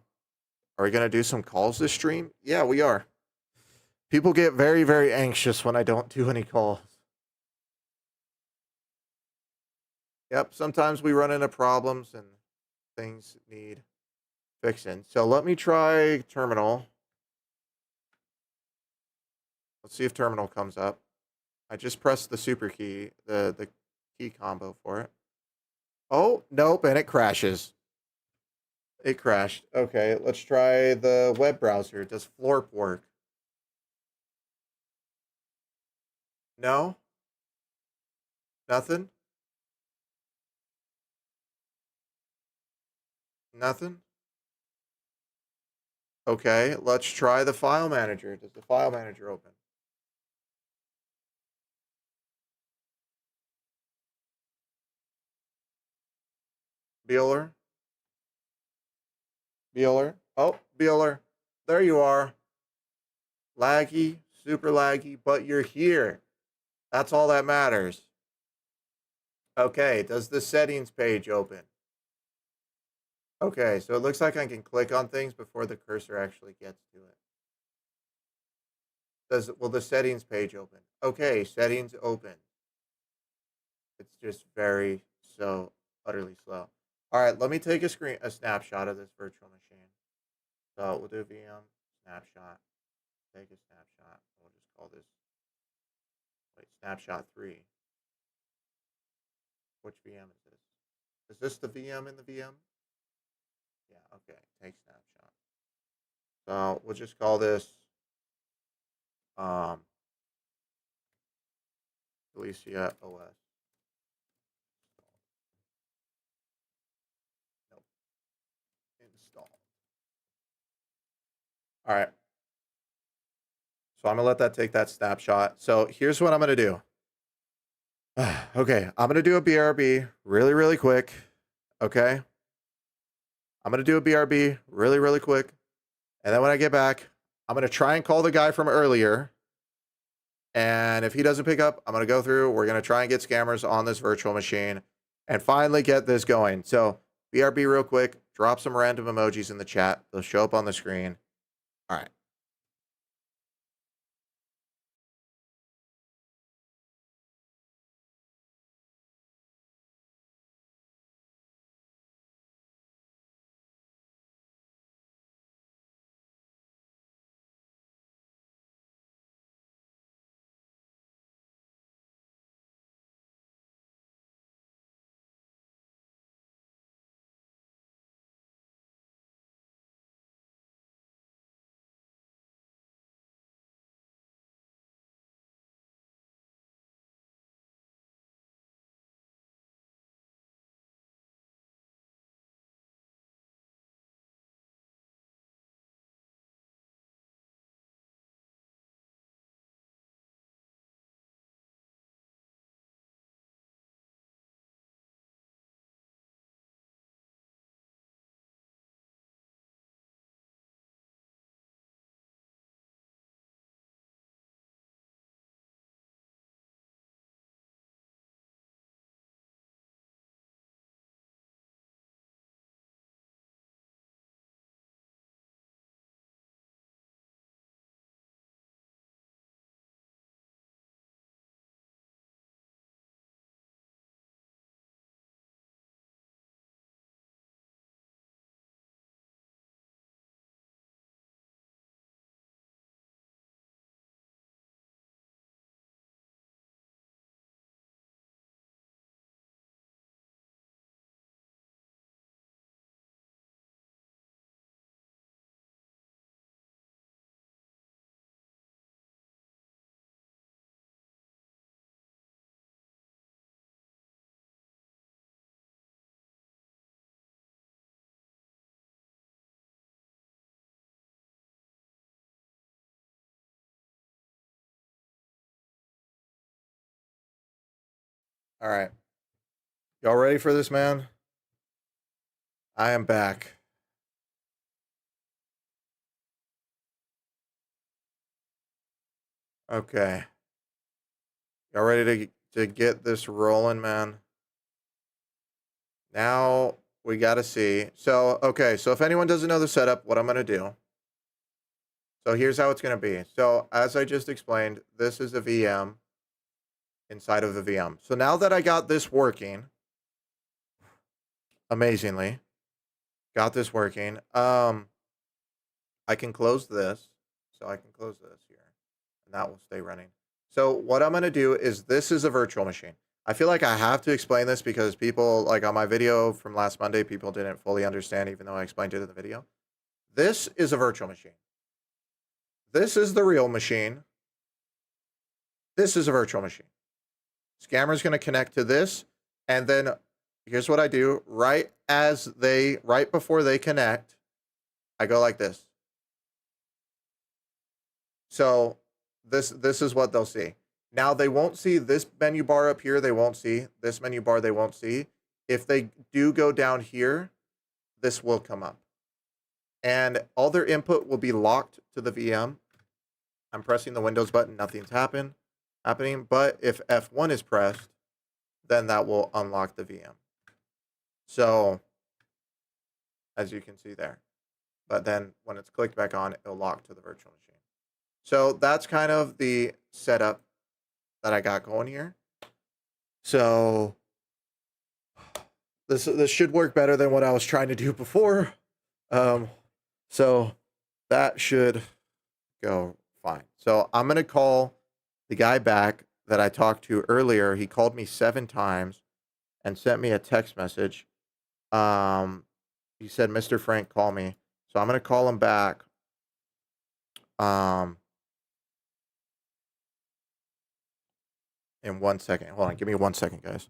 we gonna do some calls this stream? Yeah, we are. People get very, very anxious when I don't do any calls. Yep, sometimes we run into problems and things need fixing. So let me try terminal. Let's see if terminal comes up. I just pressed the super key, the key combo for it. Oh, nope, and it crashes. It crashed. Okay, let's try the web browser. Does Florp work? No? Nothing? Nothing? Okay, let's try the file manager. Does the file manager open? Bueller? Bueller? Oh, Bueller. There you are. Laggy, super laggy, but you're here. That's all that matters. Okay, does the settings page open? Okay, so it looks like I can click on things before the cursor actually gets to it. Will the settings page open? Okay, settings open. It's just so utterly slow. All right, let me take a snapshot of this virtual machine. So we'll do VM snapshot. Take a snapshot. We'll just call this snapshot 3. Which VM is this? Is this the VM in the VM? Yeah, okay. Take snapshot. So we'll just call this ElysiaOS. Nope. Install. All right. So I'm going to let that take that snapshot. So here's what I'm going to do. Okay, I'm gonna do a BRB really, really quick. Okay, I'm gonna do a BRB really, really quick, and then when I get back, I'm gonna try and call the guy from earlier. And if he doesn't pick up, I'm gonna go through. We're gonna try and get scammers on this virtual machine, and finally get this going. So BRB real quick. Drop some random emojis in the chat. They'll show up on the screen. All right. All right. Y'all ready for this, man? I am back. Okay. Y'all ready to get this rolling, man? Now we got to see. So, okay. So if anyone doesn't know the setup, what I'm going to do. So here's how it's going to be. So as I just explained, this is a VM inside of the VM. So now that I got this working, amazingly, got this working, I can close this. So I can close this here, and that will stay running. So what I'm going to do is this is a virtual machine. I feel like I have to explain this because people, like on my video from last Monday, people didn't fully understand, even though I explained it in the video. This is a virtual machine. This is the real machine. This is a virtual machine. Scammer's going to connect to this, and then here's what I do. Right before they connect, I go like this. So this is what they'll see. Now they won't see this menu bar up here. They won't see this menu bar. They won't see. If they do go down here, this will come up, and all their input will be locked to the VM. I'm pressing the Windows button. Nothing's happening. But if F1 is pressed, then that will unlock the VM. So as you can see there, but then when it's clicked back on, it'll lock to the virtual machine. So that's kind of the setup that I got going here. So this should work better than what I was trying to do before. So that should go fine. So I'm gonna call the guy back that I talked to earlier. He called me 7 times and sent me a text message. He said, "Mr. Frank, call me." So I'm gonna call him back. In 1 second. Hold on, give me 1 second, guys.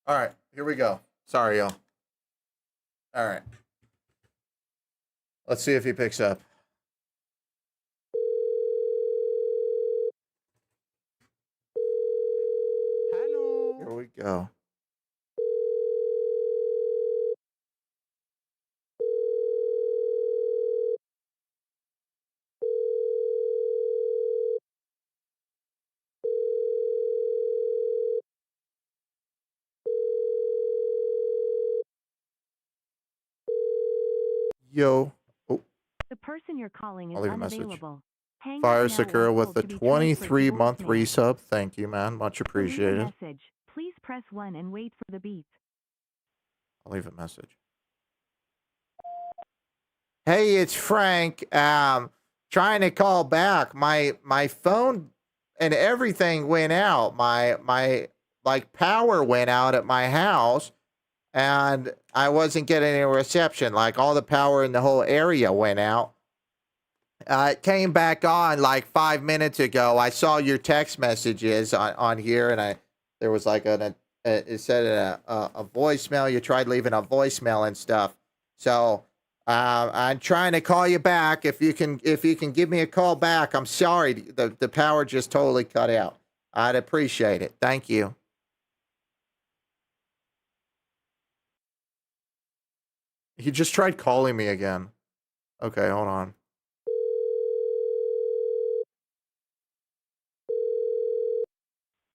All right, here we go. Sorry, y'all. All right. Let's see if he picks up. Hello. Here we go. Yo. Oh, The person you're calling is I'll leave a message. unavailable. Hang up Fire now or Sakura with hold the to be transferred to 23-month voicemail. resub. Thank you, man. Much To leave a appreciated. message, please press 1 and wait for the beep. I'll leave a message. Hey, it's Frank. Trying to call back. My phone and everything went out. My like power went out at my house, and I wasn't getting any reception. Like all the power in the whole area went out. It came back on like 5 minutes ago. I saw your text messages on here, and there was like it said a voicemail. You tried leaving a voicemail and stuff. So I'm trying to call you back. If you can give me a call back. I'm sorry, the power just totally cut out. I'd appreciate it. Thank you. He just tried calling me again. Okay, hold on.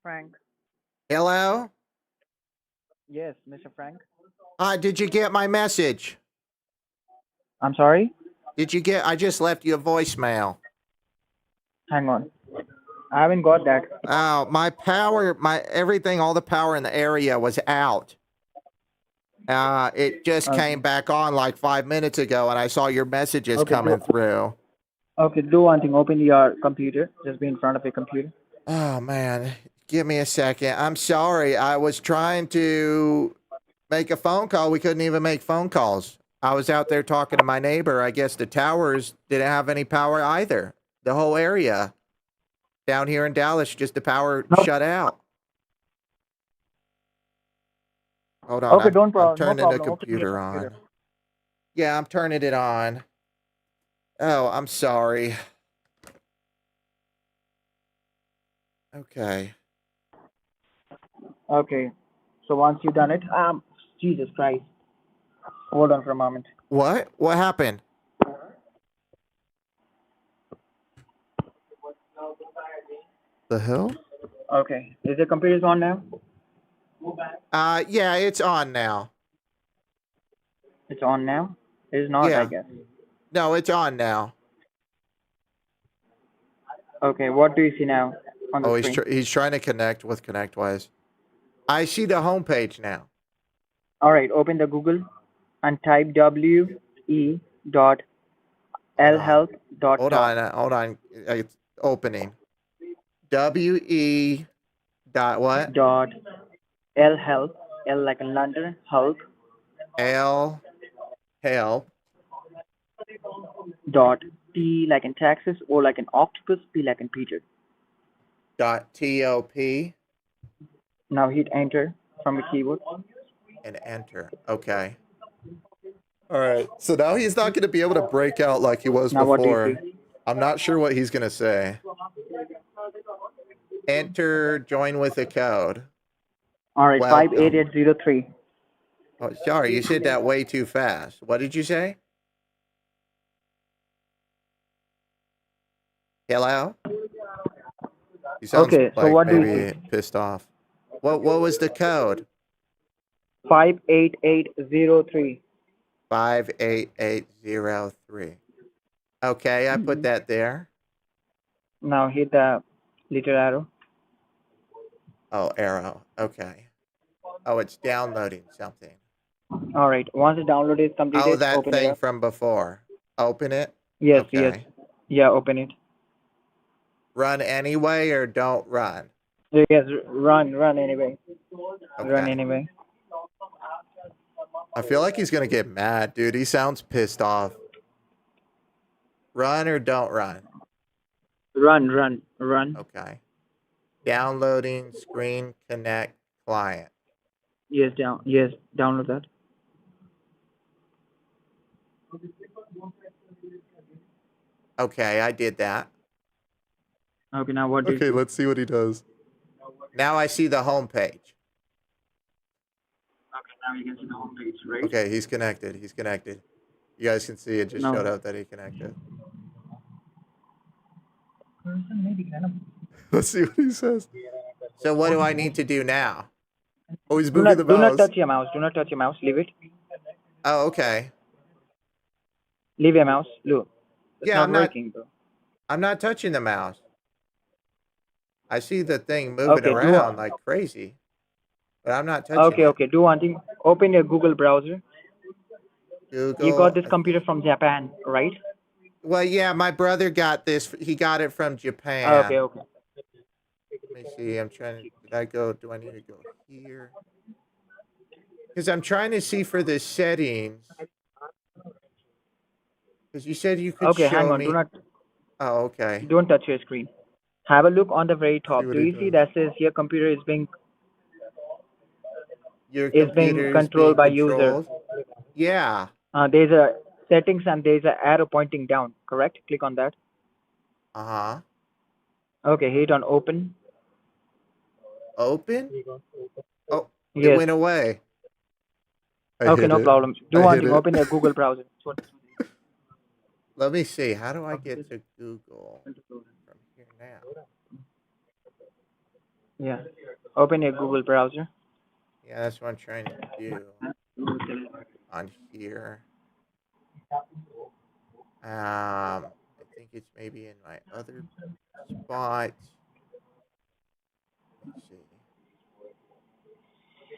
Frank. Hello? Yes, Mr. Frank. Did you get my message? I'm sorry. I just left you a voicemail. Hang on. I haven't got that. Oh, my power, everything, all the power in the area was out. It just Okay. came back on like 5 minutes ago, and I saw your messages Okay, coming through. Okay, do one thing. Open your computer. Just be in front of your computer. Oh, man. Give me a second. I'm sorry. I was trying to make a phone call. We couldn't even make phone calls. I was out there talking to my neighbor. I guess the towers didn't have any power either. The whole area down here in Dallas, just the power No. shut out. Hold on. Okay, I'm no turning the problem. Open your computer computer. on. Yeah, I'm turning it on. Oh, I'm sorry. Okay. Okay. So once you've done it, Jesus Christ. Hold on for a moment. What? What happened? The hell? Okay. Is your computer on now? Yeah, it's on now. It's on now? It is not, I Yeah. guess. No, it's on now. Okay, what do you see now on the Oh, screen? he's trying to connect with ConnectWise. I see the homepage now. All right, open the Google and type Hold we.lhealth.com. on. It's opening. WE dot what? Dot lhealth, L like in London, health. L help Dot T like in Texas, O like in octopus, P like in Peter. dot TOP Now hit enter from the keyboard. and enter. Okay. All right. So now he's not going to be able to break out like he was Now what do you before. see? I'm not sure what he's going to say. Enter, join with a code. All right, Welcome. 58803. Oh, sorry, you said that way too fast. What did you say? Hello? He sounds Okay, so like what do you maybe see? pissed off. What was the code? 58803. 58803. Okay, I put that there. Now hit the little arrow. Oh, arrow. Okay. Oh, it's downloading something. All right, once the download is Oh, completed, that open it thing up. from before. Open it. Yes, Okay. yes. Yeah, open it. Run anyway or don't run? Yes, run anyway. Run Okay. anyway. I feel like he's going to get mad, dude. He sounds pissed off. Run or don't run? Run. Okay. Downloading Screen Connect client. Yes, download that. Okay, I did that. Okay, now what do you Okay, see? let's see what he does. Now I see the home page. Okay, now you can see the home page, right? Okay, he's connected. He's connected. You guys can see it just showed Now, up that he connected. Let's see what he says. So what do I need to do now? Oh, he's moving the do not mouse. touch your mouse. Do not touch your mouse. Leave it. Oh, okay. Leave your mouse. Look, it's Yeah, not I'm not. working though. I'm not touching the mouse. I see the thing moving Okay, around like crazy, but I'm not touching okay, it. okay. Do one thing. Open your Google browser. You got Google. this computer from Japan, right? Well, yeah, my brother got this. He got it from Japan. Okay, okay. Let me see. I'm trying to. Did I go? Do I need to go here? Because I'm trying to see for the settings. Because you said you could Okay, hang show on. me. Oh, okay. Don't touch your screen. Have a look on the very See top. what Do he you see does. that says your computer is being Your computer is controlled by user? controlled. Yeah. There's a settings and there's an arrow pointing down. Correct? Click on that. Uh-huh. Okay, hit on open. Open? Oh, it Yes. went away. I Okay, hit no it. problem. Do I one hit thing. it. Open your Google browser. Let me see. How do I get to Google from here now? Yeah. Open your Google browser. Yeah, that's what I'm trying to do on here. I think it's maybe in my other spot. Let's see.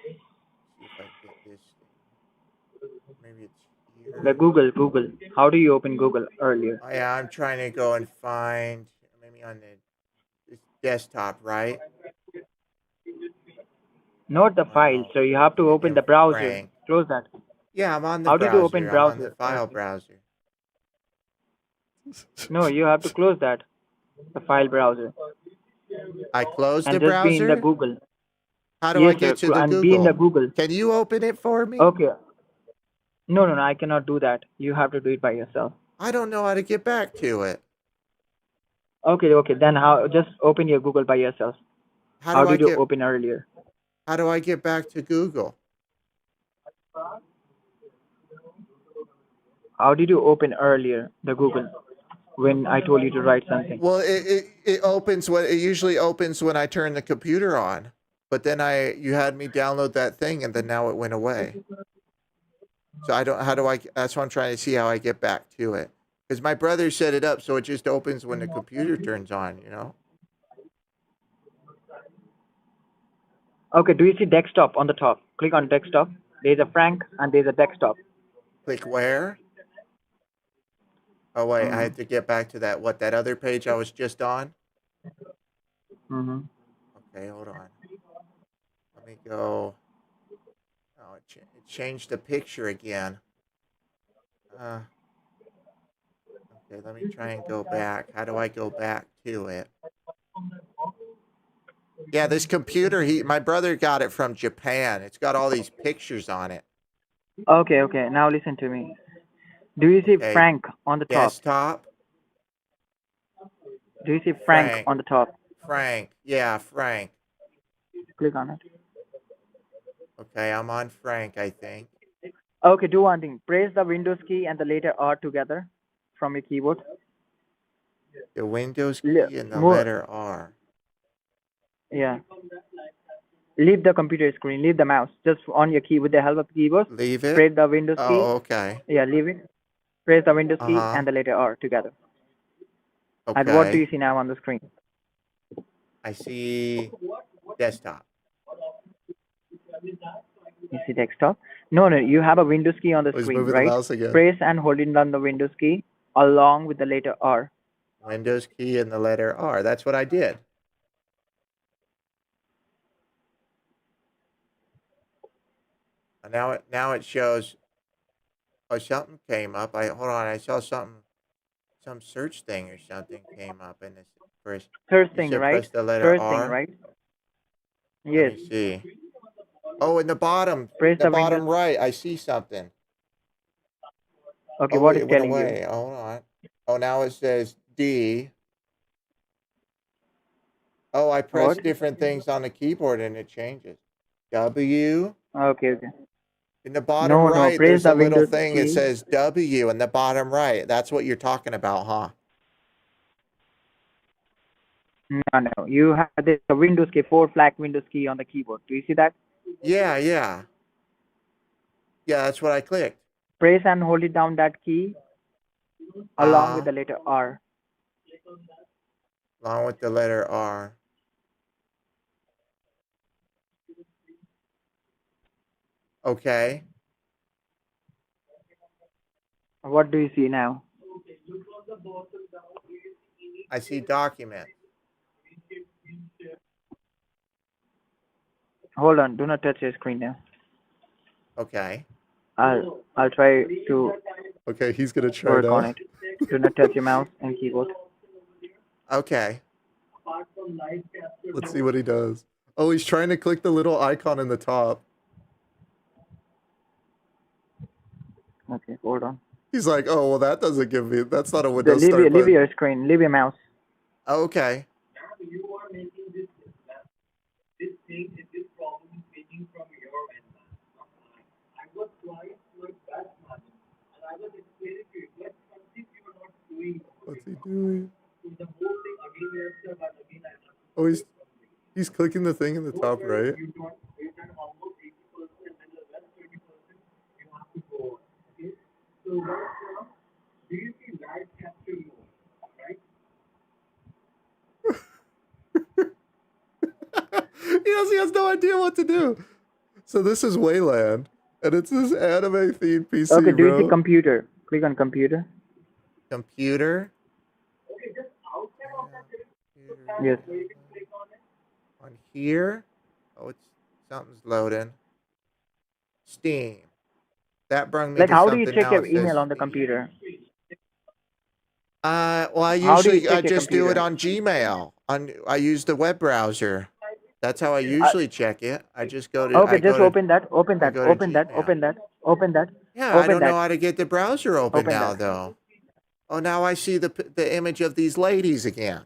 See if I can get this thing. Maybe it's here. The Google. How do you open Google earlier? Oh, yeah, I'm trying to go and find maybe on this desktop, right? Not the Oh, file. no. So you have to open In the browser. Frank. Close that. Yeah, I'm on the How did you browser. open I'm on the browser? file browser. No, you have to close that. The file browser. I closed And the just be in the browser? Google. How do Yes, I get sir. to the And be in the Google? Google. Can you open it for me? Okay. No, I cannot do that. You have to do it by yourself. I don't know how to get back to it. Okay. Then how? Just open your Google by yourself. How did you open earlier? How do I get back to Google? How did you open earlier the Google when I told you to write something? Well, it opens when it usually opens when I turn the computer on. But then you had me download that thing and then now it went away. So that's what I'm trying to see how I get back to it. Because my brother set it up so it just opens when the computer turns on, you know? Okay, do you see desktop on the top? Click on desktop. There's a Frank and there's a desktop. Click where? Oh, wait, I have to get back to that other page I was just on? Mm-hmm. Okay, hold on. Let me go. Oh, it changed the picture again. Okay, let me try and go back. How do I go back to it? Yeah, this computer, my brother got it from Japan. It's got all these pictures on it. Okay. Now listen to me. Do you see Frank on the top? Desktop? Do you see Frank on the top? Frank. Yeah, Frank. Click on it. Okay, I'm on Frank, I think. Okay, do one thing. Press the Windows key and the letter R together from your keyboard. The Windows key and the letter R. Yeah. Leave the computer screen. Leave the mouse. Just on your key with the help of the keyboard. Leave it? Press the Windows key. Oh, okay. Yeah, leave it. Press the Windows key and the letter R together. Okay. And what do you see now on the screen? I see desktop. You see desktop? No, you have a Windows key on the screen, right? The mouse again. Press and holding down the Windows key along with the letter R. Windows key and the letter R. That's what I did. Now it shows. Oh, something came up. Hold on. I saw something. Some search thing or something came up in this first. Search thing, right? Press the letter Search R. thing, right? Yes. Let me see. Oh, in the bottom Press the Windows. right, I see something. Okay, Oh, what wait, is it went telling you? away. Hold on. Oh, now it says D. Oh, I press What? different things on the keyboard and it changes. W. Okay. In the bottom No, right, press there's a the little Windows thing. It key. says W in the bottom right. That's what you're talking about, huh? No. You have the Windows key, 4 flag Windows key on the keyboard. Do you see that? Yeah. Yeah, that's what I clicked. Press and hold it down that key along with the letter R. Along with the letter R. Okay. What do you see now? I see document. Hold on. Do not touch your screen now. Okay. I'll try to Okay, he's gonna try work on now. it. Do not touch your mouse and keyboard. Okay. Let's see what he does. Oh, he's trying to click the little icon in the top. Okay, hold on. He's like, oh, well, that doesn't give me, that's not a Windows Leave start button. your screen. Leave your mouse. Okay. What's he doing? Oh, he's clicking the thing in the top right. He has no idea what to do. So this is Wayland, and it's this anime themed PC, Okay, do you see bro. computer? Click on computer. Computer. Yes. On here. Oh, something's loading. Steam. That brought me Like, to how do something you check now. your It says email on the Steam. computer? Well, I How do you usually check your just do it computer? on Gmail. I use the web browser. That's how I usually check it. I just go to. Okay, I just go to. open that. Open I that. go to Open that. Gmail. Open that. Open that. Yeah, I Open don't know that. how to get the browser open Open now, that. though. Oh, now I see the image of these ladies again.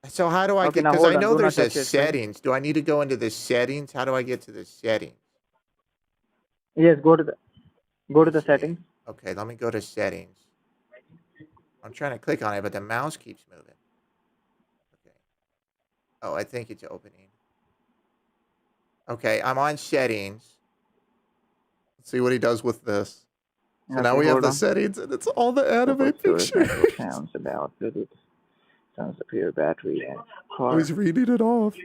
So how do I Okay, get? now Because hold I on. know Do not there's a touch your screen. settings. Do I need to go into the settings? How do I get to the settings? Yes, go to the Let me see. settings. Okay, let me go to settings. I'm trying to click on it, but the mouse keeps moving. Okay. Oh, I think it's opening. Okay, I'm on settings. Let's see what he does with this. So now Okay, we have hold the on. settings, and it's all the anime Support storage pictures. network sounds about Bluetooth. Sounds of your battery and Oh, car. he's reading it off.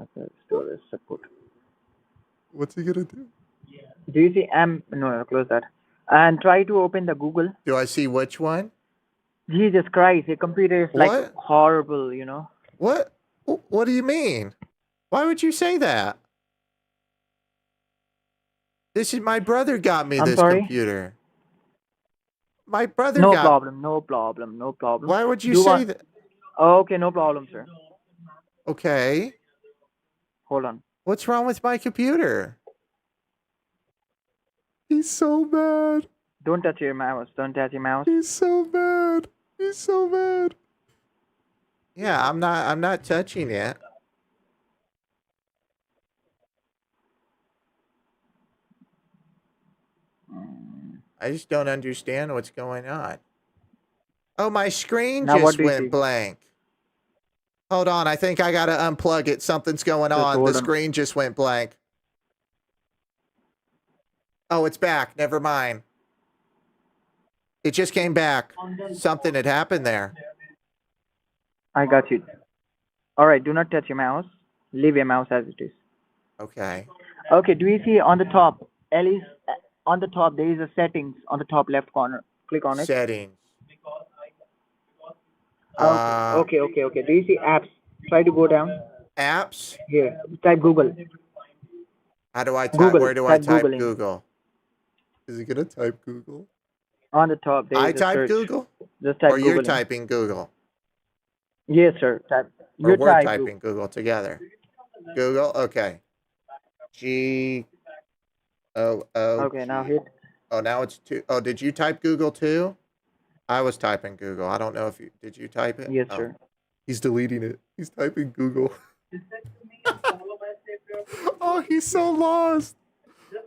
Okay, storage support. What's he gonna do? Do you see no, close that. And try to open the Google. Do I see which one? Jesus Christ, your computer is like What? horrible, you know. What? What do you mean? Why would you say that? This is my brother got me I'm this sorry? computer. My brother No got. problem, no problem, no problem. Why would you Do say one. that? Okay, no problem, sir. Okay. Hold on. What's wrong with my computer? He's so mad. Don't touch your mouse. Don't touch your mouse. He's so mad. He's so mad. Yeah, I'm not touching it. I just don't understand what's going on. Oh, my screen Now what just do you went see? blank. Hold on, I think I gotta unplug it. Something's going Just on. hold The on. screen just went blank. Oh, it's back. Never mind. It just came back. Something had happened there. I got you. Alright, do not touch your mouse. Leave your mouse as it is. Okay. Okay, do you see on the top? Ellie's on the top there is a settings on the top left corner. Click on it. Settings. Okay. Do you see apps? Try to go down. Apps? Here. Type Google. How do I type? Google. Where do I type Googling. Google? Is he gonna type Google? On the top there I is a type search. Google? Just type Or you're Googling. typing Google? Yes, sir. Type. Or You we're type typing Google together. Google, okay. G O O Okay, now G. hit. Oh, now it's 2. Oh, did you type Google too? I was typing Google. I don't know if did you type it? Yes, Oh, sir. he's deleting it. He's typing Google. Oh, he's so lost.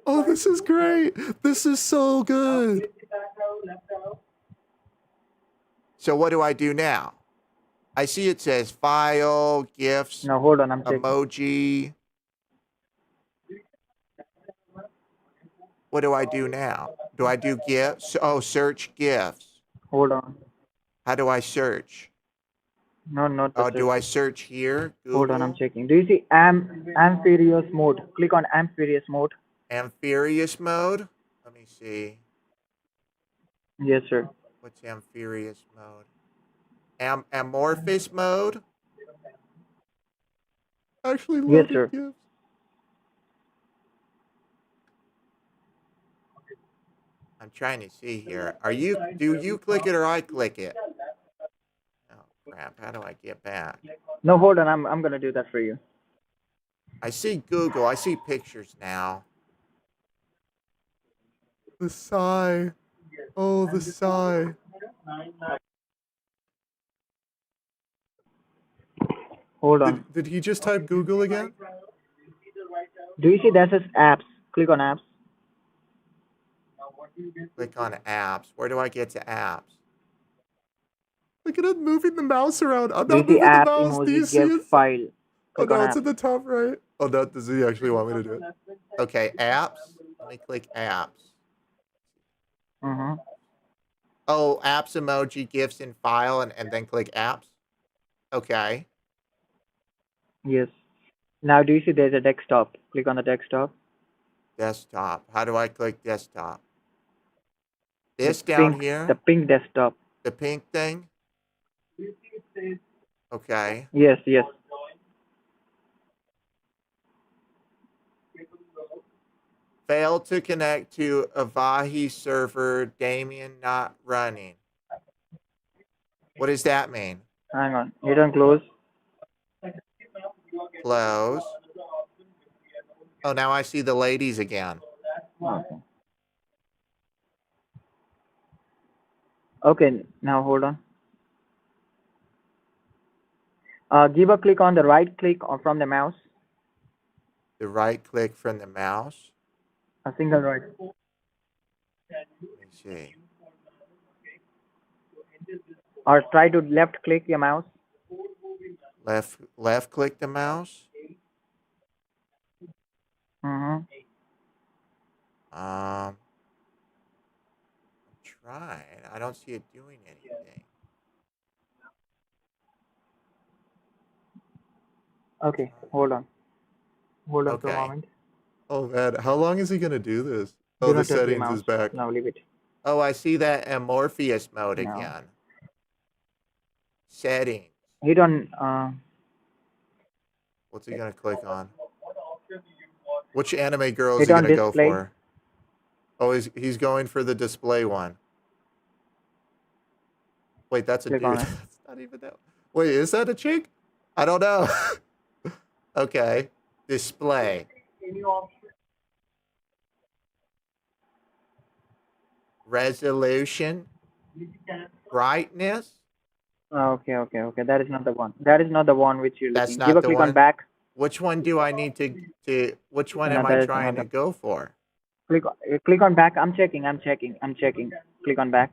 Oh, this is great. This is so good. So what do I do now? I see it says file, gifts, Now hold on, I'm checking. emoji. What do I do now? Do I do gifts? Oh, search gifts. Hold on. How do I search? No, not the Oh, do I search. search here? Hold on, I'm Google? checking. Do you see amphibious mode? Click on amphibious mode. Amphibious mode? Let me see. Yes, sir. What's amphibious mode? Amorphous mode? Actually Yes, loaded sir. gifts. I'm trying to see here. Do you click it or I click it? Oh crap, how do I get back? No, hold on. I'm gonna do that for you. I see Google, I see pictures now. The sigh. Oh, the sigh. Hold on. Did he just type Google again? Do you see that says apps? Click on apps. Click on apps. Where do I get to apps? Look at it moving the mouse around. I'm Do you not see moving the apps, mouse. Do you emoji, see gift, it? file? Oh Click on no, it's in apps. the top right. Oh no, does he actually want me to do it? Okay, apps. Let me click apps. Mm-hmm. Oh, apps, emoji, gifts, and file, and then click apps. Okay. Yes. Now do you see there's a desktop? Click on the desktop. Desktop. How do I click desktop? The This down pink, here? the pink desktop. The pink thing? Okay. Yes, yes. Failed to connect to Avahi server. Damien not running. What does that mean? Hang on. Hit on close. Close. Oh, now I see the ladies again. Okay. Okay, now hold on. Give a click on the right click from the mouse. The right click from the mouse. A single right. Let me see. Or try to left click your mouse. Left click the mouse. Mm-hmm. I'm trying. I don't see it doing anything. Okay, hold on. Hold on for a Okay. moment. Oh man, how long is he gonna do this? Do Oh, the not touch the settings mouse. is back. Now leave it. Oh, I see that amorphous mode No. again. Settings. Hit on What's he gonna click on? Which anime girl is hit he on gonna go display. for? Oh, he's going for the display one. Wait, that's a Click dude. on it. That's not even that. Wait, is that a chick? I don't know. Okay. Display. Resolution. Brightness. Okay. That is not the one. That is not the one which you're That's looking. Give not a the click on one. back. Which one do I need to which one No, am I that is trying not to the. go for? Click on back. I'm checking. Click on back.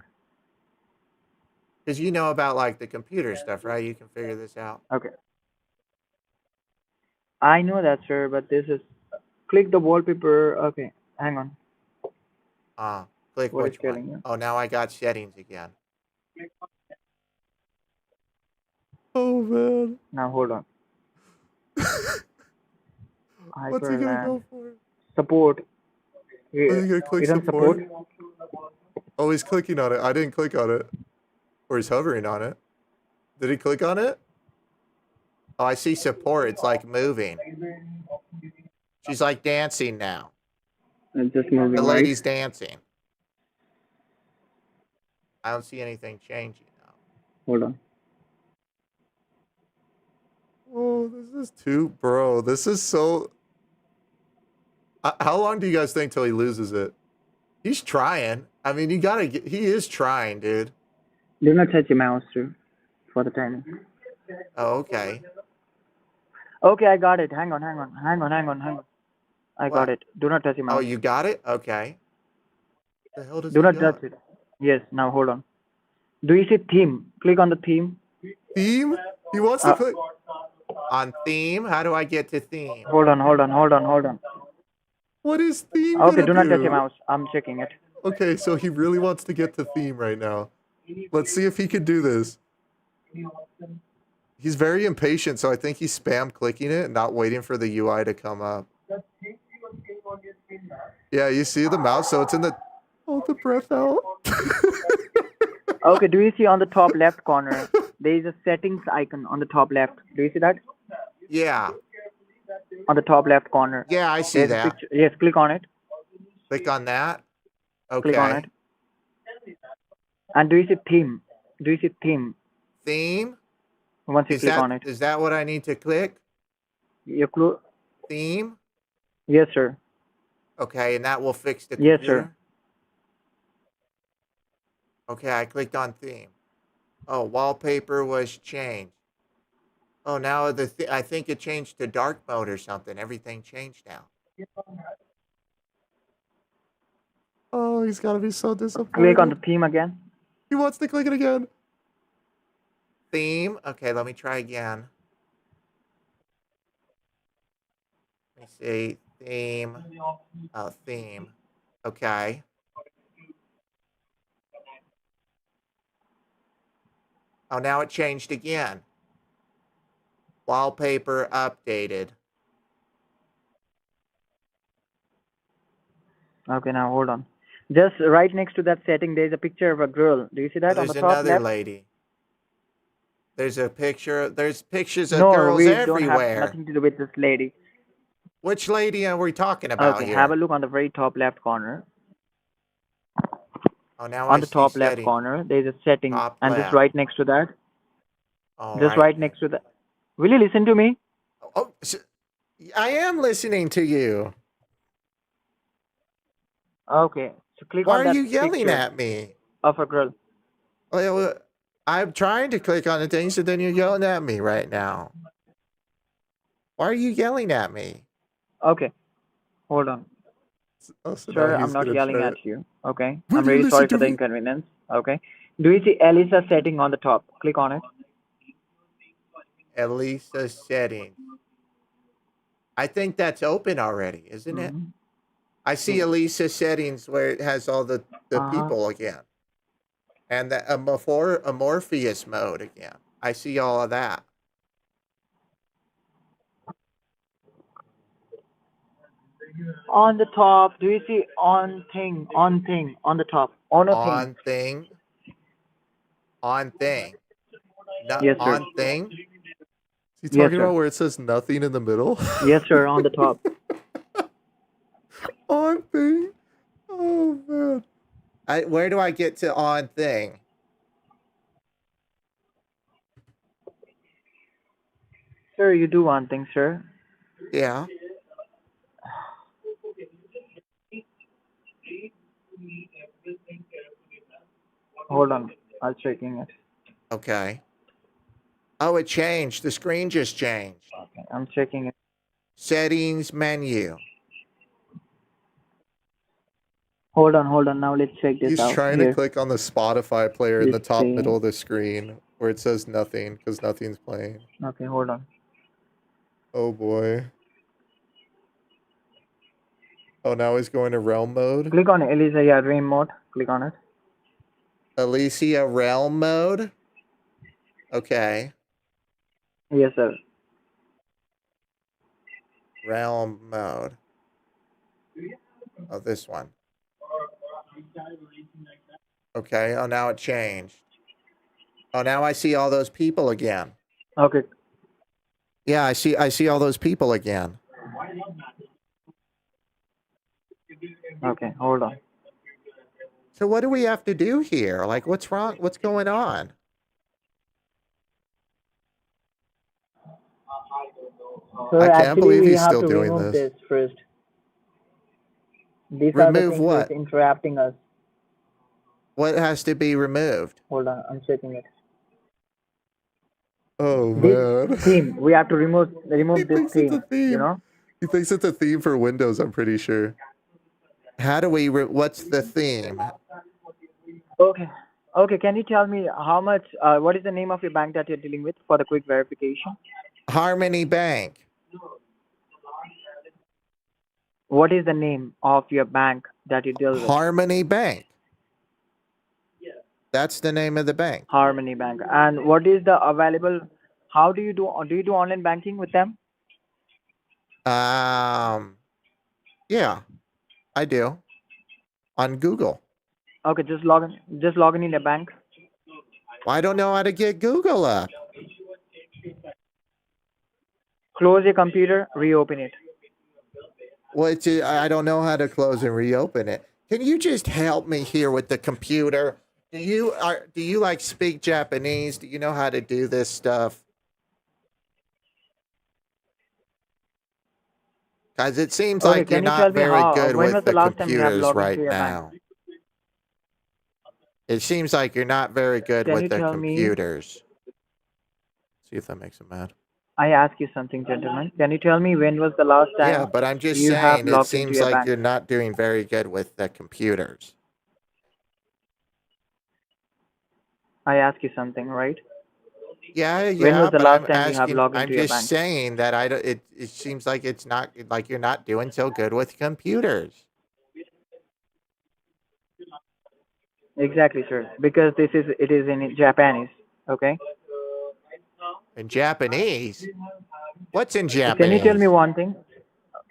Because you know about like the computer stuff, right? You can figure this out. Okay. I know that, sir, but this is click the wallpaper. Okay, hang on. Click What is which one? telling you? Oh, now I got settings again. Oh man. Now hold on. What's he gonna Hyperland go for? support. Oh, he's gonna click Hit on support. support. Oh, he's clicking on it. I didn't click on it. Or he's hovering on it. Did he click on it? Oh, I see support. It's like moving. She's like dancing now. It's just moving, The right? lady's dancing. I don't see anything changing now. Hold on. Oh, this is too, bro. This is so. How long do you guys think till he loses it? He's trying. I mean, you gotta get. He is trying, dude. Do not touch your mouse, sir, for the timing. Oh, okay. Okay, I got it. Hang on. I got What? it. Do not touch your Oh, mouse. you got it? Okay. The hell does Do he not got? touch it. Yes, now hold on. Do you see theme? Click on the theme. Theme? He wants to click on theme. How do I get to theme? Hold on. What is theme Okay, gonna do not touch your do? mouse. I'm checking it. Okay, so he really wants to get to theme right now. Let's see if he can do this. He's very impatient, so I think he's spam clicking it and not waiting for the UI to come up. Yeah, you see the mouse, so it's in the. Hold the breath out. Okay, do you see on the top left corner? There is a settings icon on the top left. Do you see that? Yeah. On the top left corner. Yeah, I see There's a that. picture. Yes, click on it. Click on that. Click on Okay. it. And do you see theme? Do you see theme? Theme? Once you click on it. Is that what I need to click? You Theme? Yes, sir. Okay, and that will fix the Yes, computer? sir. Okay, I clicked on theme. Oh, wallpaper was changed. Oh, now I think it changed to dark mode or something. Everything changed now. Oh, he's got to be so disappointed. Click on the theme again. He wants to click it again. Theme. Okay, let me try again. Let me see. Theme. Oh, theme. Okay. Oh, now it changed again. Wallpaper updated. Okay, now hold on. Just right next to that setting, there's a picture of a girl. Do you see that on There's the top another left? lady. There's a picture. There's pictures of No, girls we don't have everywhere. nothing to do with this lady. Which lady are we talking about Okay, here? have a look on the very top left corner. Oh, now On I the see top left settings. corner, there's a setting, Top and left. just right next to that, All just right next to that. Will you listen to me? Oh, I am listening to you. Okay, so click Why on are that you yelling picture at me? of a girl. Well, I'm trying to click on the things, and then you're yelling at me right now. Why are you yelling at me? Okay, hold on. Oh, so now Sir, he's I'm not gonna yelling try at it. you. Okay, Will I'm you really listen sorry to for the me? inconvenience. Okay, do you see Elisa setting on the top? Click on it. Elisa settings. I think that's open already, isn't it? Mhm. I see Elisa settings where it has all the Uh-huh. people again. And the Amorpheus mode again. I see all of that. On the top, do you see on thing on the top? On a thing. On thing. On thing. Not Yes, sir. on thing. Is he Yes, talking sir. about where it says nothing in the middle? Yes, sir, on the top. On thing. Oh man. Where do I get to on thing? Sir, you do one thing, sir. Yeah. Hold on. I'm checking it. Okay. Oh, it changed. The screen just changed. Okay, I'm checking it. Settings menu. Hold on. Now let's check this He's out. trying to Here. click on the Spotify player in the Let's top see. middle of the screen where it says nothing because nothing's playing. Okay, hold on. Oh boy. Oh, now he's going to realm mode. Click on Elisa, yeah, dream mode. Click on it. Elysia realm mode. Okay. Yes, sir. Realm mode. Oh, this one. Okay. Oh, now it changed. Oh, now I see all those people again. Okay. Yeah, I see all those people again. Okay, hold on. So what do we have to do here? Like, what's wrong? What's going on? So I can't actually, believe we he's have still to doing remove this. this first. These are the Remove things which what? interrupting us. What has to be removed? Hold on, I'm checking it. Oh This man. theme, we have to remove He this thinks it's a theme. You theme. know? He thinks it's a theme for Windows, I'm pretty sure. How do we what's the theme? Okay. Okay. Can you tell me how much? What is the name of your bank that you're dealing with for the quick verification? Harmony Bank. What is the name of your bank that you deal with? Harmony Bank. That's the name of the bank. Harmony Bank. And what is the available? How do you do? Do you do online banking with them? Yeah, I do. On Google. Okay, just log in. Just log in your bank. Well, I don't know how to get Google up. Close your computer. Reopen it. I don't know how to close and reopen it. Can you just help me here with the computer? Do you like speak Japanese? Do you know how to do this stuff? Guys, it seems Okay, like you're can you tell not me very how? good When was with the the last time you have computers logged into right your bank? now. It seems like you're not very good Can with you the tell me? computers. See if that makes him mad. I ask you something, gentlemen. Can you tell me when was the last Yeah, time but I'm just you have saying it logged into seems your like bank? you're not doing very good with the computers. I ask you something, right? When Yeah, was the but last time you have logged I'm into your just bank? saying that it seems like it's not like you're not doing so good with computers. Exactly, sir. Because it is in Japanese. Okay. In Japanese? What's in So can you tell me Japanese? one thing?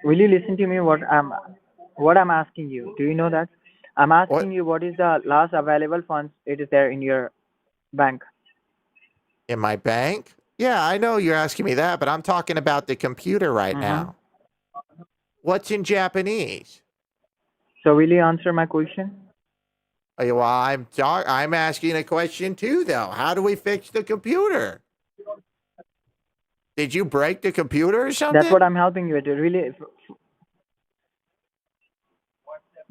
Will you listen to me? What I'm asking you? Do you know that? I'm What asking you what is the last available funds it is there in your bank. in my bank? Yeah, I know you're asking me that, but I'm talking about the computer right Mm-hmm. now. What's in Japanese? So will you answer my question? Well, I'm asking a question too, though. How do we fix the computer? Did you break the computer or That's something? what I'm helping you with. Really,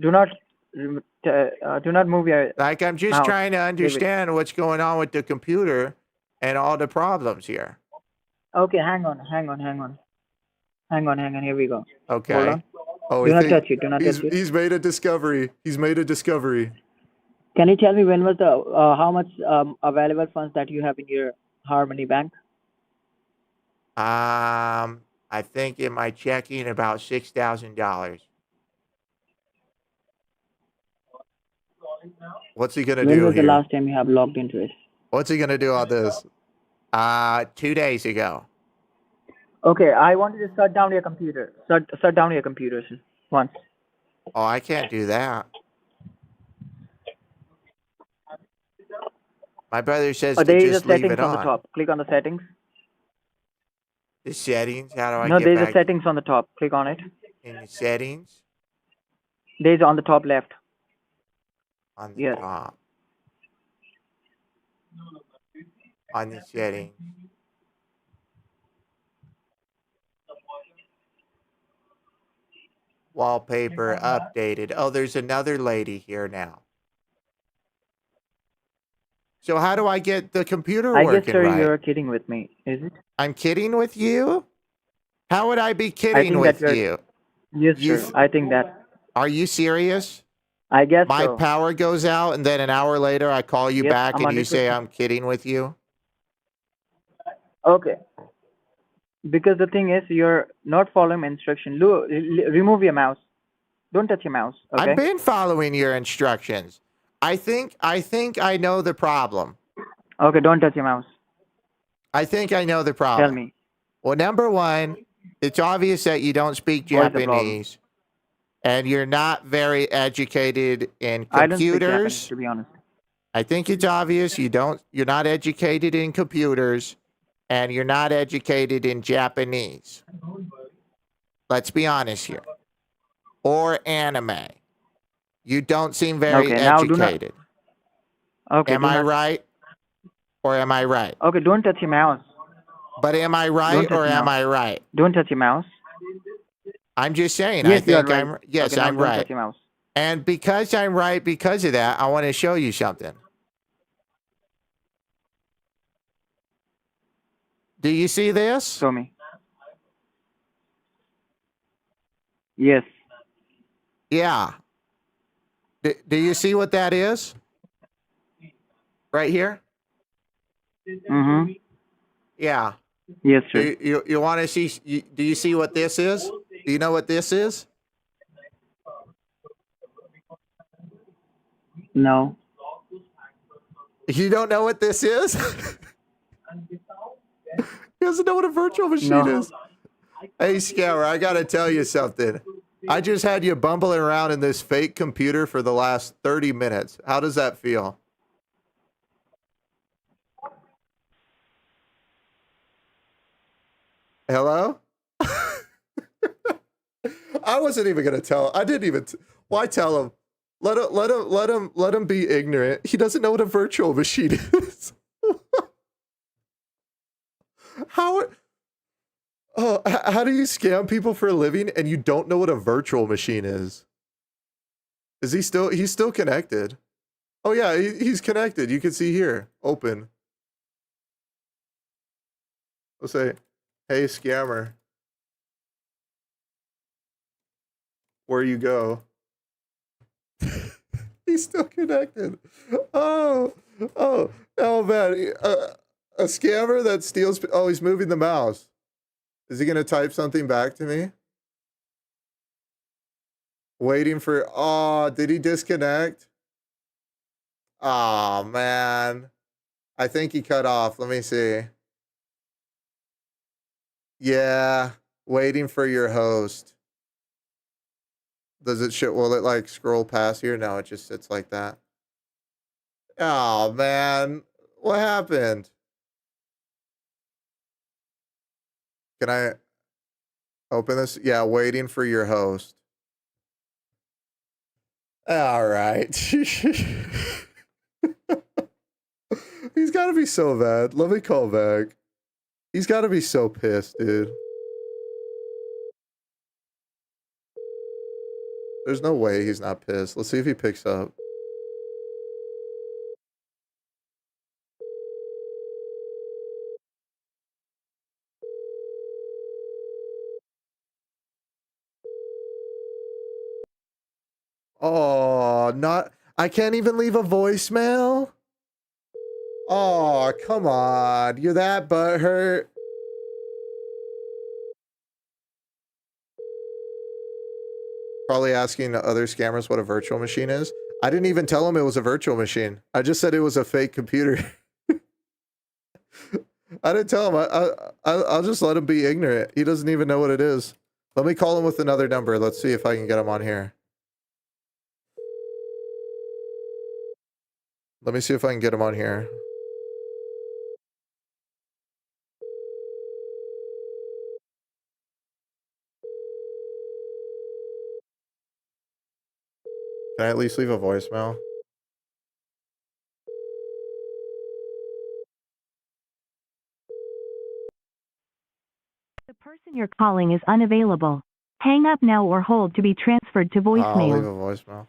do not do not move your Like, I'm just mouse. trying to Leave it. understand what's going on with the computer and all the problems here. Okay, hang on. Here we go. Hold Okay. on. Oh, Do not touch it. Do not touch it. he's made a discovery. He's made a discovery. Can you tell me when was the how much available funds that you have in your Harmony Bank? I think in my checking about $6,000. What's he gonna When do was the here? last time you have logged into it? What's he gonna do on this? 2 days ago. Okay, I want you to shut down your computer. Shut down your computers once. Oh, I can't do that. My brother says to There is a just leave settings it on the on. top. Click on the settings. The settings. How do I No, get there is a back settings on the top. Click on it. in the settings? There is on the top left. On the Yes. top. On the settings. Wallpaper updated. Oh, there's another lady here now. So how do I get the computer I guess, working sir, right? you're kidding with me. Is it? I'm kidding with you? How would I be I kidding think that with you're. you? Yes, You sir. I think that. Are you serious? I guess My so. power goes out and then an hour later I call you Yes, back I'm and you say 100%. I'm kidding with you? Okay. Because the thing is, you're not following instruction. Remove your mouse. Don't touch your mouse. Okay. I've been following your instructions. I think I know the problem. Okay. Don't touch your mouse. I think I know the Tell problem. me. Well, number one, it's obvious that you don't speak What is the problem? Japanese and you're not very educated in I don't speak Japanese, computers. to be honest. I think it's obvious you're not educated in computers and you're not educated in Japanese. Let's be honest here. Or anime. You don't seem very Okay. Now do not. educated. Okay. Am Do I not. right? Or am I right? Okay. Don't touch your mouse. But am I right touch or your am mouse. I right? Don't touch your mouse. I'm just saying. Yes, I you are think right. yes, Okay, now I'm don't right. touch your mouse. And because I'm right, because of that, I want to show you something. Do you see this? Show me. Yes. Yeah. Do you see what that is? Right here? Mm-hmm. Yeah. Yes, sir. You want to see? Do you see what this is? Do you know what this is? No. You don't know what this is? He doesn't know what a virtual machine No. is. Hey, Scammer, I got to tell you something. I just had you bumbling around in this fake computer for the last 30 minutes. How does that feel? Hello? I wasn't even going to tell. I didn't even. Why tell him? Let him be ignorant. He doesn't know what a virtual machine is. How do you scam people for a living and you don't know what a virtual machine is? Is he still? He's still connected. Oh yeah, he's connected. You can see here. Open. I'll say, hey scammer, where you go? He's still connected. Oh man. A scammer that steals. Oh, he's moving the mouse. Is he gonna type something back to me? Waiting for. Oh, did he disconnect? Oh man. I think he cut off. Let me see. Yeah, waiting for your host. Does it show? Will it like scroll past here? No, it just sits like that. Oh man, what happened? Can I open this? Yeah, waiting for your host. All right. He's got to be so bad. Let me call back. He's got to be so pissed, dude. There's no way he's not pissed. Let's see if he picks up. Oh, not. I can't even leave a voicemail? Oh, come on. You're that butthurt. Probably asking other scammers what a virtual machine is. I didn't even tell him it was a virtual machine. I just said it was a fake computer. I didn't tell him. I'll just let him be ignorant. He doesn't even know what it is. Let me call him with another number. Let's see if I can get him on here. Let me see if I can get him on here. Can I at least leave a voicemail? The person you're calling is unavailable. Hang up now or hold to be transferred to I'll leave a voicemail. voicemail.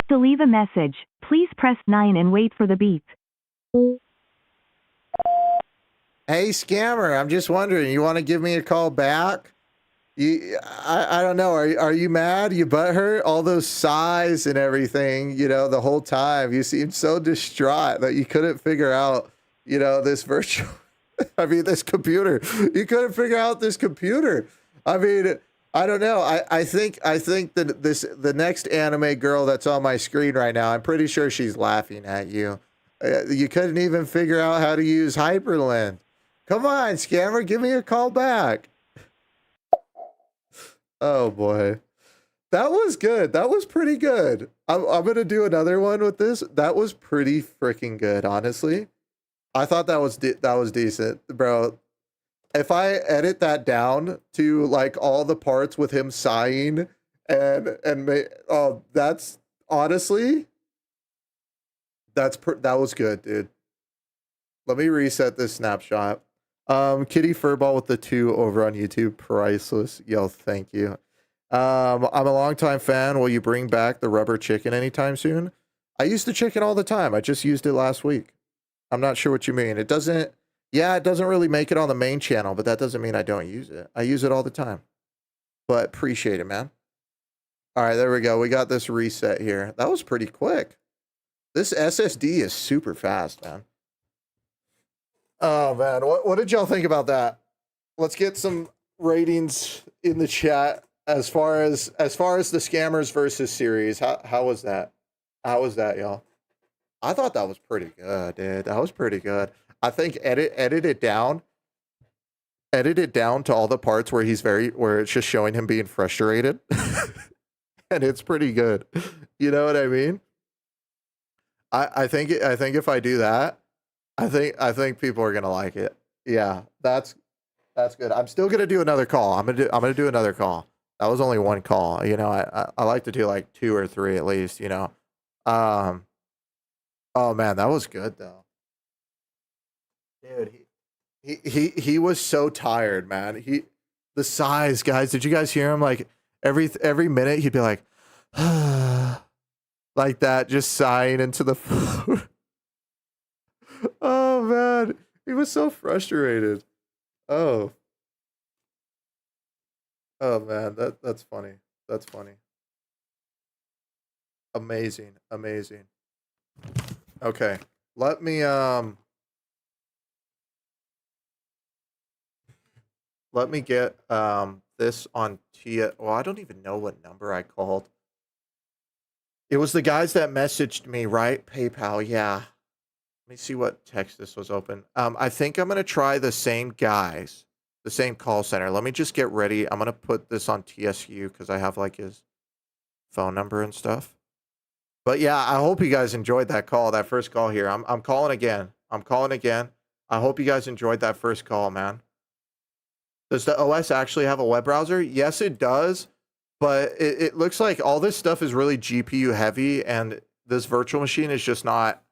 To leave a message, please press 9 and wait for the beep. Hey, scammer, I'm just wondering, you want to give me a call back? I don't know. Are you mad? You butthurt? All those sighs and everything, the whole time. You seemed so distraught that you couldn't figure out, this virtual. I mean, this computer. You couldn't figure out this computer. I mean, I don't know. I think that the next anime girl that's on my screen right now, I'm pretty sure she's laughing at you. You couldn't even figure out how to use hyperlink. Come on, scammer, give me a call back. Oh boy. That was good. That was pretty good. I'm going to do another one with this. That was pretty freaking good, honestly. I thought that was decent, bro. If I edit that down to like all the parts with him sighing that's honestly that was good, dude. Let me reset this snapshot. Kitty Furball with the 2 over on YouTube, priceless. Yo, thank you. I'm a longtime fan. Will you bring back the rubber chicken anytime soon? I use the chicken all the time. I just used it last week. I'm not sure what you mean. It doesn't really make it on the main channel, but that doesn't mean I don't use it. I use it all the time. But appreciate it, man. All right, there we go. We got this reset here. That was pretty quick. This SSD is super fast, man. Oh man, what did y'all think about that? Let's get some ratings in the chat as far as the scammers versus series. How was that? How was that, y'all? I thought that was pretty good, dude. That was pretty good. I think edit it down to all the parts where where it's just showing him being frustrated. And it's pretty good. You know what I mean? I think if I do that, I think people are gonna like it. Yeah, that's good. I'm still gonna do another call. I'm gonna do another call. That was only one call. You know, I like to do like 2 or 3 at least. You know. Oh man, that was good though. Dude, he was so tired, man. The sighs, guys. Did you guys hear him? Like every minute, he'd be like, like that, just sighing into the phone. Oh man, he was so frustrated. Oh man, that's funny. That's funny. Amazing. Okay, let me get this on Tia. Well, I don't even know what number I called. It was the guys that messaged me, right? PayPal, yeah. Let me see what text this was open. I think I'm gonna try the same guys, the same call center. Let me just get ready. I'm gonna put this on TSU because I have like his phone number and stuff. But yeah, I hope you guys enjoyed that call, that first call here. I'm calling again. I hope you guys enjoyed that first call, man. Does the OS actually have a web browser? Yes, it does. But it looks like all this stuff is really GPU heavy, and this virtual machine is just not.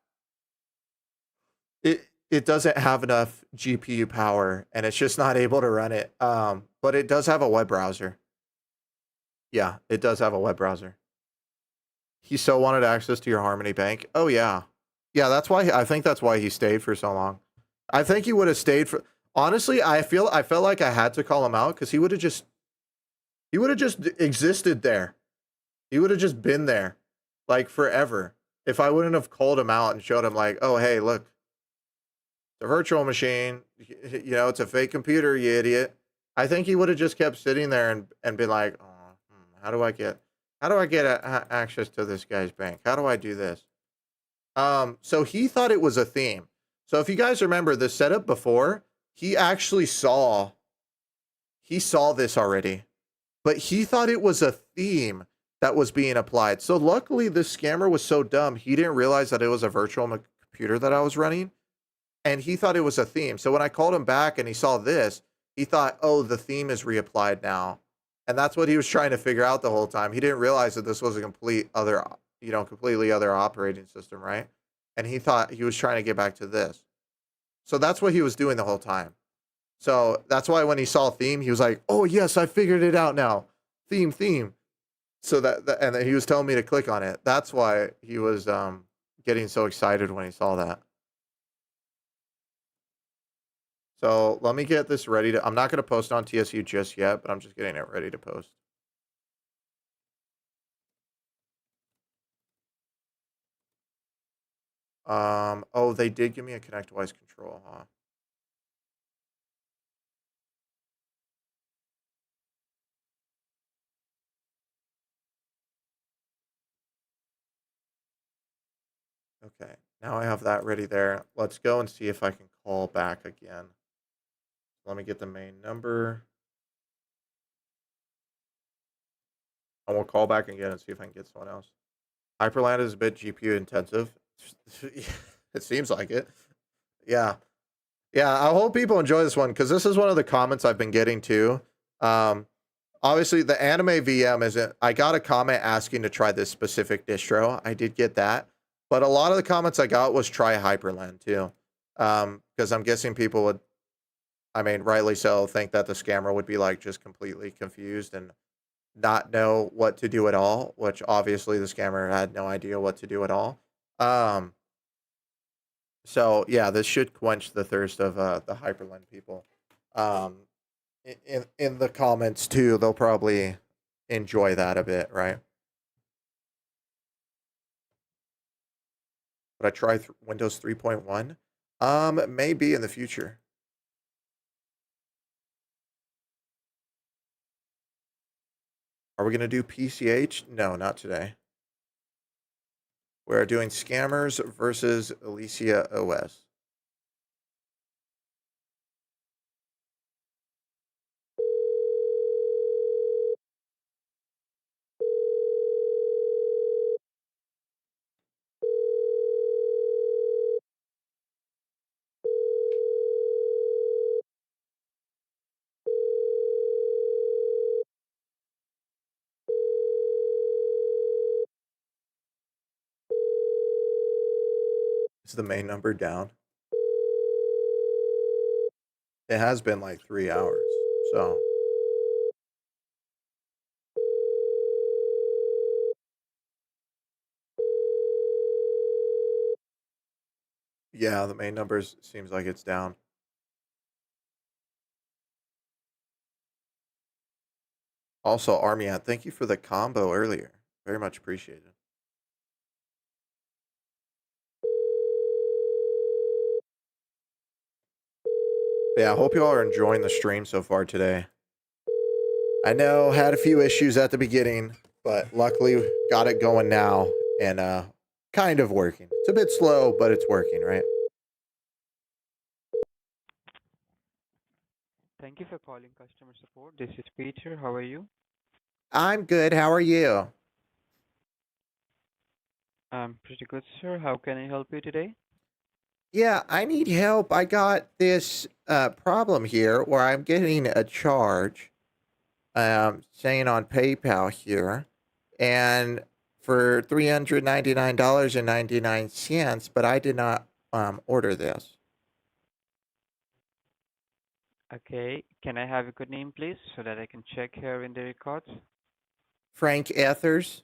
It doesn't have enough GPU power, and it's just not able to run it. But it does have a web browser. Yeah, it does have a web browser. He so wanted access to your Harmony Bank. Oh yeah, yeah. That's why I think that's why he stayed for so long. I think he would have stayed for. Honestly, I felt like I had to call him out because he would have just existed there. He would have just been there, like forever. If I wouldn't have called him out and showed him like, oh hey, look, it's a virtual machine. You know, it's a fake computer, you idiot. I think he would have just kept sitting there and been like, oh, how do I get access to this guy's bank? How do I do this? So he thought it was a theme. So if you guys remember the setup before, he actually saw this already, but he thought it was a theme that was being applied. So luckily this scammer was so dumb, he didn't realize that it was a virtual computer that I was running, and he thought it was a theme. So when I called him back and he saw this, he thought, oh, the theme is reapplied now. And that's what he was trying to figure out the whole time. He didn't realize that this was a completely other operating system, right? And he thought he was trying to get back to this. So that's what he was doing the whole time. So that's why when he saw theme, he was like, oh yes, I figured it out now. Theme. So and then he was telling me to click on it. That's why he was getting so excited when he saw that. So let me get this ready I'm not going to post on TSU just yet, but I'm just getting it ready to post. Oh, they did give me a ConnectWise control, huh? Okay, now I have that ready there. Let's go and see if I can call back again. Let me get the main number. And we'll call back again and see if I can get someone else. Hyperland is a bit GPU intensive. It seems like it. Yeah. Yeah, I hope people enjoy this one because this is one of the comments I've been getting too. Obviously, the anime VM isn't. I got a comment asking to try this specific distro. I did get that. But a lot of the comments I got was try Hyperland too. Because I'm guessing people would I mean, rightly so, think that the scammer would be like just completely confused and not know what to do at all, which obviously the scammer had no idea what to do at all. Um, so yeah, this should quench the thirst of the hyperlink people. Um, in the comments too, they'll probably enjoy that a bit, right? Would I try Windows 3.1? Maybe in the future. Are we gonna do PCH? No, not today. We're doing scammers versus ElysiaOS. Is the main number down? It has been like 3 hours, so yeah, the main numbers seems like it's down. Also, Army Ant, thank you for the combo earlier. Very much appreciated. Yeah, I hope you all are enjoying the stream so far today. I know had a few issues at the beginning, but luckily got it going now and kind of working. It's a bit slow, but it's working, right? Thank you for calling customer support. This is Peter. How are you? I'm good. How are you? I'm pretty good, sir. How can I help you today? Yeah, I need help. I got this problem here where I'm getting a charge saying on PayPal here and for $399.99, but I did not order this. Okay. Can I have a good name, please, so that I can check here in the records? Frank Ethers,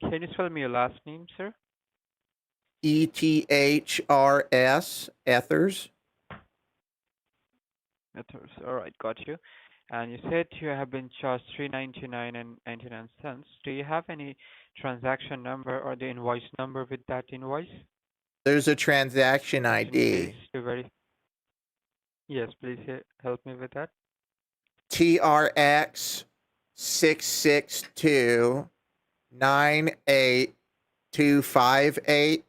Can you spell me your last name, sir? ETHRS, Ethers. Ethers. All right, got you. And you said you have been charged $399.99. Do you have any transaction number or the invoice number with that invoice? There's a transaction Just in case ID. to Yes, please help me with that. TRX 6629828.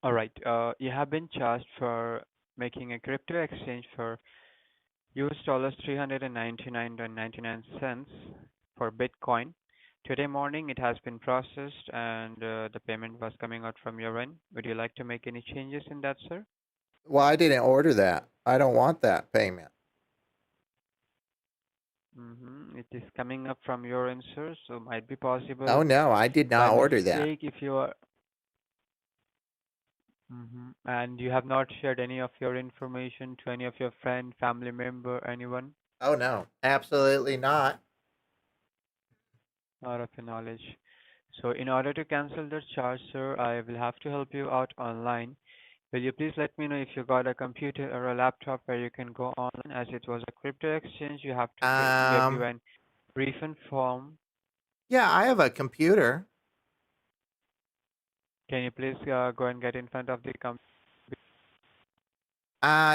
All right. You have been charged for making a crypto exchange for US dollars $399.99 for Bitcoin. Today morning it has been processed and the payment was coming out from your end. Would you like to make any changes in that, sir? Well, I didn't order that. I don't want that payment. It is coming up from your end, sir, so might be possible Oh, no, I did by not order that. mistake if you are. And you have not shared any of your information to any of your friend, family member, anyone? Oh, no, absolutely not. Out of your knowledge. So in order to cancel the charge, sir, I will have to help you out online. Will you please let me know if you got a computer or a laptop where you can go online? As it was a crypto exchange, you have to give you an refund form. Yeah, I have a computer. Can you please go and get in front of the computer?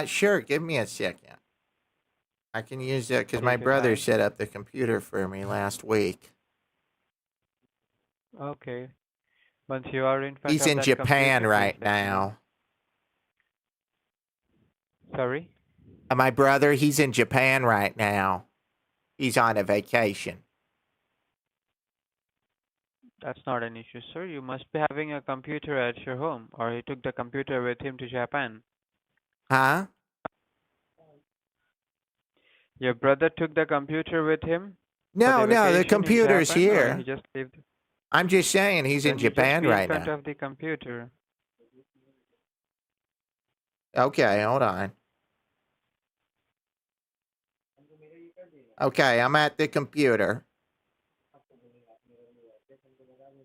Sure, give me a second. I can use it because my Take your brother time. set up the computer for me last week. Okay. Once you are in front He's of in that Japan computer, please right let me know. now. Sorry? My brother, he's in Japan right now. He's on a vacation. That's not an issue, sir. You must be having a computer at your home, or he took the computer with him to Japan. Huh? Your brother took the computer with him for No, the no, the vacation in computer's Japan, or he here. just lived? I'm just saying he's in Then you just Japan be in right front now. of the computer. Okay, hold on. Okay, I'm at the computer.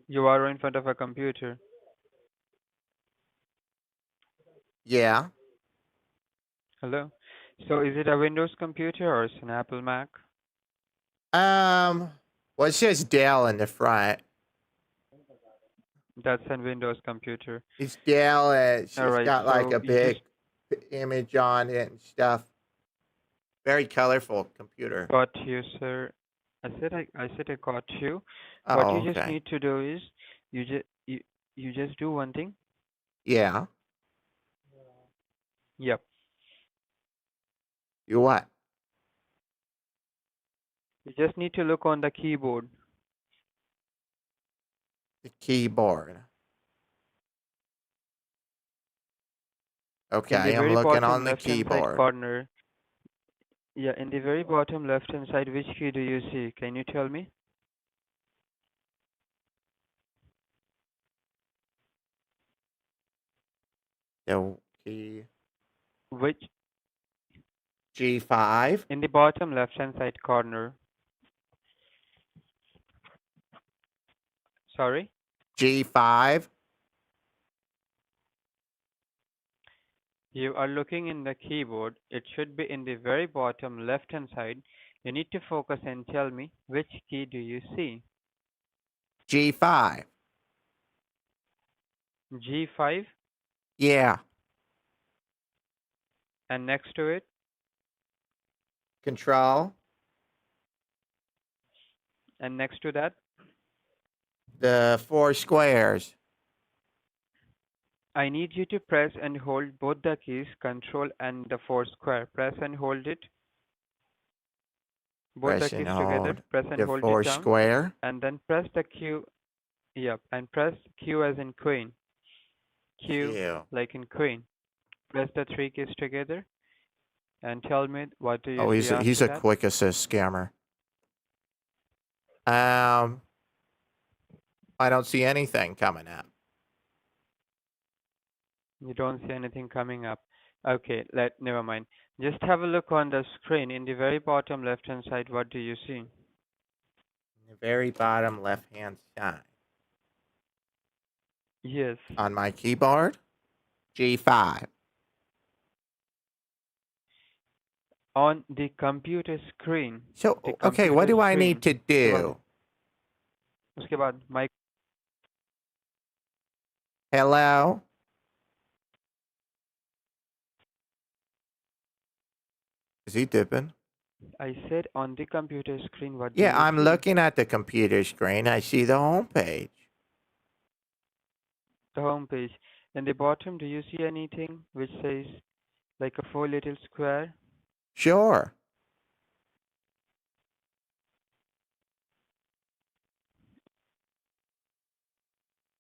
You are in front of a computer. Yeah. Hello? So is it a Windows computer or is it an Apple Mac? Well, it says Dell in the front. That's a Windows computer. It's Dell. It's Alright, got like so a you just big image on it and stuff. Very colorful computer. got you, sir. I said I got you. What Oh, you just okay. need to do is you just do one thing. Yeah. Yep. You what? You just need to look on the keyboard. The keyboard. In the Okay, I'm very looking bottom on the left-hand side keyboard. corner. Yeah, in the very bottom left-hand side, which key do you see? Can you tell me? The key Which G5. in the bottom left-hand side corner. Sorry? G5. You are looking in the keyboard. It should be in the very bottom left-hand side. You need to focus and tell me which key do you see? G5. G5, Yeah. and next to it, Control. and next to that, The 4 squares. I need you to press and hold both the keys, Control and the 4 square. Press and hold it. Both Press the and keys together. hold. Press and The hold 4 it down. square. And then press the Q. Yep. And press Q as in Queen. Q Q. like in Queen. Press the 3 keys together. And tell me what do you Oh, see he's after a that? quick assist scammer. I don't see anything coming up. You don't see anything coming up. Okay, never mind. Just have a look on the screen. In the very bottom left-hand side, what do you see? The very bottom left-hand side. Yes. On my keyboard, G5. On the computer screen. So, The okay, what computer do I need to screen. do? उसके बाद mic. Hello? Is he dipping? I said on the computer screen, what do Yeah, you I'm see? looking at the computer screen. I see the home page. The home page. In the bottom, do you see anything which says like a 4 little square? Sure.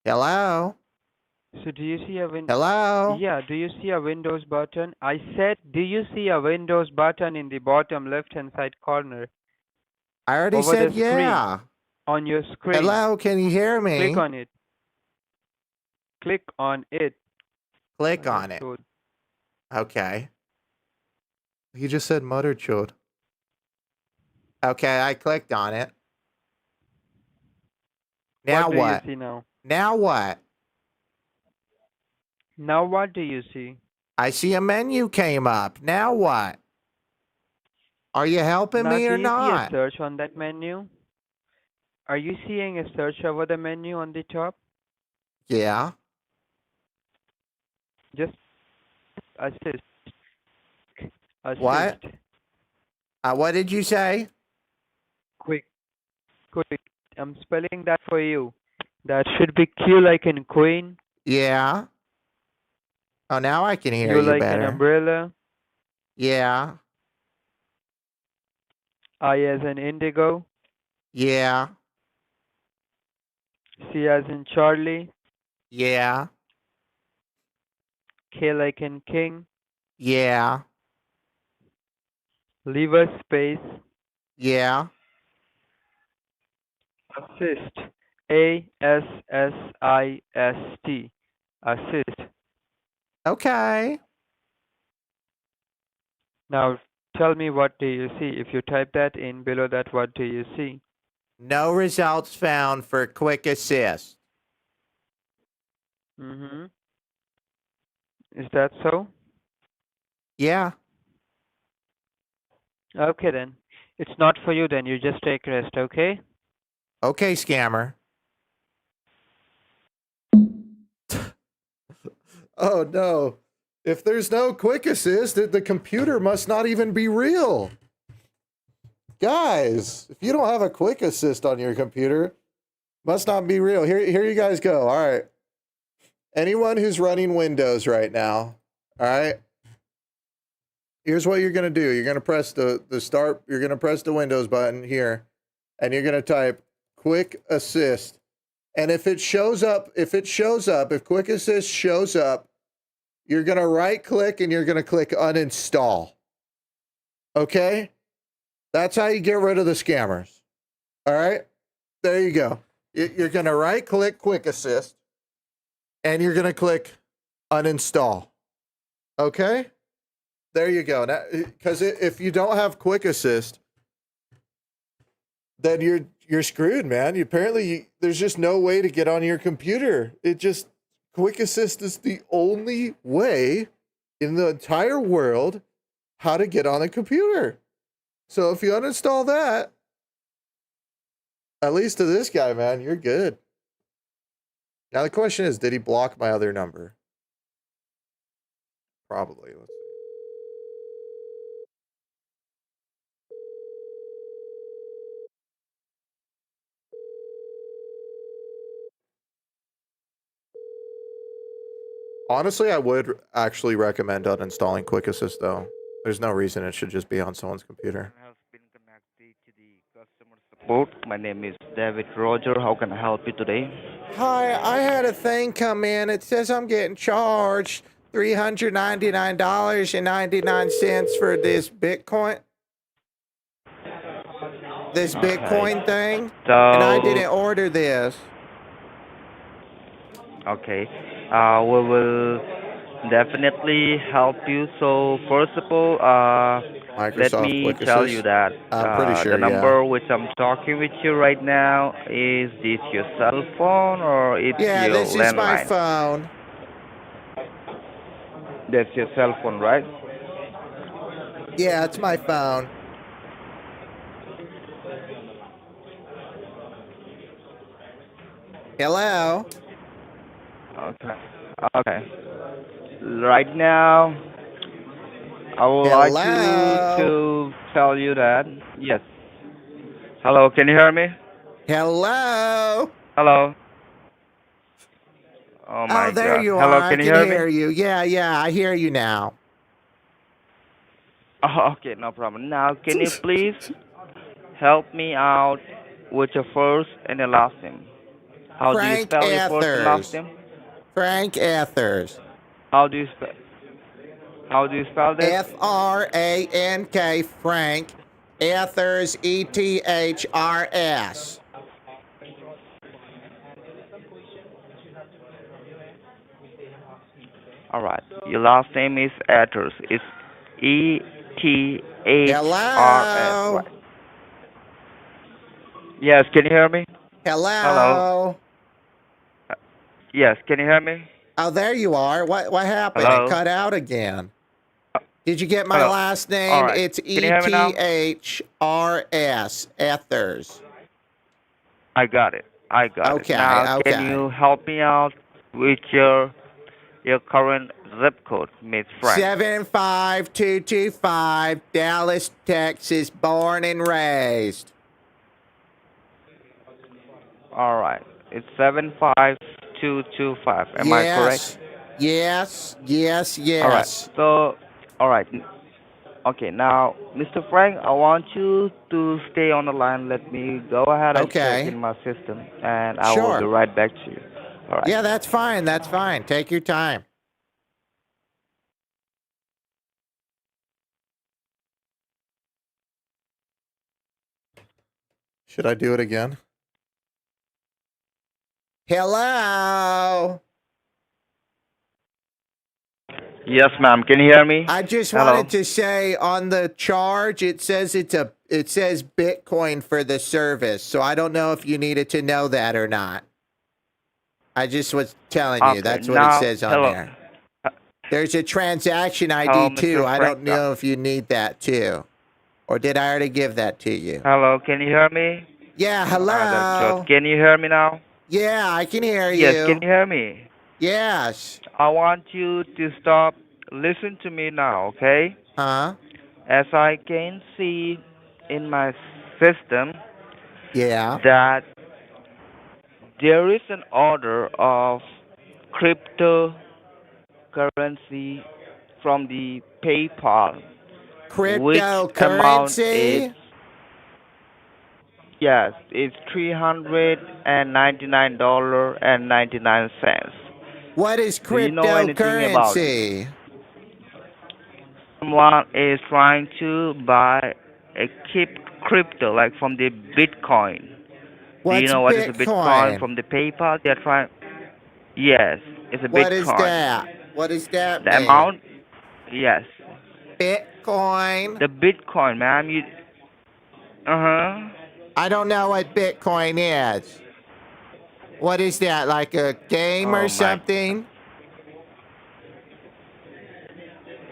Hello? So do you see a Hello? Yeah, do you see a Windows button? I said, do you see a Windows button in the bottom left-hand side corner? I already Over said the screen. yeah. On your screen. Hello, can you hear me? Click on it. Click on it. Click on it. Understood. Okay. He just said mother chode. Okay, I clicked on it. Now What do what? you see now? Now what? Now what do you see? I see a menu came up. Now what? Are you helping Now me do or you see a not? search on that menu? Are you seeing a search over the menu on the top? Yeah. Just assist. Assist. What? What did you say? Quick. I'm spelling that for you. That should be Q like in Queen. Yeah. Oh, now I can hear U you like better. an umbrella. Yeah. I as in indigo. Yeah. C as in Charlie. Yeah. K like in king. Yeah. leave a space, Yeah. assist, ASSIST, assist. Okay. Now tell me, what do you see? If you type that in below that, what do you see? No results found for quick assist. Mm-hmm. Is that so? Yeah. Okay then. It's not for you then. You just take rest, okay? Okay, scammer. Oh no. If there's no quick assist, the computer must not even be real. Guys, if you don't have a quick assist on your computer, must not be real. Here you guys go. All right. Anyone who's running Windows right now, all right? Here's what you're going to do. You're going to press the start, you're going to press the Windows button here, and you're going to type quick assist. And if quick assist shows up, you're going to right click and you're going to click uninstall. Okay? That's how you get rid of the scammers. All right? There you go. You're going to right click quick assist and you're going to click uninstall. Okay? There you go. Now, because if you don't have quick assist, then you're screwed, man. There's just no way to get on your computer. Quick assist is the only way in the entire world how to get on a computer. So if you uninstall that, at least to this guy, man, you're good. Now the question is, did he block my other number? Probably. Let's see. Honestly, I would actually recommend uninstalling Quick Assist, though. There's no reason it should just be on someone's computer. Has been connected to the customer support. My name is David Roger. How can I help you today? Hi, I had a thing come in. It says I'm getting charged $399.99 for this Bitcoin. This Bitcoin thing. And I didn't order this. Okay. We will definitely help you. So first of all, let Microsoft me Quick tell you Assist. that I'm pretty the sure, number which I'm talking with you right now, is this your cell phone or it's Yeah, your this is my landline? phone. That's your cell phone, right? Yeah, it's my phone. Hello? Okay. Okay. Right now, I would like you Hello? to tell you that. Yes. Hello, can you hear me? Hello? Hello. Oh Oh, my there God. you Hello, are. I can you can hear me? hear you. Yeah, I hear you now. Oh, okay, no problem. Now, can you please help me out with your first and your last name? How do you Frank spell your first and last Ethers. name? Frank Ethers. How do you spell? How do you spell that? Frank. Frank. Ethers. ETHRS. All right. Your last name is Etters. It's ETHRS, Hello? right? Yes, can you hear me? Hello. Hello? Yes, can you hear me? Oh, there you are. What happened? It Hello. cut out again. Did you get my Hello. last All name? right. It's Can you hear me now? ETHRS. Ethers. I got it. I got it. Okay, Now, can okay. you help me out with your current zip code, Miss Frank? 75225, Dallas, Texas, born and raised. All right. It's 75225. Am I correct? Yes. All right. So, all right. Okay. Now, Mr. Frank, I want you to stay on the line. Let me go ahead and check in Okay. my system, and I will be Sure. right back to you. All right. Yeah, that's fine. That's fine. Take your time. Should I do it again? Hello. Yes, ma'am. Can you hear me? I just Hello. wanted to say on the charge it says it says Bitcoin for the service. So I don't know if you needed to know that or not. I just was telling you Okay. that's what it Now, says on hello. there. There's a transaction Hello, ID too. Mr. I Frank. don't know if you need that too. Or did I already give that to you? Hello. Can you hear me? Yeah, That's hello. Can you hear me now? Yeah, I can hear Yes. Can you. you hear me? Yes. I want you to stop. Listen to me now, okay? Huh? As I can see in my system Yeah. that there is an order of cryptocurrency from the PayPal, which amount is Cryptocurrency? yes, it's $399.99. What is Do you know anything about it? cryptocurrency? Someone is trying to buy a crypto, like from the Bitcoin. Do you What's know what is a Bitcoin Bitcoin? from the PayPal? They're trying. Yes, it's a What is Bitcoin. that? What does that The mean? amount, yes, Bitcoin? the Bitcoin, ma'am. You, uh-huh. I don't know what Bitcoin is. What is that? Like a game or Oh my. something?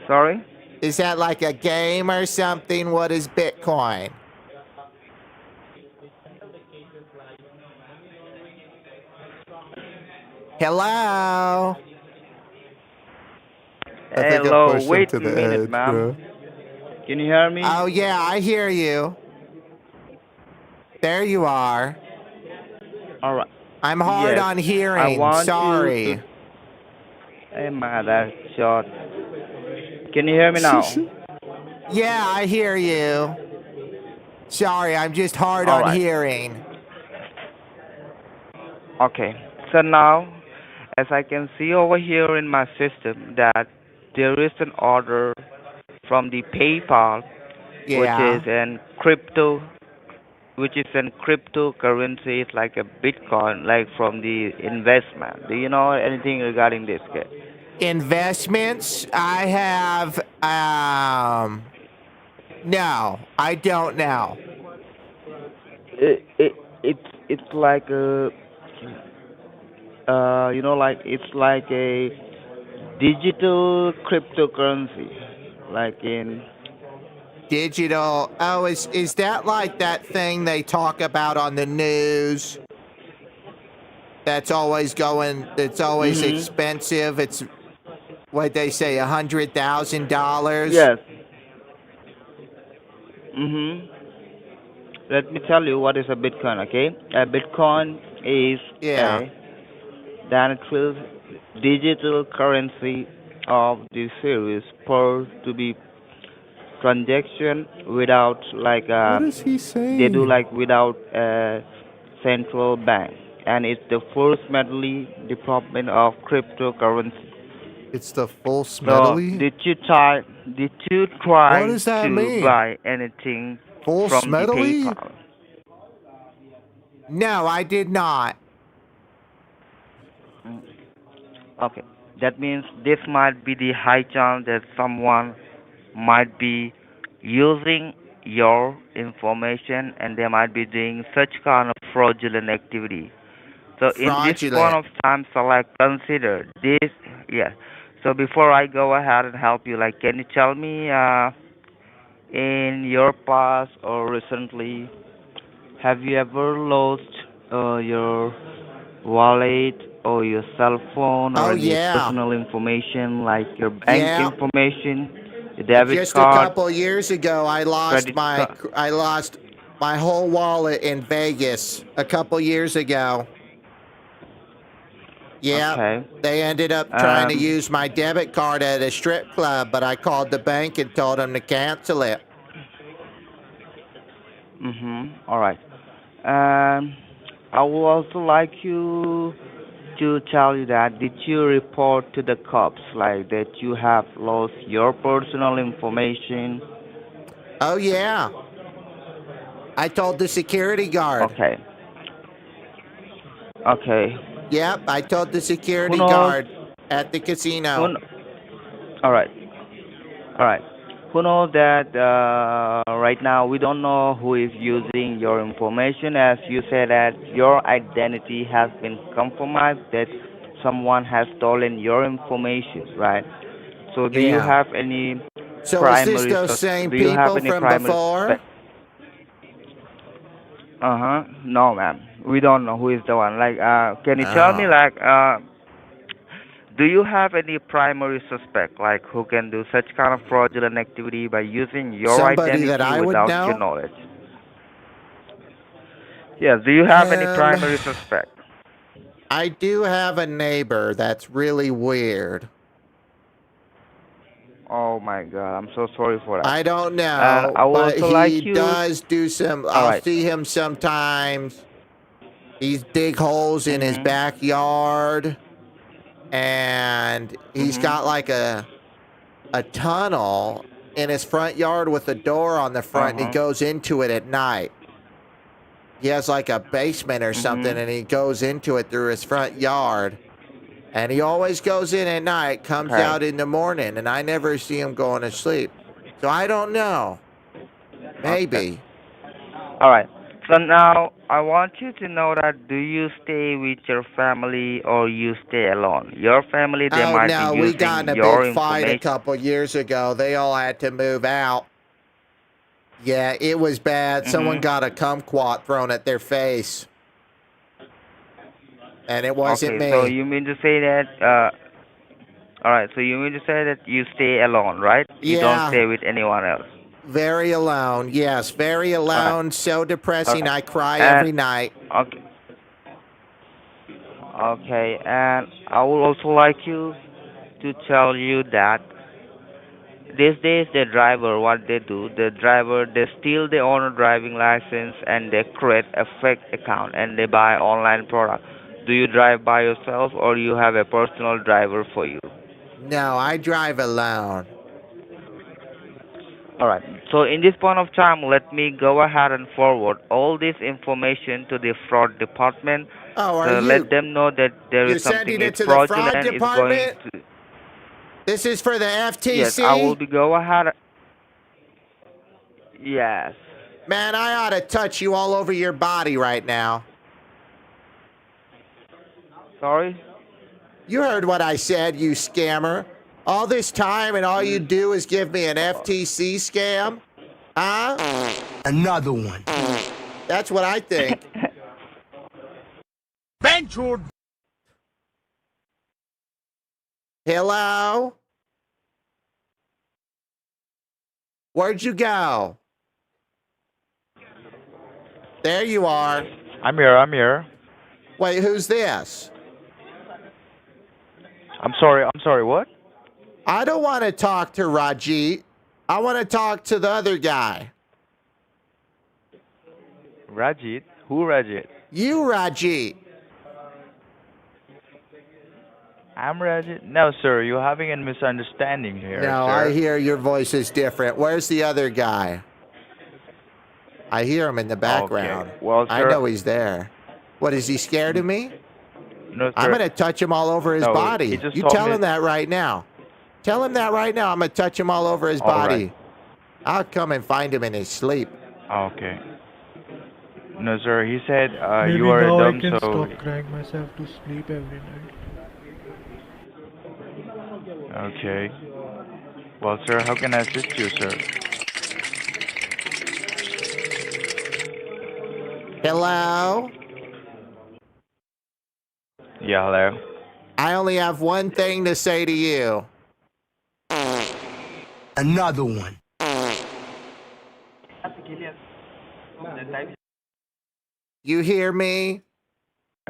Sorry. Is that like a game or something? What is Bitcoin? Hello? I think I Hello. pushed him Wait to a the minute, edge, ma'am. bro. Can you hear me? Oh, yeah, I hear you. There you are. All right. I'm hard Yes. on I hearing. want you to. Sorry. Hey, man, that's short. Can you hear me now? Yeah, I hear you. Sorry, I'm just hard All on right. hearing. Okay. So now, as I can see over here in my system, that there is an order from the PayPal, which is Yeah. in crypto, which is in cryptocurrency. It's like a Bitcoin, like from the investment. Do you know anything regarding this? Kid? Investments, I have, no, I don't know. It's like a like it's like a digital cryptocurrency, like in. Digital. Oh, is that like that thing they talk about on the news? That's always Mhm. expensive. It's what they say, $100,000. Yes. Mhm. Let me tell you what is a Bitcoin. Okay, a Bitcoin is Yeah. a digital currency of the series per to be transaction without like What is he they do saying? like without a central bank, and it's the first medley development of cryptocurrency. It's the full So smedley? did you What try does that to mean? buy anything Full from the smedley? PayPal? No, I did not. Mm, okay, that means this might be the high chance that someone might be using your information and they might be doing such kind of fraudulent activity. So in this point Fraudulent. of time, so like consider this, yes. So before I go ahead and help you, like, can you tell me, in your past or recently, have you ever lost your wallet or your cell phone or Oh, any yeah. personal information like your bank Yeah. information, your debit Just a card, couple years ago, credit card? I lost my whole wallet in Vegas a couple years ago. Yep. Okay. They ended up trying to Um. use my debit card at a strip club, but I called the bank and told them to cancel it. All right. Um. I would also like you to tell you that did you report to the cops like that you have lost your personal information? Oh, yeah. I told the security guard. Okay. Okay. Yep, I told the Who security knows? guard at the Who casino. kn- All right. All right. Who knows that right now we don't know who is using your information, as you said that your identity has been compromised, that someone has stolen your information, right? So do you Yeah. have any So is this primary those sus same do you have people any from primary before? suspect? Uh-huh. No, ma'am. We don't know who is the one. Like, can you tell me, Oh. like, do you have any primary suspect, like, who can do such kind of fraudulent activity by using your Somebody that identity I would without your know? knowledge? Yes. Do you have any Um, primary suspect? I do have a neighbor that's really weird. Oh my God, I'm so sorry for that. I don't And know, I would but also he like you. does do some. All I'll right. see him sometimes. He's dig holes in his Mhm. backyard, and he's Mhm. got like a tunnel in his front yard with a door on the Uh front, and he huh. goes into it at night. He has like a basement or something, Mhm. and he goes into it through his front yard. And he always goes in at night, comes Okay. out in the morning, and I never see him going to sleep. So I don't know. Okay. Maybe. All right. So now I want you to know that do you stay with your family or you stay alone? Your family, they Oh might be no, we got in using a big your fight a information. couple years ago. They all had to move out. Yeah, it was bad. Someone Mhm. got a kumquat thrown at their face, and it wasn't Okay. So me. you mean to say that? All right. So you mean to say that you stay alone, right? You don't Yeah, stay with anyone else. very alone. Yes, very All right. alone. So All depressing. right. I cry And every night. okay. Okay. And I would also like you to tell you that these days, the driver, what they do, the driver, they steal the owner driving license and they create a fake account and they buy online product. Do you drive by yourself or you have a personal driver for you? No, I drive alone. All right. So in this point of time, let me go ahead and forward all this information to the fraud department. Oh, are So let you? them know that there is You're something sending is it to the fraud fraudulent. Is going department? to. This is for the Yes, I will FTC? be go ahead. Yes. Man, I ought to touch you all over your body right now. Sorry. You heard what I said, you scammer. All this time and all you Mm. do is give me an FTC scam? Huh? Another one. That's what I think. Hello? Where'd you go? There you are. I'm here. I'm here. Wait, who's this? I'm sorry. I'm sorry. What? I don't want to talk to Rajit. I want to talk to the other guy. Rajit? Who Rajit? You, Rajit. I'm Rajit. No, sir. You're having a misunderstanding here, No, I sir. hear your voice is different. Where's the other guy? I hear him in the Okay. background. Well, I sir. know he's there. What, is he scared of me? No, I'm sir. going to touch him all over his No, he body. just You told tell me. him that right now. Tell him that right now. I'm going to touch him all over his All right. body. I'll come and find him in his sleep. Okay. No, sir. He said Maybe you are now I dumb, can so. stop crying myself to sleep every night. Okay. Well, sir, how can I assist you, sir? Hello? Yeah, hello. I only have one thing to say to you. Another one. You hear me?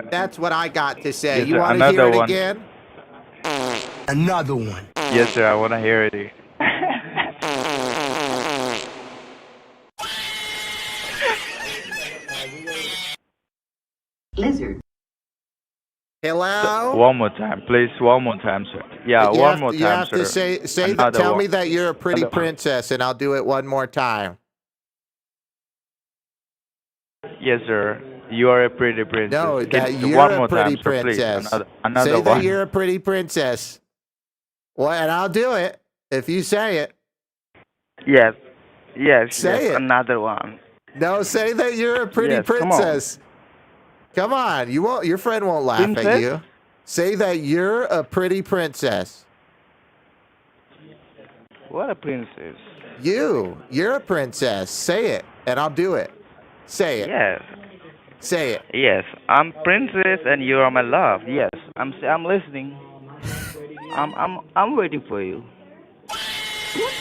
That's what I got to say. Yes, You sir. want to hear Another it one. again? Another one. Yes, sir. I want to hear it. Hello? One more time, please. One more time, sir. Yeah, one more You time, have sir. to say that. Another Tell one. me that you're a pretty Another one. princess, and I'll do it one more time. Yes, sir. You are a pretty princess. No, Can that you say you're one a more pretty time, sir, please? princess. Another Say that one. you're a pretty princess. Well, and I'll do it if you say it. Yes, yes, yes. Say it. Another one. No, say that you're a pretty Yes, come on. princess. Come on, you won't. Your friend won't laugh at Princess? you. Say that you're a pretty princess. What a princess. You're a princess. Say it, and I'll do it. Say it. Yes, Say it. yes. I'm princess and you are my love. Yes, I'm listening. I'm waiting for you.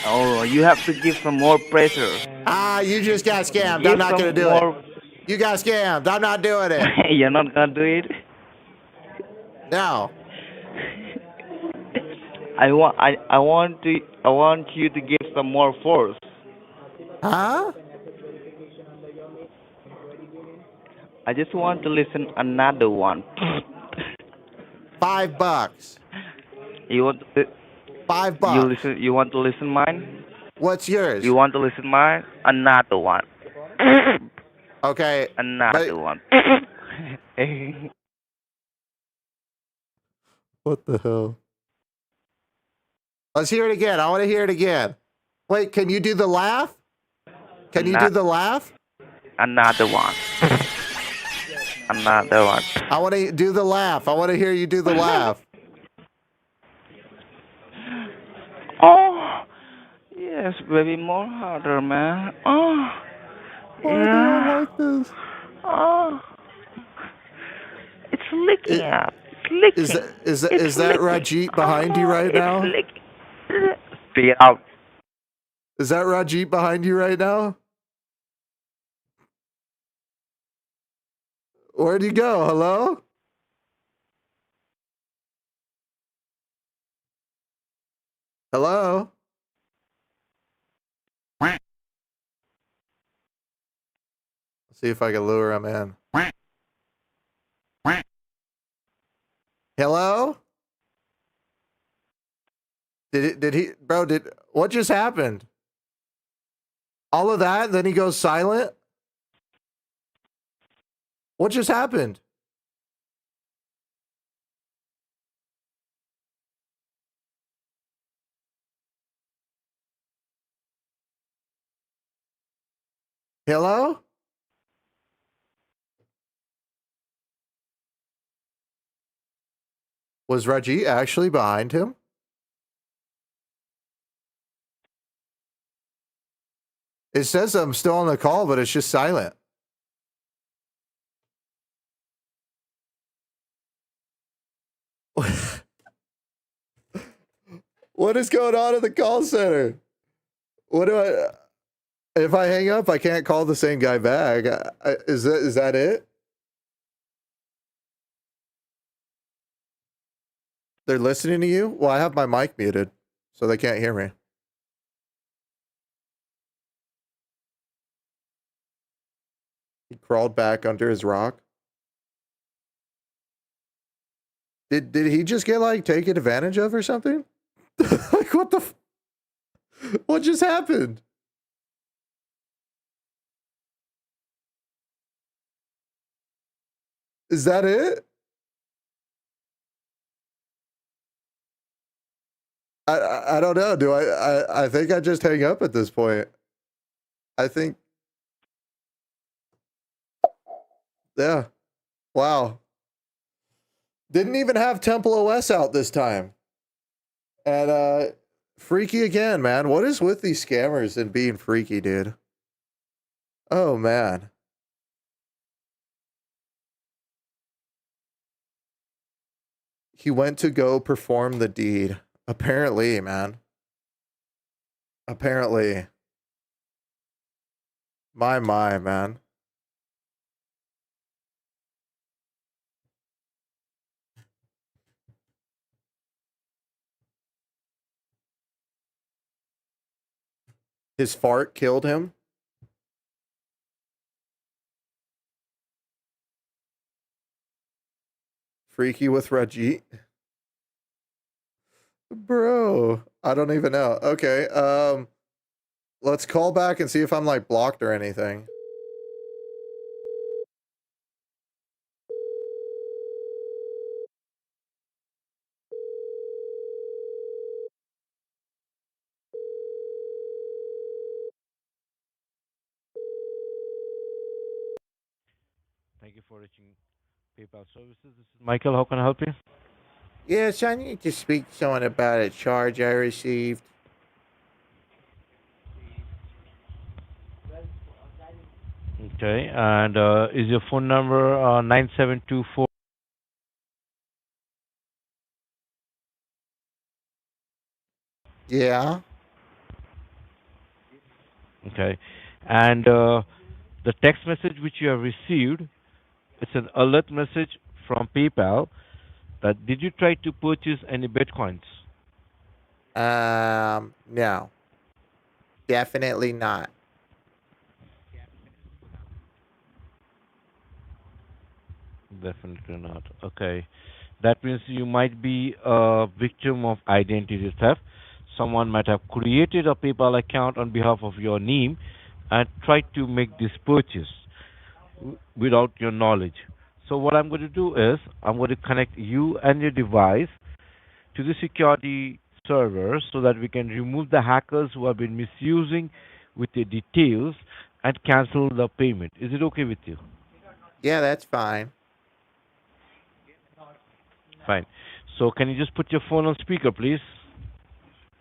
Oh, you have to give some more pressure. Ah, you just got scammed. Give I'm not some gonna do more. it. You got scammed. I'm not doing it. You're not gonna do it. No. I want you to give some more force. Huh? I just want to listen another one. $5. You want to, $5. you want to listen mine? What's yours? You want to listen mine? Another one. Okay. Another one. What the hell? Let's hear it again. I want to hear it again. Wait, can you do the laugh? Can you do the laugh? Another one. Another one. I want to do the laugh. I want to hear you do the laugh. Oh, yes, baby, more harder, man. Oh, Why yeah. do I like this? Oh, it's licking up. It's licking. Is that Rajit behind you right now? It's licking. Speak it out. Is that Rajit behind you right now? Where'd you go? Hello? Hello? See if I can lure him in. Hello? What just happened? All of that, then he goes silent? What just happened? Hello? Was Raji actually behind him? It says I'm still on the call, but it's just silent. What is going on in the call center? What do I... If I hang up, I can't call the same guy back. Is that it? They're listening to you? Well, I have my mic muted, so they can't hear me. He crawled back under his rock. Did he just get like taken advantage of or something? Like what just happened? Is that it? I don't know. I think I just hang up at this point. I think. Yeah. Wow. Didn't even have Temple OS out this time. And freaky again, man. What is with these scammers and being freaky, dude? Oh man. He went to go perform the deed. Apparently, man. Apparently. My, man. His fart killed him. Freaky with Rajit. Bro, I don't even know. Okay, let's call back and see if I'm like blocked or anything. Thank you for reaching PayPal services. This is Michael. How can I help you? Yes, I need to speak to someone about a charge I received. Okay, and is your phone number 9724? Yeah. Okay, and the text message which you have received, it's an alert message from PayPal that did you try to purchase any Bitcoins? No, definitely not. Definitely not. Okay. That means you might be a victim of identity theft. Someone might have created a PayPal account on behalf of your name and tried to make this purchase without your knowledge. So what I'm going to do is I'm going to connect you and your device to the security server so that we can remove the hackers who have been misusing with the details and cancel the payment. Is it okay with you? Yeah, that's fine. Fine. So can you just put your phone on speaker, please?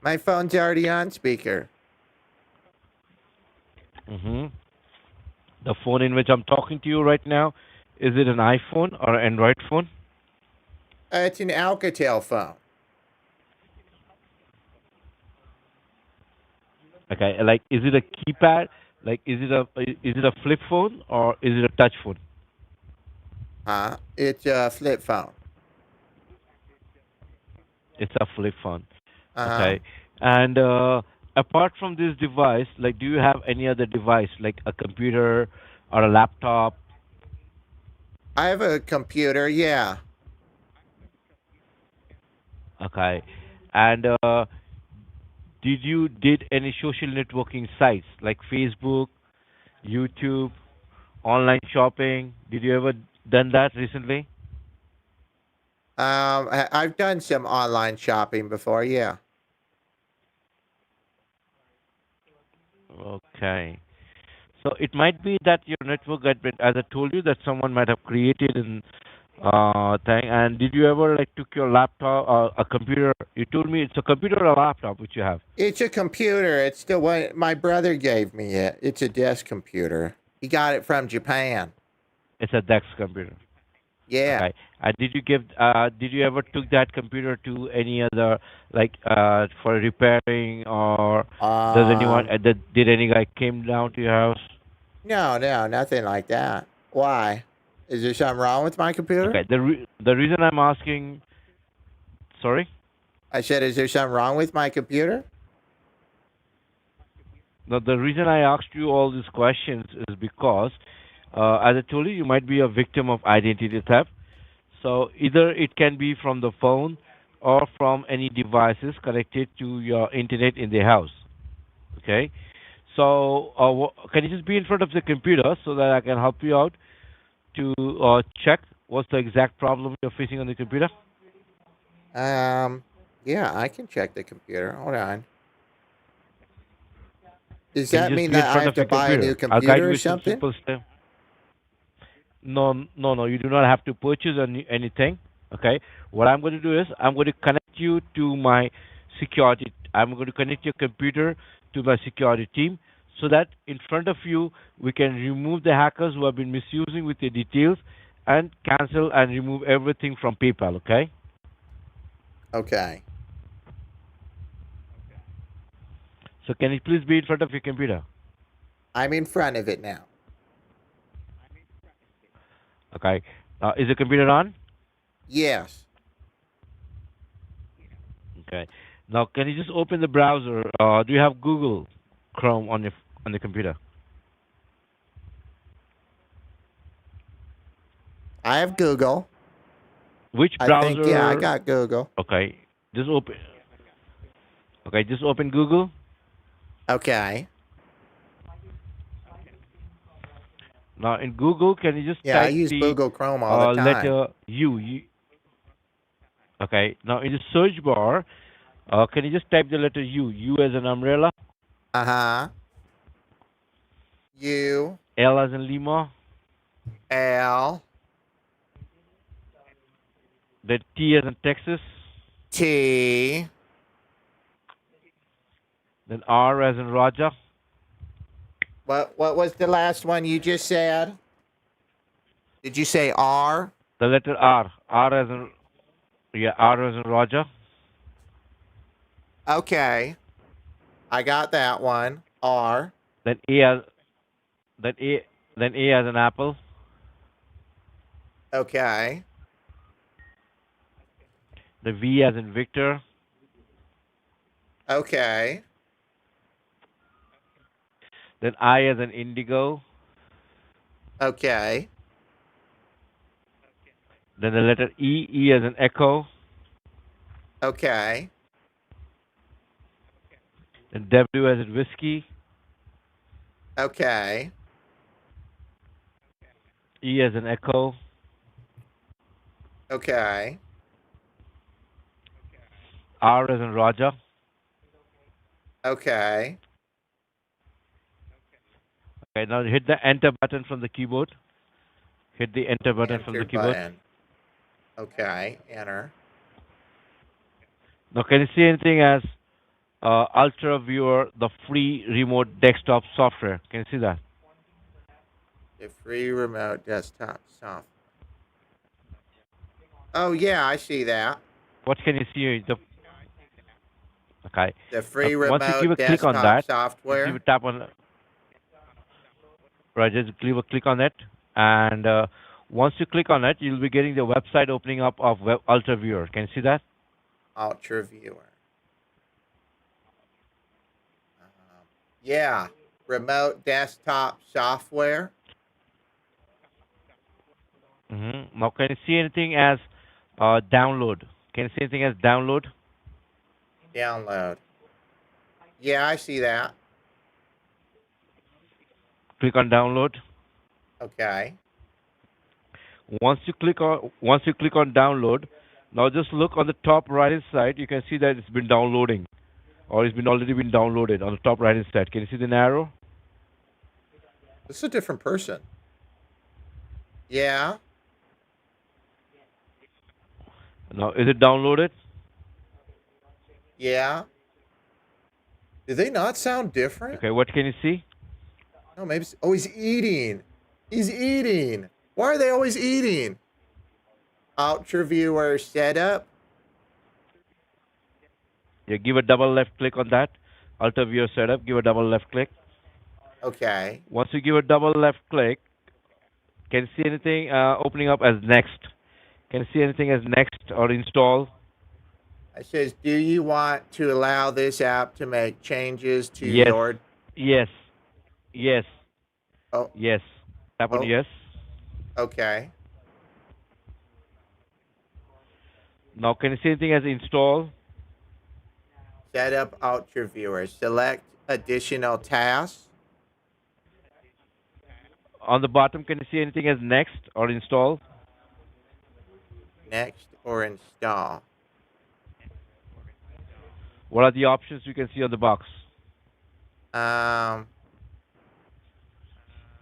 My phone's already on speaker. Mm-hmm. The phone in which I'm talking to you right now, is it an iPhone or an Android phone? It's an Alcatel phone. Okay, like is it a keypad? Like is it a flip phone or is it a touch phone? It's a flip phone. It's a flip phone. Uh-huh. Okay. And apart from this device, like do you have any other device like a computer or a laptop? I have a computer, yeah. Okay. And did any social networking sites like Facebook, YouTube, online shopping? Did you ever done that recently? I've done some online shopping before, yeah. Okay. So it might be that your network got bit, as I told you, that someone might have created an thing. And did you ever like took your laptop or a computer? You told me it's a computer or a laptop which you have. It's a computer. It's the one my brother gave me it. It's a desk computer. He got it from Japan. It's a Dex computer. Yeah. Okay. Did you ever took that computer to any other like for repairing or does anyone Um, did any guy came down to your house? no, nothing like that. Why? Is there something wrong with my computer? Okay. The reason I'm asking, sorry. I said, is there something wrong with my computer? Now, the reason I asked you all these questions is because, as I told you, you might be a victim of identity theft. So either it can be from the phone or from any devices connected to your internet in the house. Okay. So can you just be in front of the computer so that I can help you out to check what's the exact problem you're facing on the computer? Um, yeah, I can check the computer. Hold on. Does Can that you just mean be in that I front have of to your buy a new computer? I'll guide computer you or with some something? simple steps. No, you do not have to purchase anything. Okay. What I'm going to do is I'm going to connect you to my security. I'm going to connect your computer to my security team so that in front of you we can remove the hackers who have been misusing with your details and cancel and remove everything from PayPal. Okay. Okay. So can you please be in front of your computer? I'm in front of it now. Okay. Is the computer on? Yes. Okay. Now can you just open the browser? Do you have Google Chrome on the computer? I have Google. Which I think, yeah, I browser? got Google. Okay, just open. Okay, just open Google. Okay. Now in Google, can you just Yeah, I type use the Google Chrome all the time. letter U? Okay. Now in the search bar, can you just type the letter U? U as an umbrella. Uh-huh. U. L as in Lima. L Then T as in Texas. T Then R as in Raja. What was the last one you just said? Did you say R? The letter R. R as in R as in Raja. Okay. I got that one. R. Then A as then A then A as an apple. Okay. The V as in Victor. Okay. Then I as in Indigo. Okay. Then the letter E. E as in Echo. Okay. Then W as in Whiskey. Okay. E as in Echo. Okay. R as in Raja. Okay. Okay, now hit the enter button from the keyboard. Hit the enter button from the Enter keyboard. button. Okay. Enter. Now, can you see anything as Ultra Viewer, the free remote desktop software? Can you see that? The free remote desktop software. Oh yeah, I see that. What can you see? Okay. The free Once you give remote a click on desktop that, software. give a tap on. Right, just give a click on it, and once you click on it, you'll be getting the website opening up of Ultra Viewer. Can you see that? Ultra Viewer. Yeah. Remote desktop software. Now, can you see anything as download? Can you see anything as download? Download. Yeah, I see that. Click on download. Okay. Once you click on download, now just look on the top right hand side. You can see that it's been downloading, or it's been already been downloaded on the top right hand side. Can you see the arrow? This is a different person. Yeah. Now, is it downloaded? Yeah. Do they not sound different? Okay, what can you see? No, maybe. Oh, he's eating. He's eating. Why are they always eating? Ultra Viewer setup. Yeah, give a double left click on that. Ultra Viewer setup. Give a double left click. Okay. Once you give a double left click, can you see anything opening up as next? Can you see anything as next or install? It says, do you want to allow this app to make changes to Yes. your... Yes. Yes. Oh. Yes. Tap on Oh. yes. Okay. Now, can you see anything as install? Set up Ultra Viewer. Select additional tasks. On the bottom, can you see anything as next or install? Next or install. What are the options you can see on the box? Well,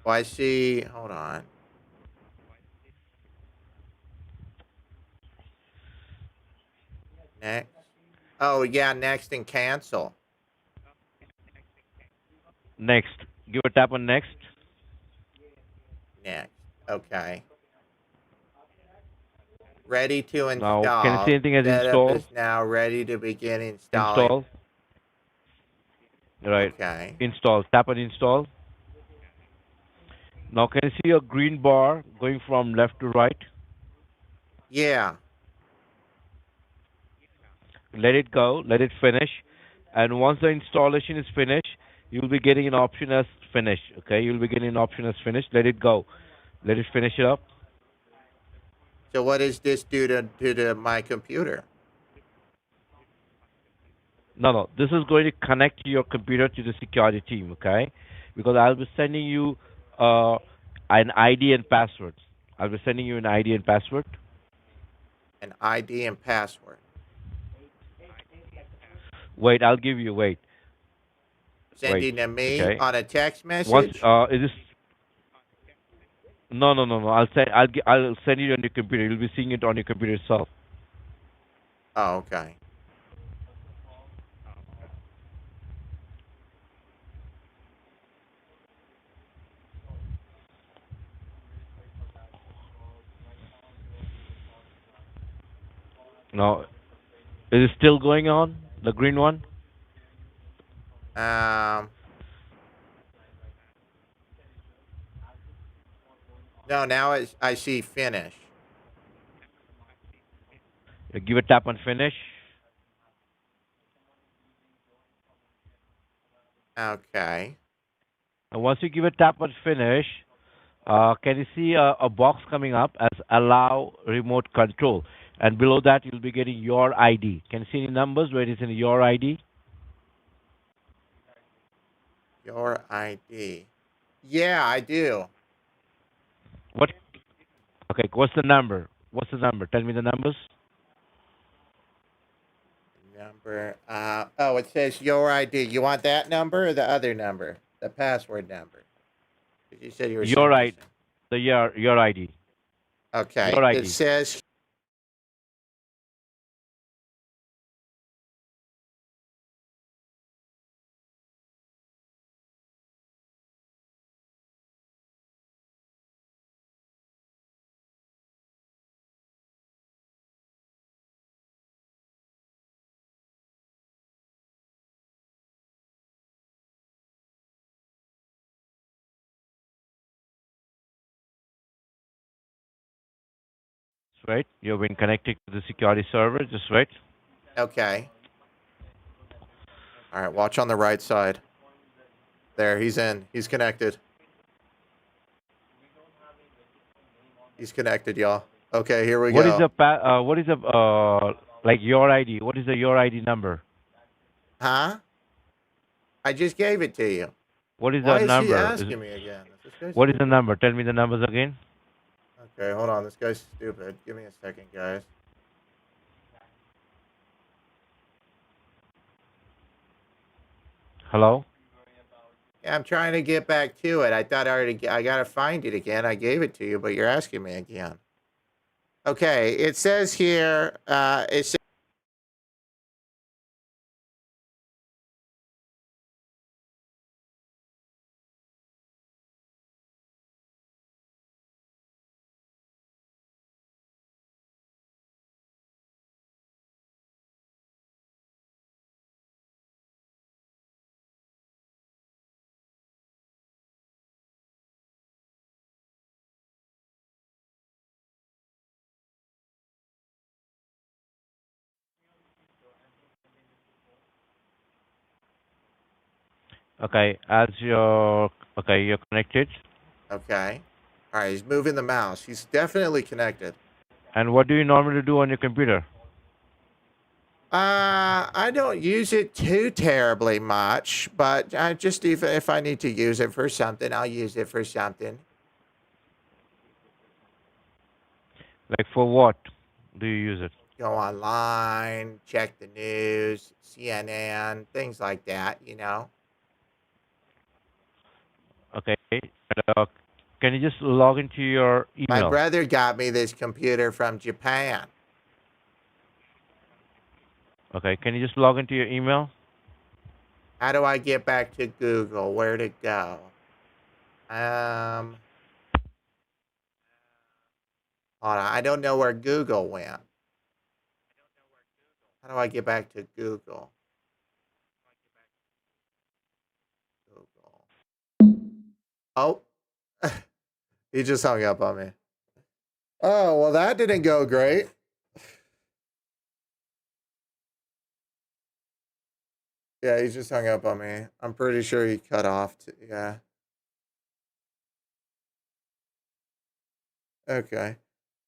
I see. Hold on. Next. Oh, yeah, next and cancel. Next. Give a tap on next. Next. Okay. Ready to install. Now, can you see anything as Setup install? is now ready to begin installing. Install. Right. Okay. Install. Tap on install. Now, can you see a green bar going from left to right? Yeah. Let it go. Let it finish. And once the installation is finished, you'll be getting an option as finish. Okay? You'll be getting an option as finish. Let it go. Let it finish it up. So what does this do to my computer? No. This is going to connect your computer to the security team, okay? Because I'll be sending you an ID and password. I'll be sending you an ID and password. An ID and password. Wait, I'll give you. Wait. Sending to me okay. on a text message? Once is this? No, no, no, no. I'll send it on your computer. You'll be seeing it on your computer itself. Oh, okay. No, is it still going on? The green one? Um, no, now I see finish. You give a tap on finish. Okay. And once you give a tap on finish, can you see a box coming up as allow remote control? And below that, you'll be getting your ID. Can you see any numbers where it is in your ID? Your ID. Yeah, I do. What? Okay, what's the number? What's the number? Tell me the numbers. Number. Oh, it says your ID. You want that number or the other number? The password number. 'Cause you said you were Your sending ID. some. Your ID. Okay. Your It ID. says. Right. You've been connected to the security server. Just right. Okay. All right. Watch on the right side. There. He's in. He's connected. He's connected, y'all. Okay. Here we What is go. the like your ID? What is the your ID number? Huh? I just gave it to you. What is the Why is he number? asking me again? Is this guy What is the stupid? number? Tell me the numbers again. Okay, hold on. This guy's stupid. Give me a second, guys. Hello. Yeah, I'm trying to get back to it. I thought I gotta find it again. I gave it to you, but you're asking me again. Okay, it says here, it says, Okay. You're connected. okay. All right, he's moving the mouse. He's definitely connected. And what do you normally do on your computer? I don't use it too terribly much, but I just if I need to use it for something, I'll use it for something. Like for what do you use it? Go online, check the news, CNN, things like that, you know. Okay. Can you just log into your My email? brother got me this computer from Japan. Okay. Can you just log into your email? How do I get back to Google? Where to go? Hold on. I don't know where Google went. How do I get back to Google? Google. Oh, he just hung up on me. Oh, well, that didn't go great. Yeah, he just hung up on me. I'm pretty sure he cut off. Yeah. Okay.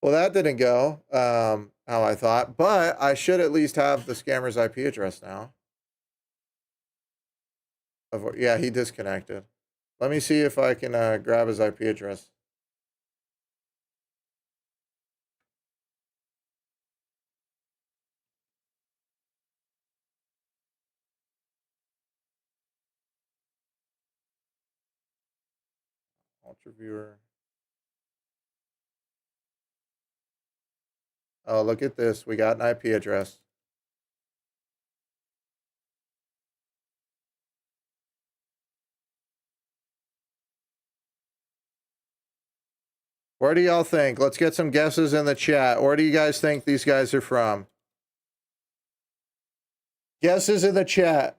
Well, that didn't go how I thought, but I should at least have the scammer's IP address now. Yeah, he disconnected. Let me see if I can grab his IP address. Ultra viewer. Oh, look at this. We got an IP address. Where do y'all think? Let's get some guesses in the chat. Where do you guys think these guys are from? Guesses in the chat.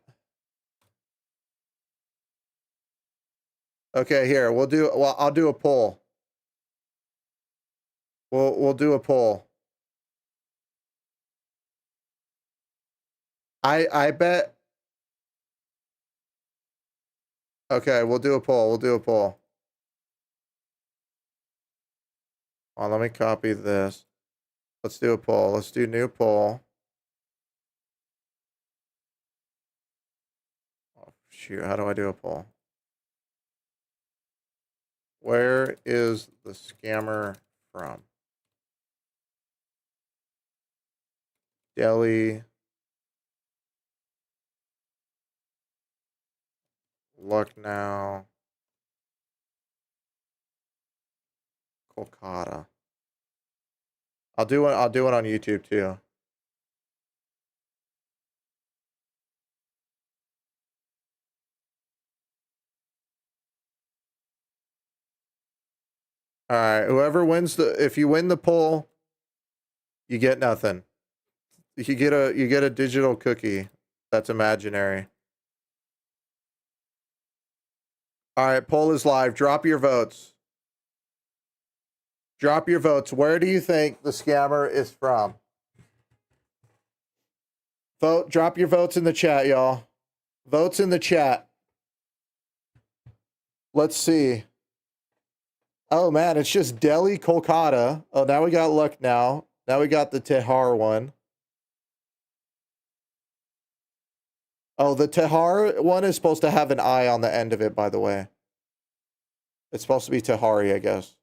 Okay, here. I'll do a poll. We'll do a poll. I bet. Okay, we'll do a poll. We'll do a poll. Oh, let me copy this. Let's do a poll. Let's do new poll. Oh, shoot, how do I do a poll? Where is the scammer from? Delhi, Lucknow, Kolkata. I'll do it on YouTube too. All right, whoever wins if you win the poll, you get nothing. You get a digital cookie that's imaginary. All right, poll is live. Drop your votes. Drop your votes. Where do you think the scammer is from? Vote. Drop your votes in the chat, y'all. Votes in the chat. Let's see. Oh man, it's just Delhi, Kolkata. Oh, now we got Lucknow. Now we got the Tihar one. Oh, the Tihar one is supposed to have an I on the end of it, by the way. It's supposed to be Tihari, I guess.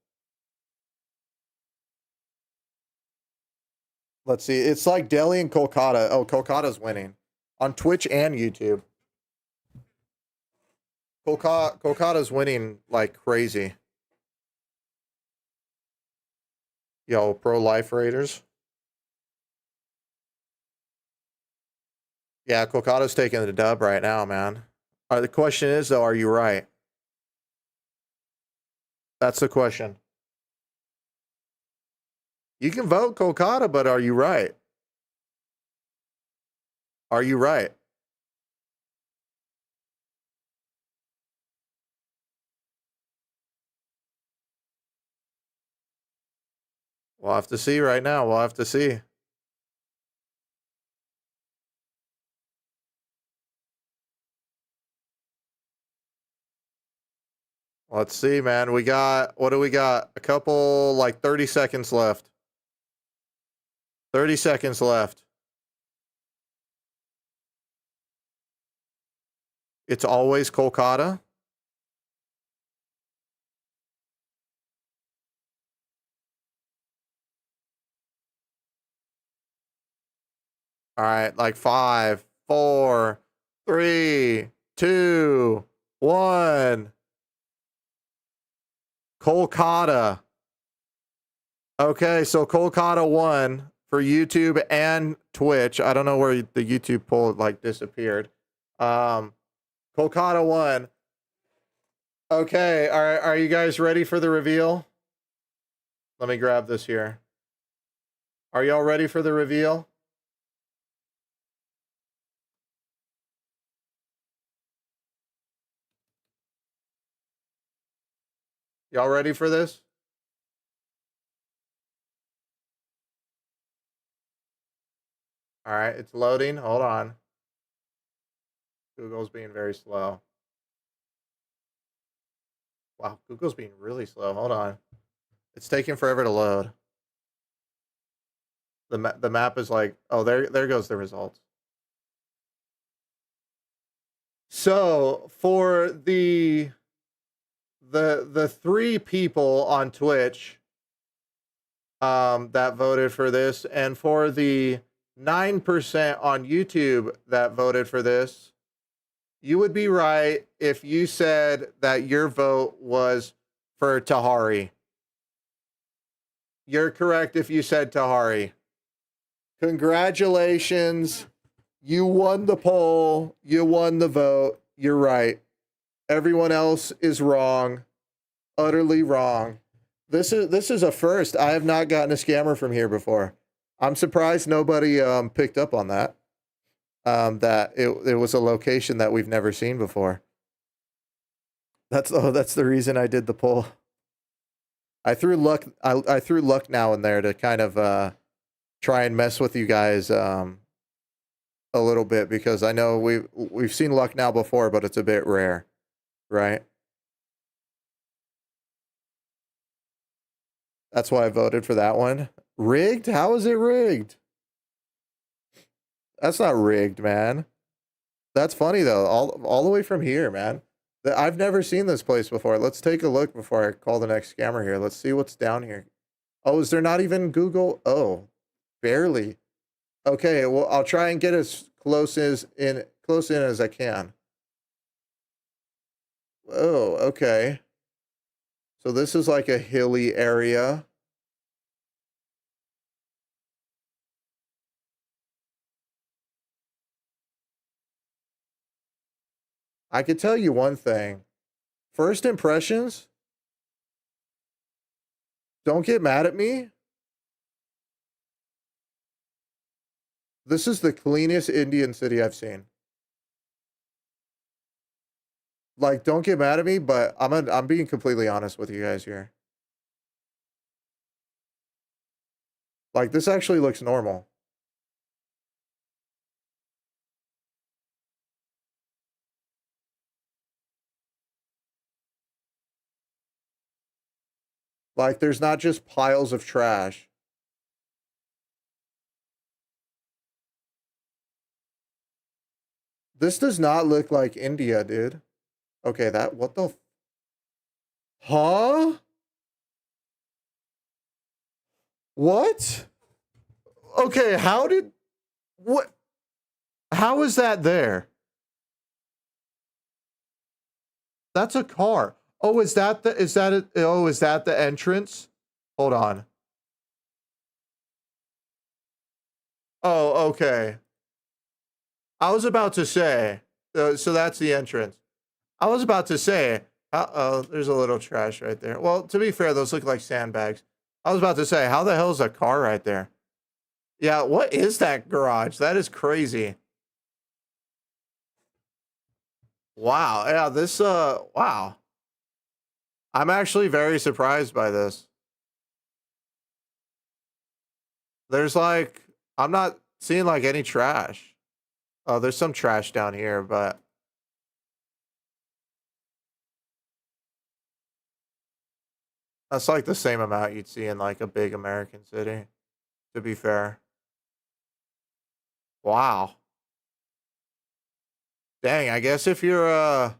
Let's see. It's like Delhi and Kolkata. Oh, Kolkata's winning. On Twitch and YouTube. Kolkata's winning like crazy. Yo, pro-life raiders. Yeah, Kolkata's taking the dub right now, man. The question is, though, are you right? That's the question. You can vote Kolkata, but are you right? Are you right? We'll have to see right now. We'll have to see. Let's see, man. We got, what do we got? A couple, like 30 seconds left. 30 seconds left. It's always Kolkata. All right, like 5, 4, 3, 2, 1. Kolkata. Okay, so Kolkata won for YouTube and Twitch. I don't know where the YouTube poll like disappeared. Kolkata won. Okay, are you guys ready for the reveal? Let me grab this here. Are y'all ready for the reveal? Y'all ready for this? All right, it's loading. Hold on. Google's being very slow. Wow, Google's being really slow. Hold on. It's taking forever to load. The map is like, oh, there goes the results. So for the 3 people on Twitch that voted for this, and for the 9% on YouTube that voted for this, you would be right if you said that your vote was for Tahari. You're correct if you said Tahari. Congratulations. You won the poll. You won the vote. You're right. Everyone else is wrong. Utterly wrong. This is a first. I have not gotten a scammer from here before. I'm surprised nobody picked up on that. That it was a location that we've never seen before. That's the reason I did the poll. I threw luck. I threw luck now in there to kind of try and mess with you guys a little bit, because I know we've seen luck now before, but it's a bit rare, right? That's why I voted for that one. Rigged? How is it rigged? That's not rigged, man. That's funny though. All the way from here, man. I've never seen this place before. Let's take a look before I call the next scammer here. Let's see what's down here. Oh, is there not even Google? Oh, barely. Okay, well, I'll try and get as close in as I can. Oh, okay. So this is like a hilly area. I could tell you one thing. First impressions, don't get mad at me. This is the cleanest Indian city I've seen. Like, don't get mad at me, but I'm being completely honest with you guys here. Like, this actually looks normal. Like, there's not just piles of trash. This does not look like India, dude. Okay, what the? Huh? What? Okay, what? How is that there? That's a car. Oh, is that the entrance? Hold on. Oh, okay. I was about to say, so that's the entrance. I was about to say, oh, there's a little trash right there. Well, to be fair, those look like sandbags. I was about to say, how the hell is a car right there? Yeah, what is that garage? That is crazy. Wow. Yeah, wow. I'm actually very surprised by this. There's like, I'm not seeing like any trash. Oh, there's some trash down here, but that's like the same amount you'd see in like a big American city, to be fair. Wow. Dang, I guess if you're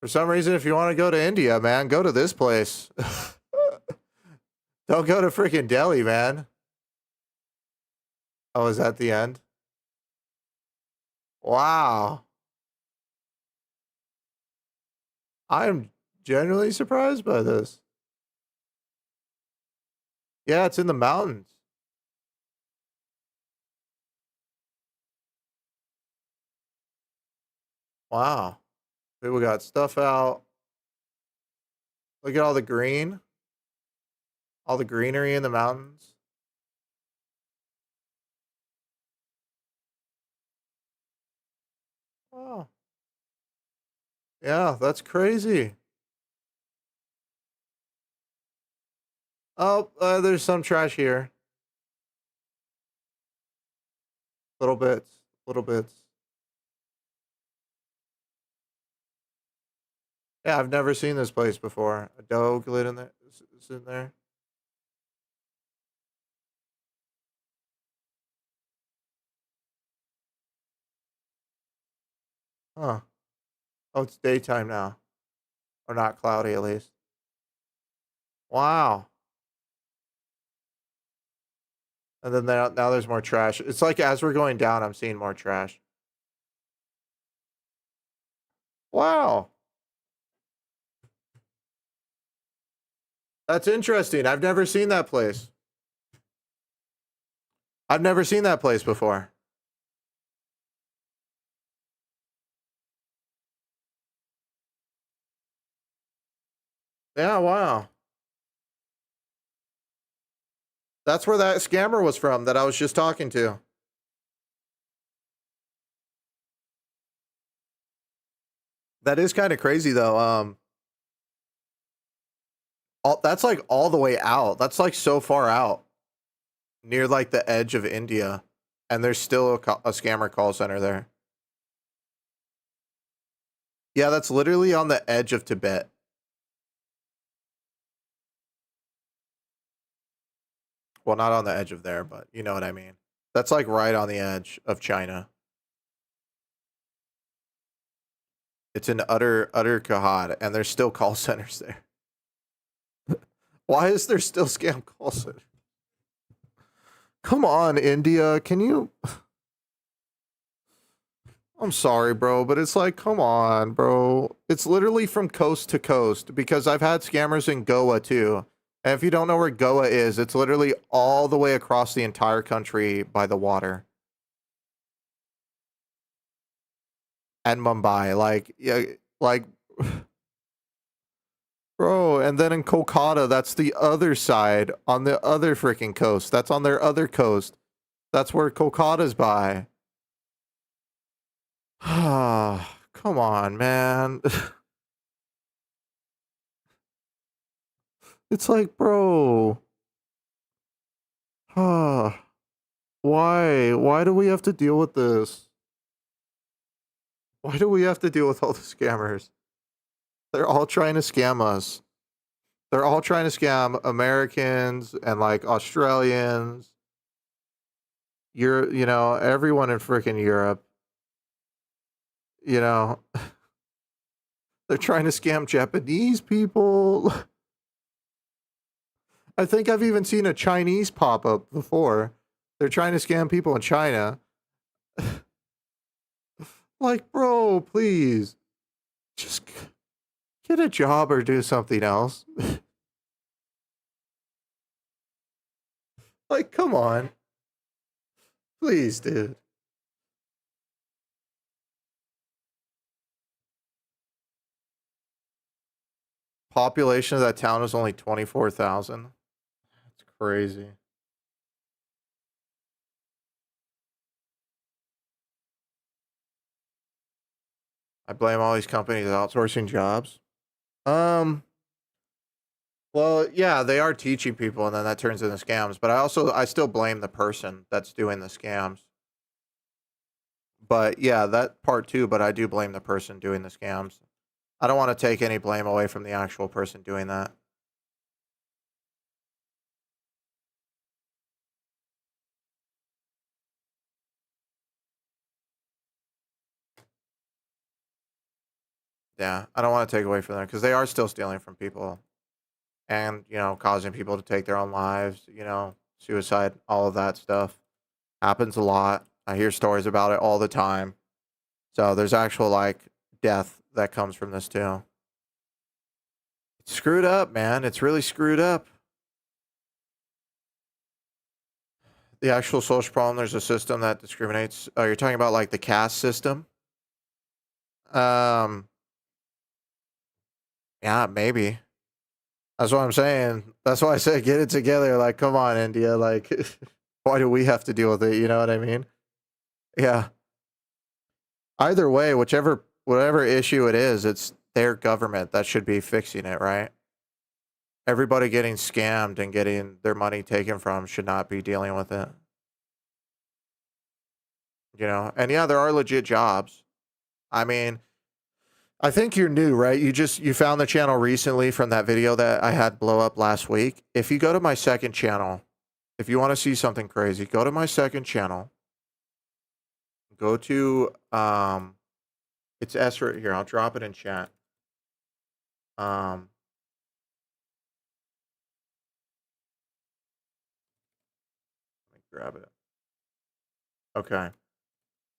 for some reason, if you want to go to India, man, go to this place. Don't go to freaking Delhi, man. Oh, is that the end? Wow. I'm genuinely surprised by this. Yeah, it's in the mountains. Wow. People got stuff out. Look at all the green. All the greenery in the mountains. Oh. Yeah, that's crazy. Oh, there's some trash here. Little bits. Little bits. Yeah, I've never seen this place before. A dog lit in there, sitting there. Huh. Oh, it's daytime now. Or not cloudy, at least. Wow. And then now there's more trash. It's like as we're going down, I'm seeing more trash. Wow. That's interesting. I've never seen that place. I've never seen that place before. Yeah, wow. That's where that scammer was from that I was just talking to. That is kind of crazy though. That's like all the way out. That's like so far out, near like the edge of India, and there's still a scammer call center there. Yeah, that's literally on the edge of Tibet. Well, not on the edge of there, but you know what I mean. That's like right on the edge of China. It's an utter kahad, and there's still call centers there. Why is there still scam call centers? Come on, India. Can you... I'm sorry, bro, but it's like, come on, bro. It's literally from coast to coast because I've had scammers in Goa too. And if you don't know where Goa is, it's literally all the way across the entire country by the water. And Mumbai, like, yeah, like, bro. And then in Kolkata, that's the other side on the other freaking coast. That's on their other coast. That's where Kolkata's by. Come on, man. It's like, bro. Why? Why do we have to deal with this? Why do we have to deal with all the scammers? They're all trying to scam us. They're all trying to scam Americans and like Australians. You know, everyone in freaking Europe. You know, they're trying to scam Japanese people. I think I've even seen a Chinese pop-up before. They're trying to scam people in China. Like, bro, please. Just get a job or do something else. Like, come on. Please, dude. Population of that town is only 24,000. That's crazy. I blame all these companies outsourcing jobs. Well, yeah, they are teaching people and then that turns into scams, but I still blame the person that's doing the scams. But yeah, that part too, but I do blame the person doing the scams. I don't want to take any blame away from the actual person doing that. Yeah, I don't want to take away from them because they are still stealing from people and, you know, causing people to take their own lives, you know, suicide, all of that stuff happens a lot. I hear stories about it all the time. So there's actual like death that comes from this too. It's screwed up, man. It's really screwed up. The actual social problem, there's a system that discriminates. Oh, you're talking about like the caste system? Um, yeah, maybe. That's what I'm saying. That's why I said get it together. Like, come on, India. Like, why do we have to deal with it? You know what I mean? Yeah. Either way, whatever issue it is, it's their government that should be fixing it, right? Everybody getting scammed and getting their money taken from should not be dealing with it. You know? And yeah, there are legit jobs. I mean, I think you're new, right? You found the channel recently from that video that I had blow up last week. If you go to my second channel, if you want to see something crazy, go to my second channel. Go to it's S right here. I'll drop it in chat. Let me grab it. Okay.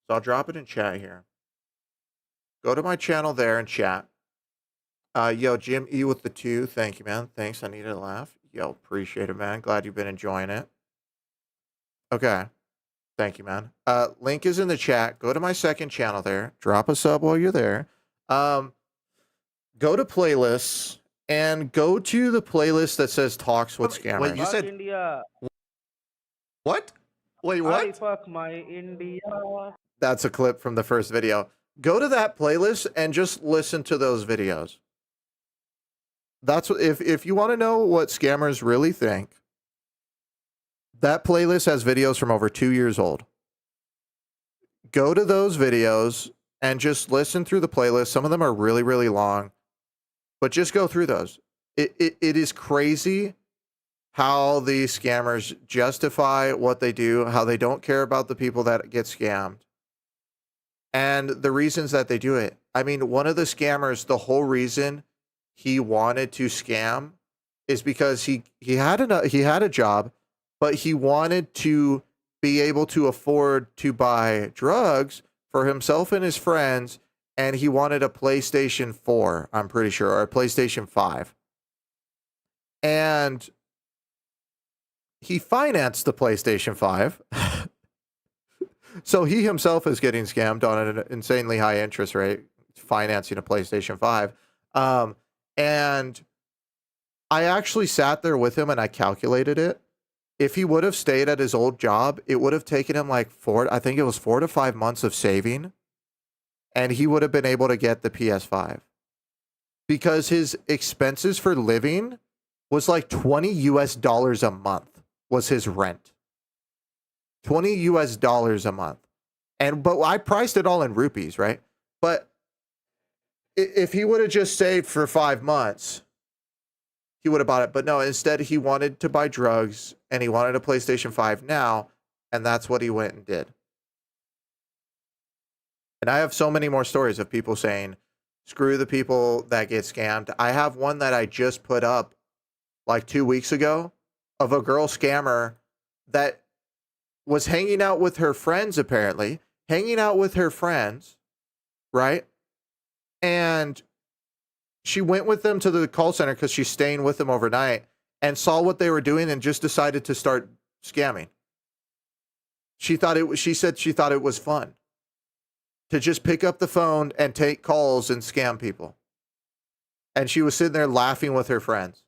So I'll drop it in chat here. Go to my channel there and chat. Yo, Jim E with the 2. Thank you, man. Thanks. I needed a laugh. Yo, appreciate it, man. Glad you've been enjoying it. Okay. Thank you, man. Link is in the chat. Go to my second channel there. Drop a sub while you're there. Go to playlists and go to the playlist that says Talks with Scammers. Wait, you said India. What? Wait, I what? fuck my India. That's a clip from the first video. Go to that playlist and just listen to those videos. That's what, if you want to know what scammers really think, that playlist has videos from over 2 years old. Go to those videos and just listen through the playlist. Some of them are really, really long, but just go through those. It is crazy how these scammers justify what they do, how they don't care about the people that get scammed, and the reasons that they do it. I mean, one of the scammers, the whole reason he wanted to scam is because he had a job, but he wanted to be able to afford to buy drugs for himself and his friends, and he wanted a PlayStation 4, I'm pretty sure, or a PlayStation 5. And he financed the PlayStation 5. So he himself is getting scammed on an insanely high interest rate, financing a PlayStation 5. And I actually sat there with him and I calculated it. If he would have stayed at his old job, it would have taken him like 4 to 5 months of saving, and he would have been able to get the PS5 because his expenses for living was like $20 a month was his rent. $20 a month. But I priced it all in rupees, right? But if he would have just saved for 5 months, he would have bought it. But no, instead he wanted to buy drugs and he wanted a PlayStation 5 now, and that's what he went and did. And I have so many more stories of people saying, screw the people that get scammed. I have one that I just put up like 2 weeks ago of a girl scammer that was hanging out with her friends, right? And she went with them to the call center because she's staying with them overnight and saw what they were doing and just decided to start scamming. She said she thought it was fun to just pick up the phone and take calls and scam people. And she was sitting there laughing with her friends.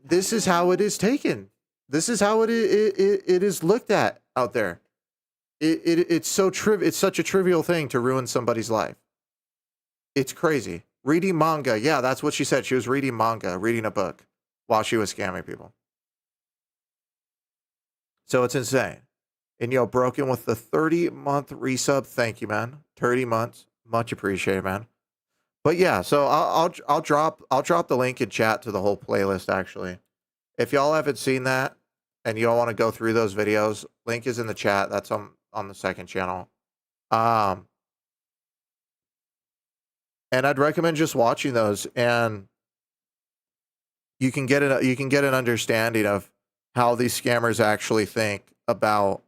This is how it is taken. This is how it is looked at out there. It's such a trivial thing to ruin somebody's life. It's crazy. Reading manga. Yeah, that's what she said. She was reading manga, reading a book while she was scamming people. So it's insane. And Broken with the 30-month resub. Thank you, man. 30 months. Much appreciated, man. But yeah, so I'll drop the link in chat to the whole playlist actually. If y'all haven't seen that and you all want to go through those videos, link is in the chat. That's on the second channel. And I'd recommend just watching those, and you can get an understanding of how these scammers actually think about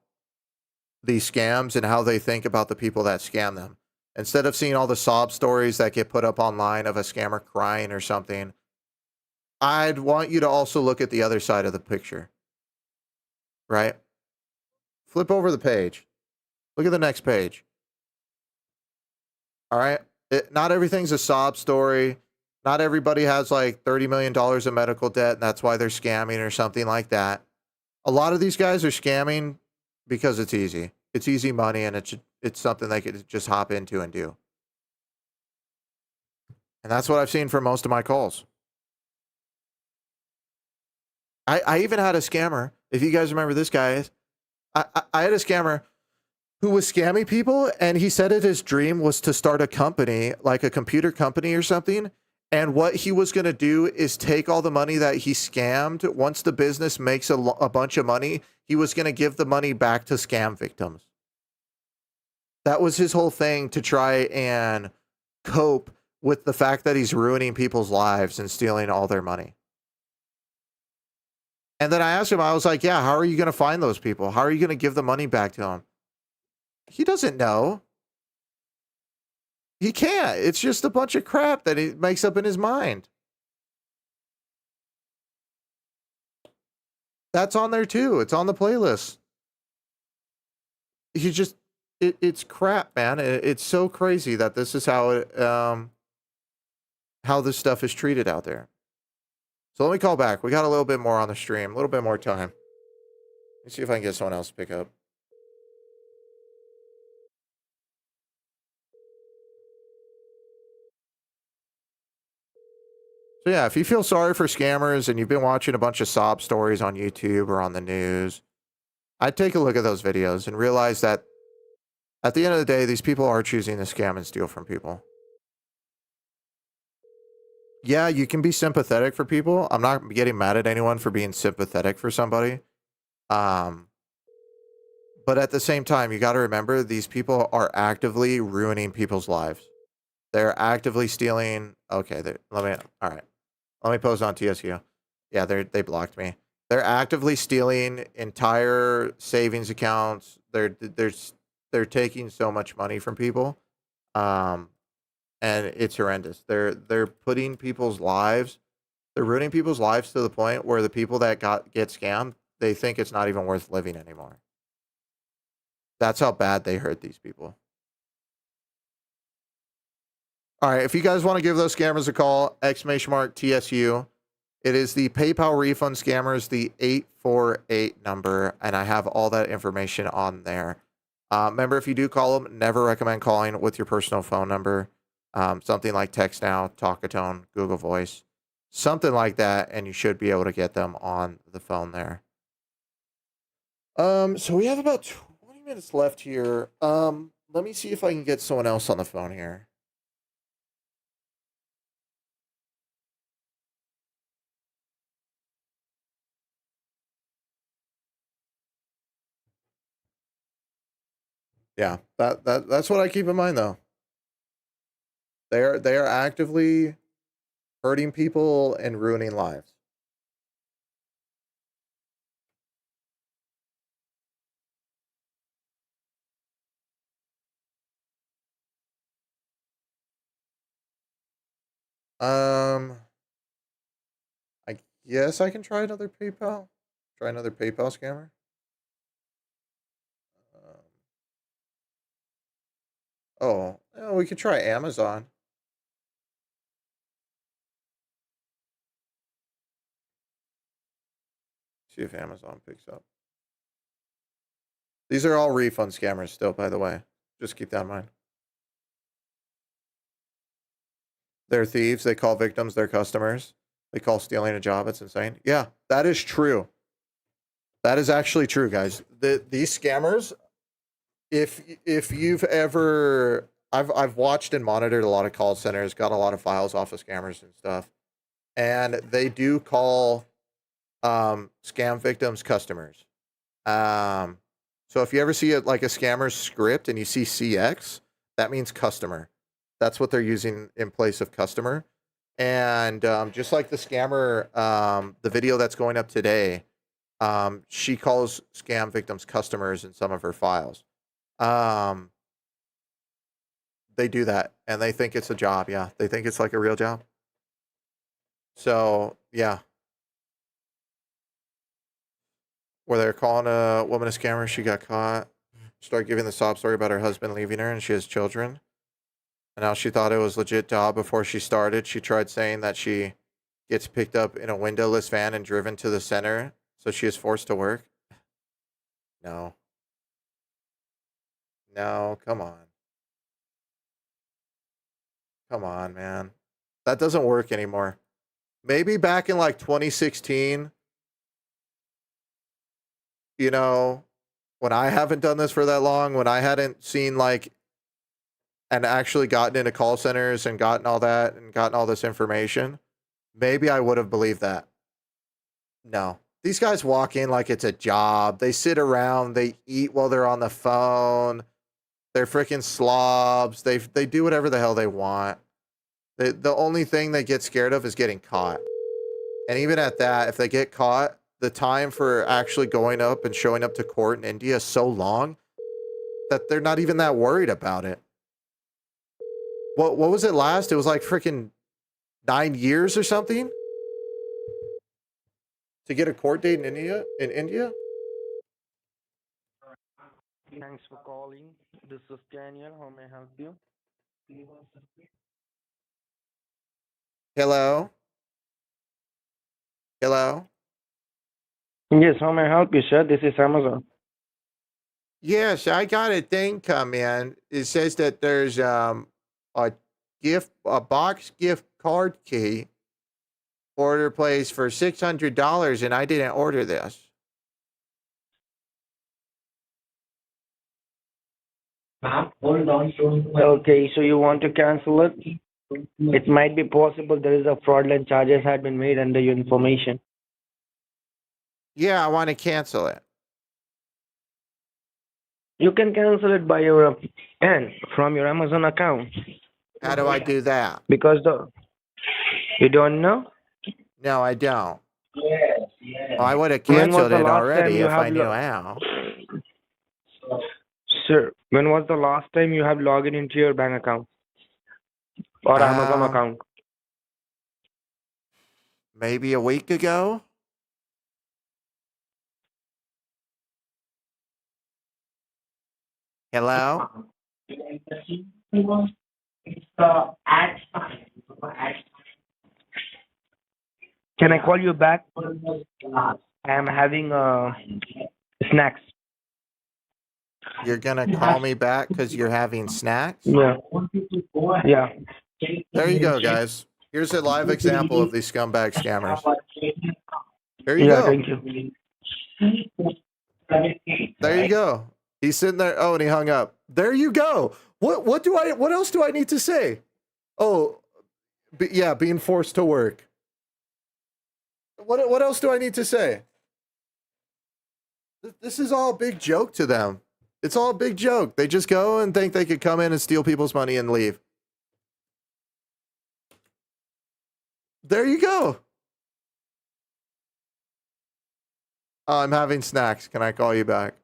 these scams and how they think about the people that scam them. Instead of seeing all the sob stories that get put up online of a scammer crying or something, I'd want you to also look at the other side of the picture, right? Flip over the page. Look at the next page. All right. Not everything's a sob story. Not everybody has like $30 million of medical debt, and that's why they're scamming or something like that. A lot of these guys are scamming because it's easy. It's easy money, and it's something they could just hop into and do. And that's what I've seen for most of my calls. I even had a scammer. If you guys remember this guy, I had a scammer who was scamming people, and he said that his dream was to start a company, like a computer company or something. And what he was going to do is take all the money that he scammed. Once the business makes a bunch of money, he was going to give the money back to scam victims. That was his whole thing, to try and cope with the fact that he's ruining people's lives and stealing all their money. And then I asked him, I was like, yeah, how are you going to find those people? How are you going to give the money back to them? He doesn't know. He can't. It's just a bunch of crap that he makes up in his mind. That's on there too. It's on the playlist. you just it's crap, man. It's so crazy that this is how this stuff is treated out there. So let me call back. We got a little bit more on the stream, a little bit more time. Let's see if I can get someone else to pick up. So yeah, if you feel sorry for scammers and you've been watching a bunch of sob stories on YouTube or on the news, I'd take a look at those videos and realize that at the end of the day, these people are choosing to scam and steal from people. Yeah, you can be sympathetic for people. I'm not getting mad at anyone for being sympathetic for somebody. But at the same time, you got to remember these people are actively ruining people's lives. They're actively stealing. Okay, all right. Let me post on TSU. Yeah, they blocked me. They're actively stealing entire savings accounts. They're taking so much money from people. And it's horrendous. They're putting people's lives, they're ruining people's lives to the point where the people that get scammed, they think it's not even worth living anymore. That's how bad they hurt these people. All right, if you guys want to give those scammers a call, !TSU. It is the PayPal refund scammers, the 848 number, and I have all that information on there. Remember, if you do call them, never recommend calling with your personal phone number. Something like Text Now, Talkatone, Google Voice, something like that, and you should be able to get them on the phone there. So we have about 20 minutes left here. Let me see if I can get someone else on the phone here. Yeah, that's what I keep in mind though. They are actively hurting people and ruining lives. I guess I can try another PayPal. Try another PayPal scammer. Oh, we could try Amazon. See if Amazon picks up. These are all refund scammers still, by the way. Just keep that in mind. They're thieves. They call victims their customers. They call stealing a job. It's insane. Yeah, that is true. That is actually true, guys. These scammers, if you've ever, I've watched and monitored a lot of call centers, got a lot of files off of scammers and stuff, and they do call scam victims customers. So if you ever see like a scammer's script and you see CX, that means customer. That's what they're using in place of customer. And just like the scammer, the video that's going up today, she calls scam victims customers in some of her files. They do that, and they think it's a job. Yeah, they think it's like a real job. So yeah, where they're calling a woman a scammer, she got caught. Started giving the sob story about her husband leaving her, and she has children. And now she thought it was legit job before she started. She tried saying that she gets picked up in a windowless van and driven to the center, so she is forced to work. No. No, come on. Come on, man. That doesn't work anymore. Maybe back in like 2016, you know, when I haven't done this for that long, when I hadn't seen like and actually gotten into call centers and gotten all that and gotten all this information, maybe I would have believed that. No. These guys walk in like it's a job. They sit around, they eat while they're on the phone. They're freaking slobs. They do whatever the hell they want. The only thing they get scared of is getting caught. And even at that, if they get caught, the time for actually going up and showing up to court in India is so long that they're not even that worried about it. What was it last? It was like freaking 9 years or something to get a court date in India. Thanks for calling. This is Daniel. How may I help you? Hello? Hello? Yes, how may I help you, sir? This is Amazon. Yes, I got a thing come in. It says that there's a box gift card key order placed for $600 and I didn't order this. Okay, so you want to cancel it? It might be possible there is a fraudulent charges had been made under your information. Yeah, I want to cancel it. You can cancel it by your end from your Amazon account. How do I do that? Because you don't know? No, I don't. I would have When was canceled the it last time already you if I have knew how. Sir, when was the last time you have logged into your bank account or Amazon account? Maybe a week ago. Hello? Can I call you back? I am having snacks. You're going to call me back because you're having snacks? Yeah. Yeah. There you go, guys. Here's a live example of these scumbag scammers. There you Yeah, go. thank you. There you go. He's sitting there. Oh, and he hung up. There you go. What else do I need to say? Oh, yeah, being forced to work. What else do I need to say? This is all a big joke to them. It's all a big joke. They just go and think they could come in and steal people's money and leave. There you go. Oh, I'm having snacks. Can I call you back?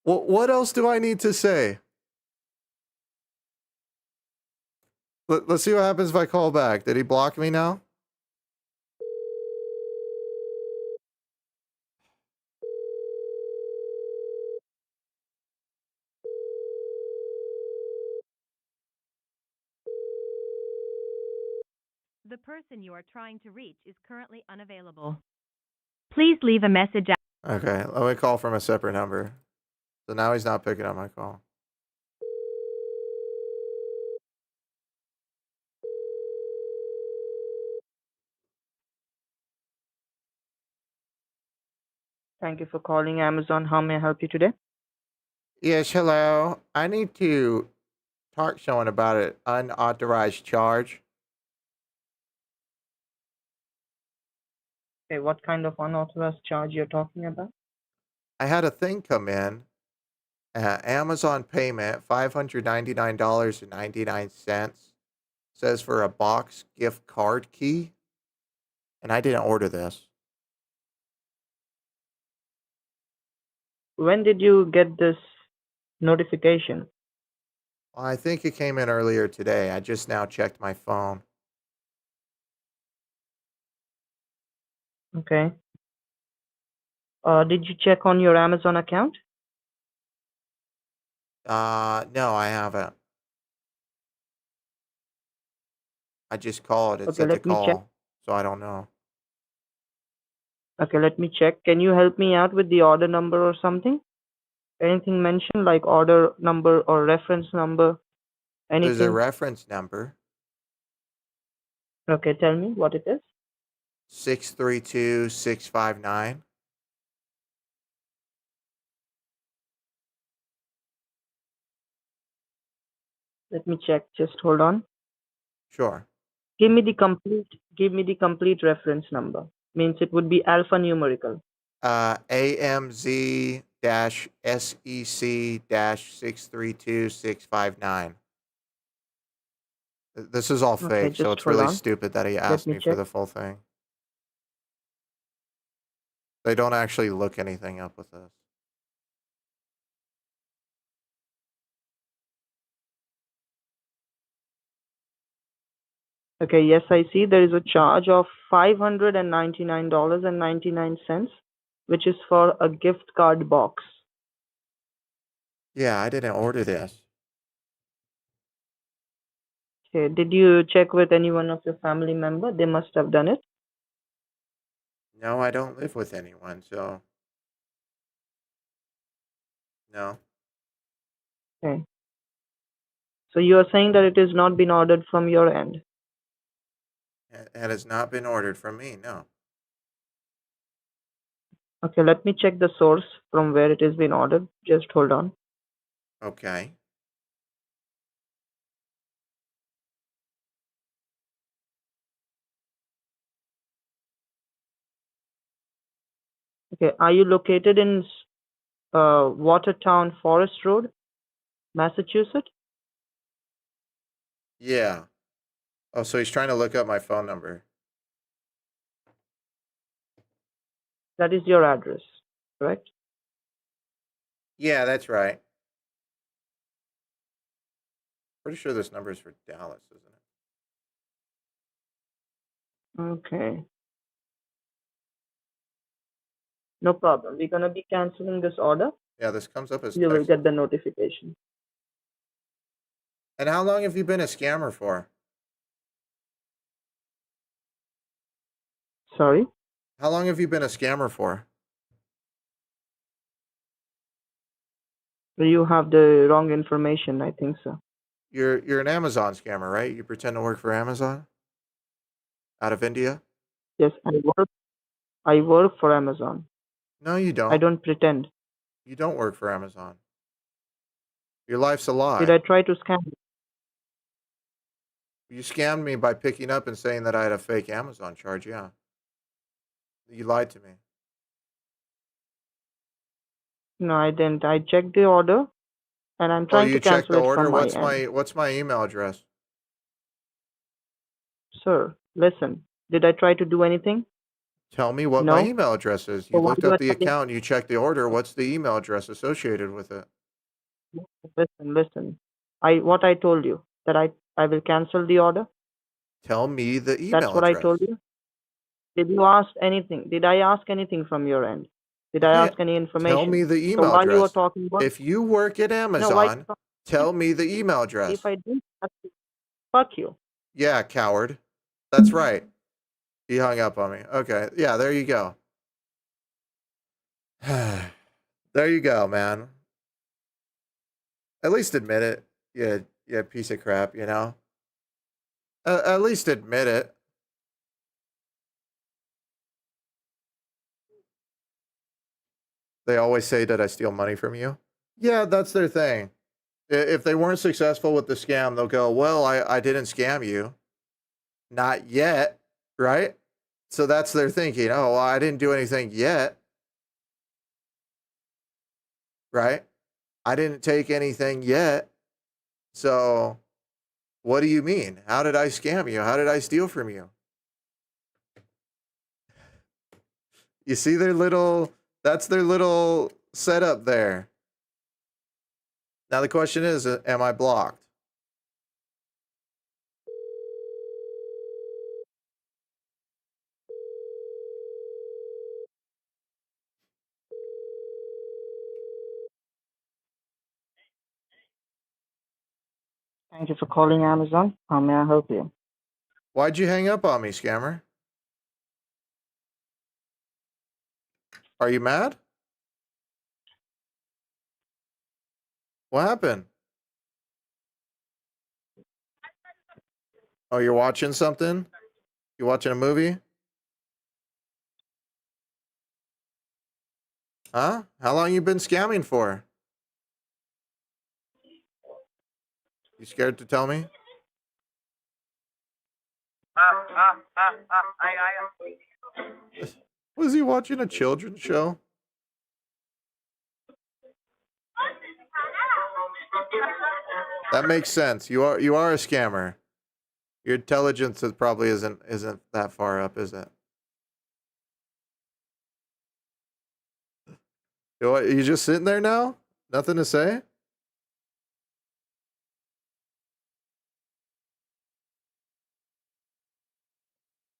What else do I need to say? Let's see what happens if I call back. Did he block me now? The person you are trying to reach is currently unavailable. Please leave a message Okay, let me call from a separate number. So now he's not picking up my call. Thank you for calling Amazon. How may I help you today? Yes, hello. I need to talk to someone about an unauthorized charge. Okay, what kind of unauthorized charge you're talking about? I had a thing come in. Amazon payment, $599.99. Says for a box gift card key. And I didn't order this. When did you get this notification? Well, I think it came in earlier today. I just now checked my phone. Okay. Did you check on your Amazon account? No, I haven't. I just called. It Okay, said to let me check. call. So I don't know. Okay, let me check. Can you help me out with the order number or something? Anything mentioned like order number or reference number? There's a Anything? reference number. Okay, tell me what it is. 632659. Let me check. Just hold on. Sure. Give me the complete reference number. Means it would be alphanumerical. AMZ SEC 632659. This is all Okay, fake, so just it's hold really on. stupid that he Let asked me me for check. the full thing. They don't actually look anything up with this. Okay, yes, I see there is a charge of $599.99. which is for a gift card box. Yeah, I didn't order this. Okay, did you check with any one of your family member? They must have done it. No, I don't live with anyone, so no. Okay. So you are saying that it has not been ordered from your end. It has not been ordered from me, no. Okay, let me check the source from where it has been ordered. Just hold on. Okay. Okay, are you located in Watertown Forest Road, Massachusetts? Yeah. Oh, so he's trying to look up my phone number. That is your address, correct? Yeah, that's right. Pretty sure this number is for Dallas, isn't it? Okay. No problem. We're gonna be canceling this order. Yeah, this comes up as You will text. get the notification. And how long have you been a scammer for? Sorry? How long have you been a scammer for? You have the wrong information, I think so. You're an Amazon scammer, right? You pretend to work for Amazon out of India? Yes, I work for Amazon. No, you I don't. don't pretend. You don't work for Amazon. Your life's a Did lie. I try to scam you? You scammed me by picking up and saying that I had a fake Amazon charge. Yeah. You lied to me. No, I didn't. I checked the order and I'm Oh, trying you to checked cancel the it order? from my end. What's my email address? Sir, listen. Did I try to do anything? Tell me what my No? email address is. So You why looked you up are the telling? account and you checked the order. What's the email address associated with it? Listen. What I told you that I will cancel the order. Tell me the That's email what I address. told you. Did you ask anything? Did I ask anything from your end? Did I Okay, ask any tell information? me the So email while you were address. talking about If you work at no, why Amazon, tell me the email if address. I didn't ask you, fuck you. Yeah, coward. That's right. He hung up on me. Okay. Yeah, there you go. There you go, man. At least admit it. Yeah, piece of crap, you know? At least admit it. They always say, did I steal money from you? Yeah, that's their thing. If they weren't successful with the scam, they'll go, well, I didn't scam you. Not yet, right? So that's their thinking. Oh, well, I didn't do anything yet, right? I didn't take anything yet. So what do you mean? How did I scam you? How did I steal from you? You see that's their little setup there. Now the question is, am I blocked? Thank you for calling Amazon. How may I help you? Why'd you hang up on me, scammer? Are you mad? What happened? Oh, you're watching something? You watching a movie? Huh? How long you been scamming for? You scared to tell me? Was he watching a children's show? That makes sense. You are a scammer. Your intelligence probably isn't that far up, is it? You just sitting there now? Nothing to say?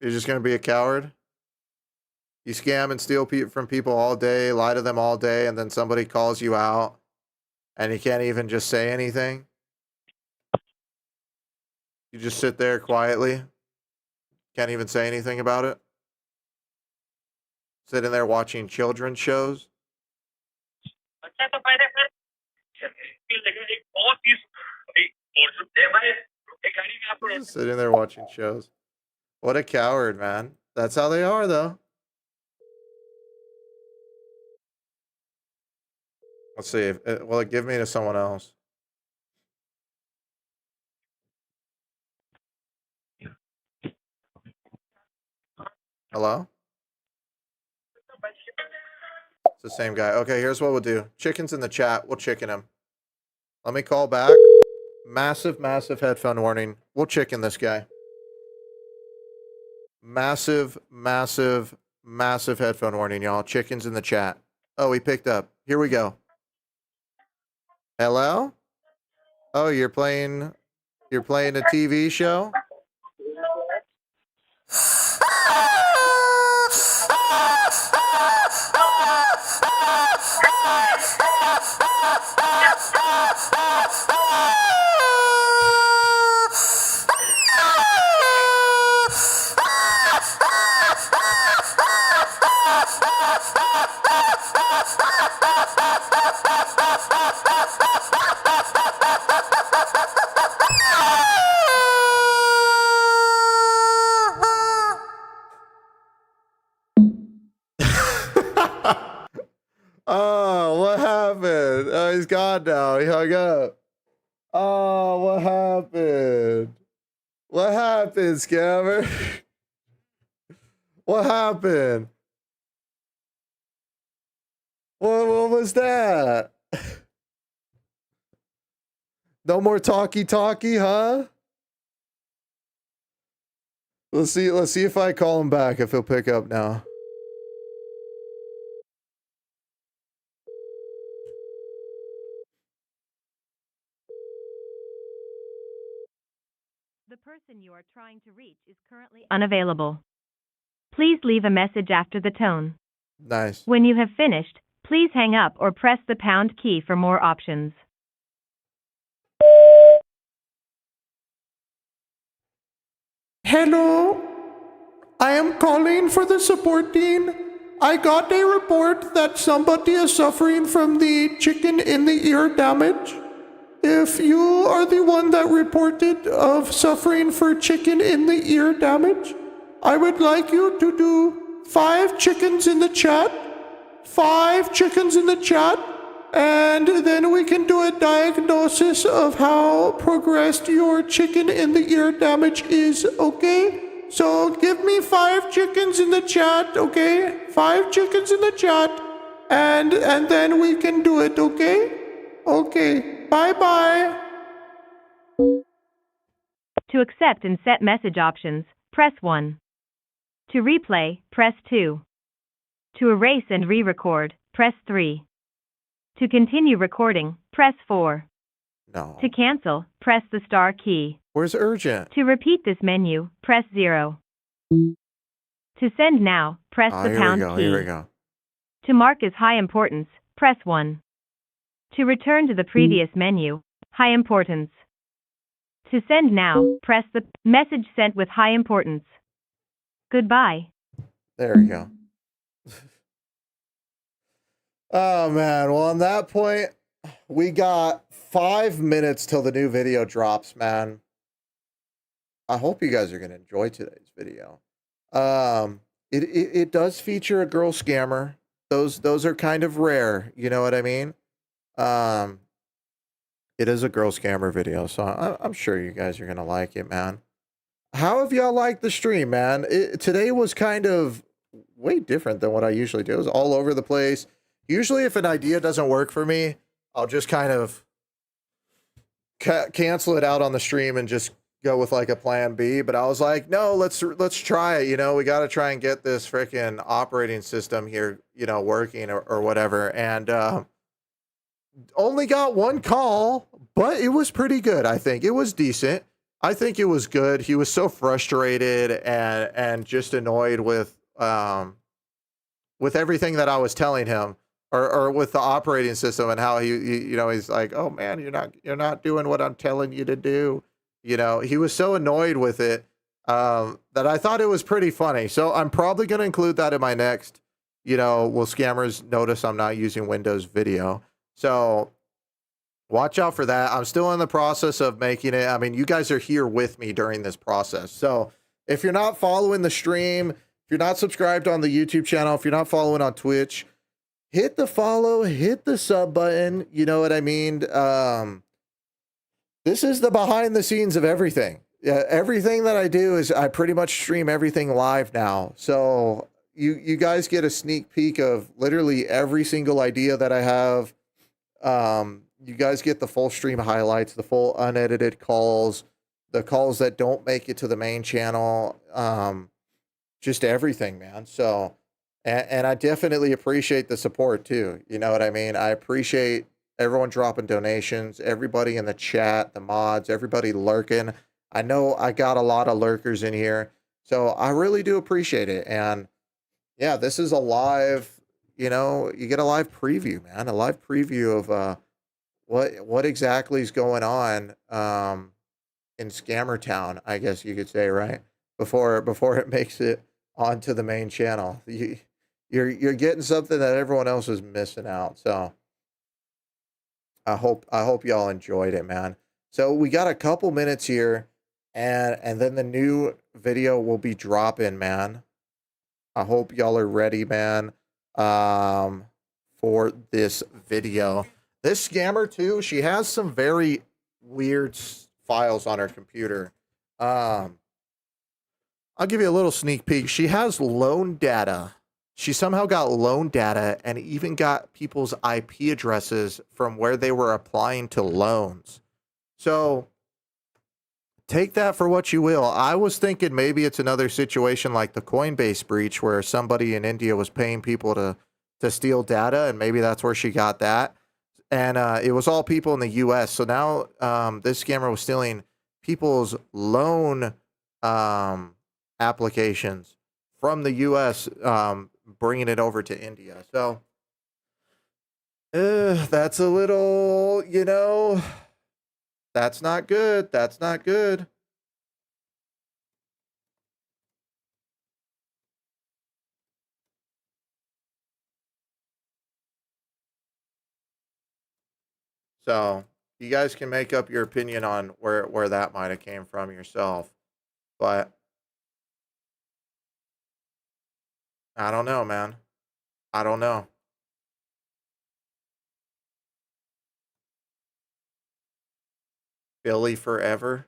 You're just gonna be a coward? You scam and steal from people all day, lie to them all day, and then somebody calls you out, and you can't even just say anything. You just sit there quietly, can't even say anything about it. Sitting there watching children's shows. Just sitting there watching shows. What a coward, man. That's how they are, though. Let's see. Will it give me to someone else? Hello? It's the same guy. Okay, here's what we'll do. Chicken's in the chat. We'll chicken him. Let me call back. Massive, massive headphone warning. We'll chicken this guy. Massive, massive, massive headphone warning, y'all. Chicken's in the chat. Oh, he picked up. Here we go. Hello? Oh, you're playing a TV show? Oh, what happened? Oh, he's gone now. He hung up. Oh, what happened? What happened, scammer? What happened? What was that? No more talkie, huh? Let's see if I call him back, if he'll pick up now. The person you are trying to reach is currently unavailable. Please leave a message after the tone. Nice. When you have finished, please hang up or press the pound key for more options. Hello, I am calling for the support team. I got a report that somebody is suffering from the chicken in the ear damage. If you are the one that reported of suffering for chicken in the ear damage, I would like you to do 5 chickens in the chat. 5 chickens in the chat. And then we can do a diagnosis of how progressed your chicken in the ear damage is, okay? So give me 5 chickens in the chat, okay? 5 chickens in the chat. And then we can do it, okay? Okay, bye-bye. To accept and set message options, press 1. To replay, press 2. To erase and re-record, press 3. To continue recording, press 4. No. To cancel, press the star key. Where's urgent? To repeat this menu, press 0. To send now, press the pound key. Here we go. To mark as high importance, press 1. To return to the previous menu, high importance. To send now, press the message sent with high importance. Goodbye. There we go. Oh, man. Well, on that point, we got 5 minutes till the new video drops, man. I hope you guys are going to enjoy today's video. It does feature a girl scammer. Those are kind of rare. You know what I mean? It is a girl scammer video, so I'm sure you guys are going to like it, man. How have y'all liked the stream, man? Today was kind of way different than what I usually do. It was all over the place. Usually if an idea doesn't work for me, I'll just kind of cancel it out on the stream and just go with like a plan B. But I was like, no, let's try it. You know, we got to try and get this freaking operating system here, you know, working or whatever. And only got 1 call, but it was pretty good. I think it was decent. I think it was good. He was so frustrated and just annoyed with with everything that I was telling him, or with the operating system and how he's like, oh man, you're not doing what I'm telling you to do. He was so annoyed with it that I thought it was pretty funny. So I'm probably going to include that in my next, will scammers notice I'm not using Windows video? So watch out for that. I'm still in the process of making it. I mean, you guys are here with me during this process. So if you're not following the stream, if you're not subscribed on the YouTube channel, if you're not following on Twitch, hit the follow, hit the sub button. You know what I mean? This is the behind the scenes of everything. Everything that I do is I pretty much stream everything live now. So you guys get a sneak peek of literally every single idea that I have. You guys get the full stream highlights, the full unedited calls, the calls that don't make it to the main channel, just everything, man. So, and I definitely appreciate the support too. You know what I mean? I appreciate everyone dropping donations, everybody in the chat, the mods, everybody lurking. I know I got a lot of lurkers in here, so I really do appreciate it. And yeah, this is a live, you get a live preview, man, a live preview of what exactly is going on in Scammer Town, I guess you could say, right? Before it makes it onto the main channel. You're getting something that everyone else is missing out. So I hope y'all enjoyed it, man. So we got a couple minutes here, and then the new video will be dropping, man. I hope y'all are ready, man, for this video. This scammer too, she has some very weird files on her computer. I'll give you a little sneak peek. She has loan data. She somehow got loan data and even got people's IP addresses from where they were applying to loans. So take that for what you will. I was thinking maybe it's another situation like the Coinbase breach where somebody in India was paying people to steal data, and maybe that's where she got that. And it was all people in the U.S. So now this scammer was stealing people's loan applications from the U.S., bringing it over to India. So that's a little, that's not good. That's not good. So you guys can make up your opinion on where that might have came from yourself. But I don't know, man. I don't know. Billy forever.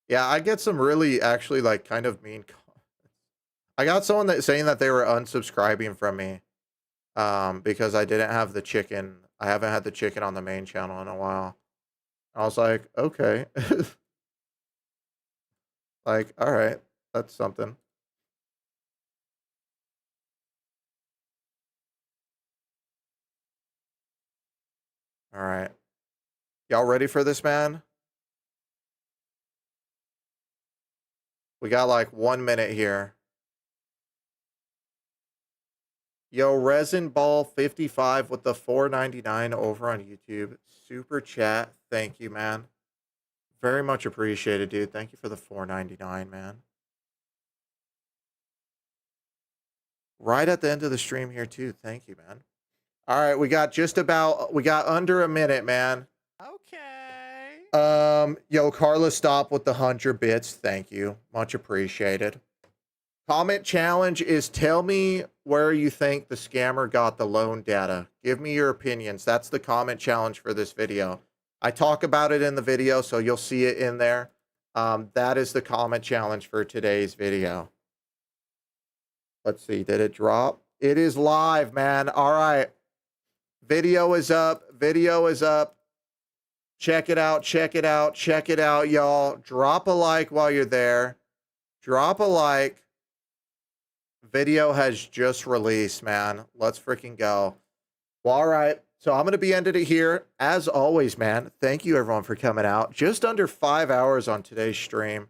Yeah, I get some really actually like kind of mean. I got someone that saying that they were unsubscribing from me because I didn't have the chicken. I haven't had the chicken on the main channel in a while. I was like, okay. Like, all right, that's something. All right. Y'all ready for this, man? We got like 1 minute here. Yo, Resin Ball 55 with the $4.99 over on YouTube. Super chat. Thank you, man. Very much appreciated, dude. Thank you for the $4.99, man. Right at the end of the stream here, too. Thank you, man. All right, we got under a minute, man. Okay. Yo, Carla, stop with the 100 bits. Thank you. Much appreciated. Comment challenge is tell me where you think the scammer got the loan data. Give me your opinions. That's the comment challenge for this video. I talk about it in the video, so you'll see it in there. That is the comment challenge for today's video. Let's see. Did it drop? It is live, man. All right. Video is up. Video is up. Check it out. Check it out. Check it out, y'all. Drop a like while you're there. Drop a like. Video has just released, man. Let's freaking go. Well, all right. So I'm going to be ending it here. As always, man, thank you everyone for coming out. Just under 5 hours on today's stream.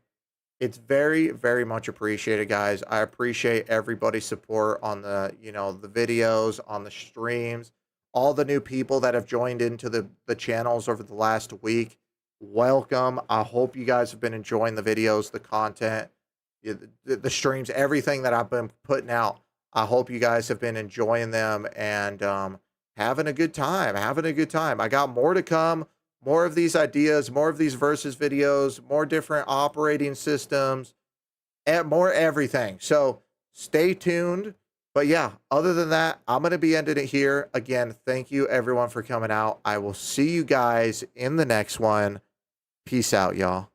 It's very, very much appreciated, guys. I appreciate everybody's support on the, the videos, on the streams, all the new people that have joined into the channels over the last week. Welcome. I hope you guys have been enjoying the videos, the content, the streams, everything that I've been putting out. I hope you guys have been enjoying them and having a good time. Having a good time. I got more to come. More of these ideas, more of these versus videos, more different operating systems, and more everything. So stay tuned. But yeah, other than that, I'm going to be ending it here. Again, thank you everyone for coming out. I will see you guys in the next one. Peace out, y'all.